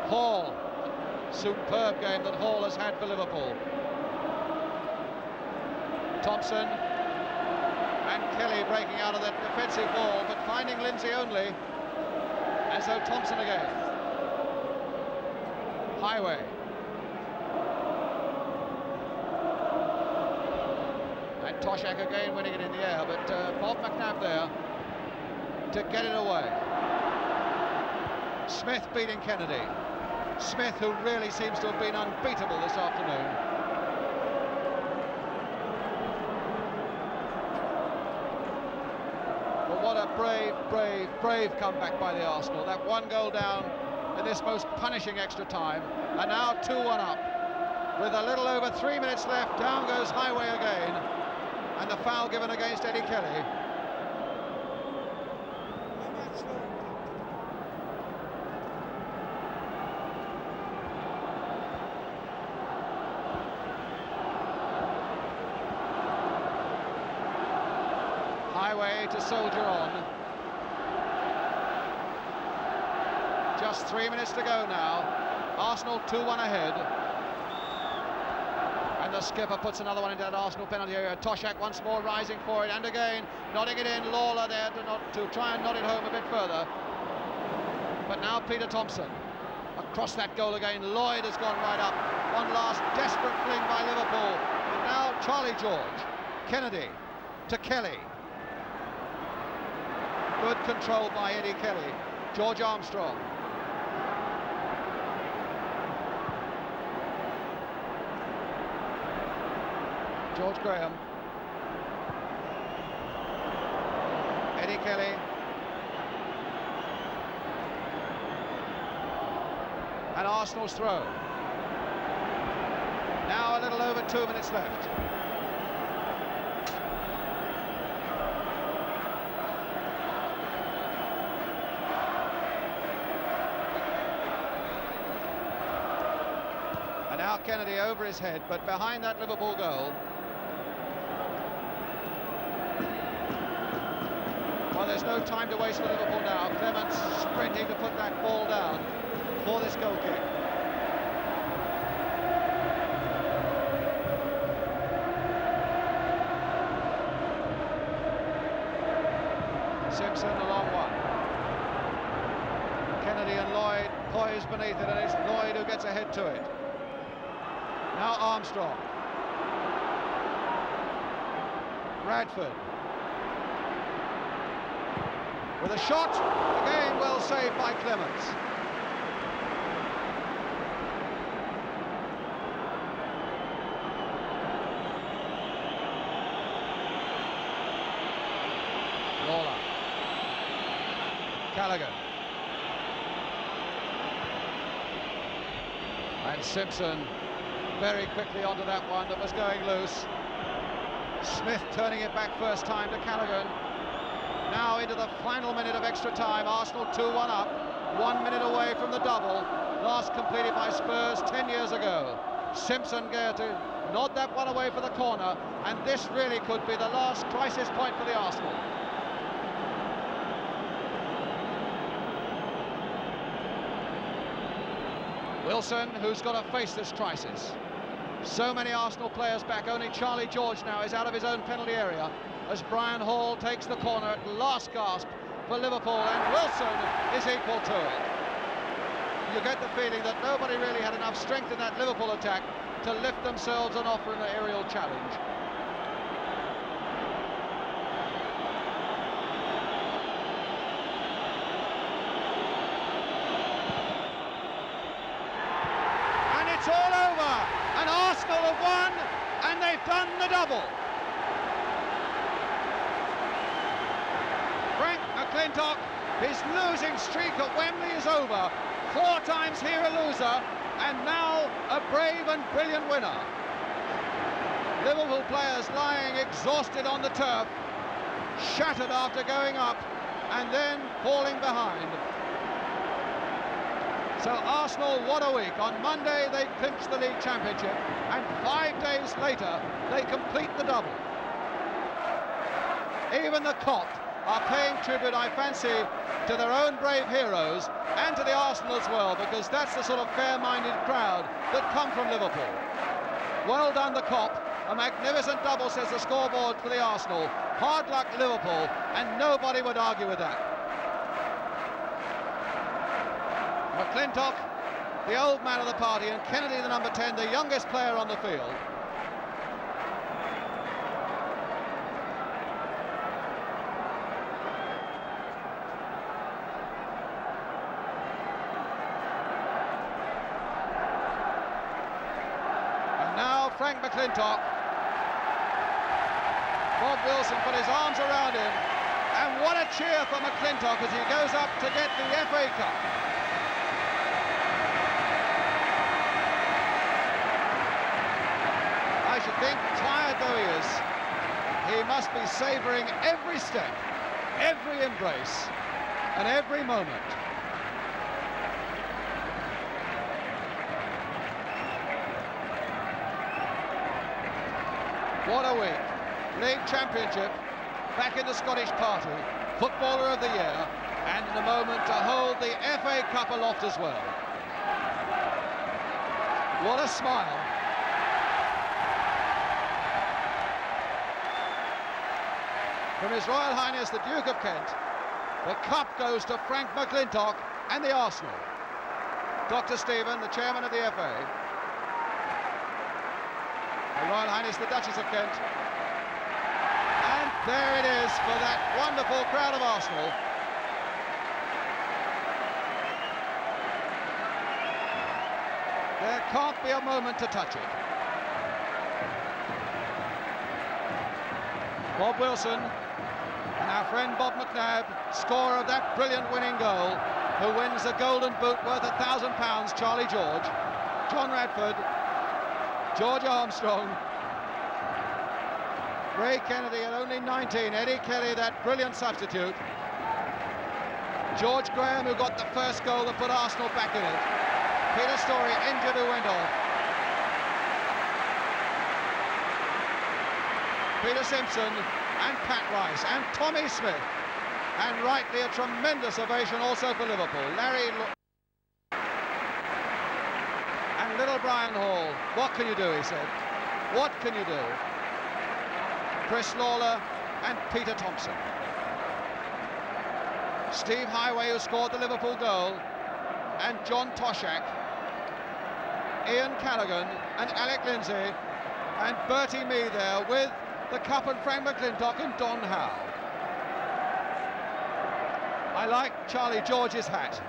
Hall, superb game that Hall has had for Liverpool. Thompson, And Kelly breaking out of that defensive ball, but finding Lindsay only. And so Thompson again. Highway. And Toshak again winning it in the air, but Bob McNabb there to get it away. Smith beating Kennedy. Smith, who really seems to have been unbeatable this afternoon. But what a brave comeback by the Arsenal. That one goal down in this most punishing extra time, and now 2-1 up. With a little over 3 minutes left, down goes Highway again, and the foul given against Eddie Kelly. Highway to soldier on. Just 3 minutes to go now. Arsenal 2-1 ahead. And the skipper puts another one into that Arsenal penalty area. Toshak once more rising for it, and again nodding it in. Lawler there to try and nod it home a bit further. But now Peter Thompson across that goal again. Lloyd has gone right up. One last desperate fling by Liverpool. And now Charlie George. Kennedy to Kelly. Good control by Eddie Kelly. George Armstrong. George Graham. Eddie Kelly. And Arsenal's throw. Now a little over 2 minutes left. And now Kennedy over his head, but behind that Liverpool goal. Well, there's no time to waste for Liverpool now. Clements sprinting to put that ball down for this goal kick. Simpson, the long one. Kennedy and Lloyd poised beneath it, and it's Lloyd who gets ahead to it. Now Armstrong. Bradford. With a shot, again well saved by Clements. Lawler. Callaghan. And Simpson very quickly onto that one that was going loose. Smith turning it back first time to Callaghan. Now into the final minute of extra time. Arsenal 2-1 up, 1 minute away from the double, last completed by Spurs 10 years ago. Simpson going to nod that one away for the corner, and this really could be the last crisis point for the Arsenal. Wilson, who's got to face this crisis. So many Arsenal players back, only Charlie George now is out of his own penalty area as Brian Hall takes the corner at last gasp for Liverpool, and Wilson is equal to it. You get the feeling that nobody really had enough strength in that Liverpool attack to lift themselves and offer an aerial challenge. And it's all over, and Arsenal have won, and they've done the double. Frank McClintock, his losing streak at Wembley is over. 4 times here a loser, and now a brave and brilliant winner. Liverpool players lying exhausted on the turf, shattered after going up, and then falling behind. So Arsenal, what a week. On Monday they clinch the league championship, and 5 days later they complete the double. Even the Kop are paying tribute, I fancy, to their own brave heroes and to the Arsenal as well, because that's the sort of fair-minded crowd that come from Liverpool. Well done, the Kop. A magnificent double, says the scoreboard for the Arsenal. Hard luck, Liverpool, and nobody would argue with that. McClintock, the old man of the party, and Kennedy, the number 10, the youngest player on the field. And now Frank McClintock. Bob Wilson put his arms around him, and what a cheer for McClintock as he goes up to get the FA Cup. I should think, tired though he is, he must be savouring every step, every embrace, and every moment. What a week. League Championship, back in the Scottish party, Footballer of the Year, and in a moment to hold the FA Cup aloft as well. What a smile. From His Royal Highness the Duke of Kent, the cup goes to Frank McClintock and the Arsenal. Dr. Stephen, the chairman of the FA. Her Royal Highness the Duchess of Kent. And there it is for that wonderful crowd of Arsenal. There can't be a moment to touch it. Bob Wilson and our friend Bob McNabb, scorer of that brilliant winning goal, who wins a golden boot worth £1,000, Charlie George, John Radford, George Armstrong, Ray Kennedy at only 19, Eddie Kelly, that brilliant substitute, George Graham, who got the first goal that put Arsenal back in it, Peter Storey, injured, who went off, Peter Simpson and Pat Rice and Tommy Smith, and rightly a tremendous ovation also for Liverpool. Larry and little Brian Hall. What can you do, he said. What can you do? Chris Lawler and Peter Thompson. Steve Highway, who scored the Liverpool goal, and John Toshak, Ian Callaghan and Alec Lindsay, and Bertie Mee there with the cup and Frank McClintock and Don Howe. I like Charlie George's hat.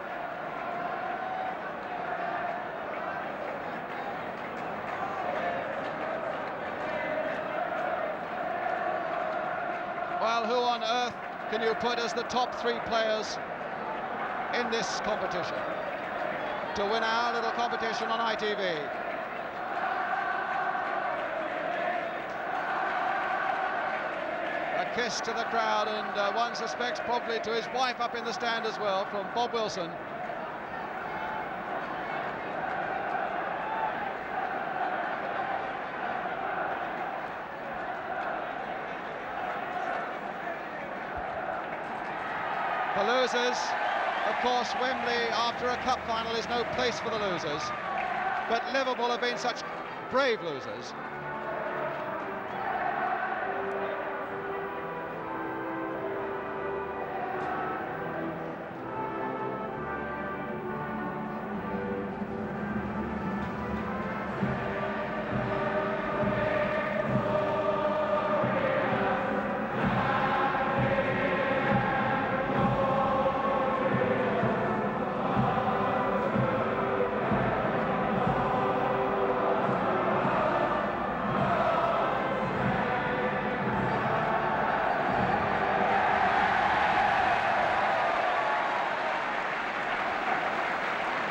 Well, who on earth can you put as the top 3 players in this competition to win our little competition on ITV? A kiss to the crowd, and one suspects probably to his wife up in the stand as well, from Bob Wilson. The losers, of course, Wembley after a cup final is no place for the losers, but Liverpool have been such brave losers.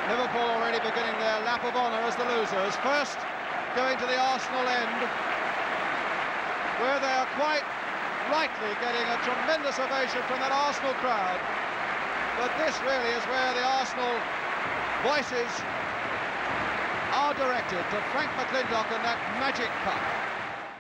Liverpool already beginning their lap of honour as the losers. First going to the Arsenal end, where they are quite rightly getting a tremendous ovation from that Arsenal crowd. But this really is where the Arsenal voices are directed to Frank McClintock and that magic cup.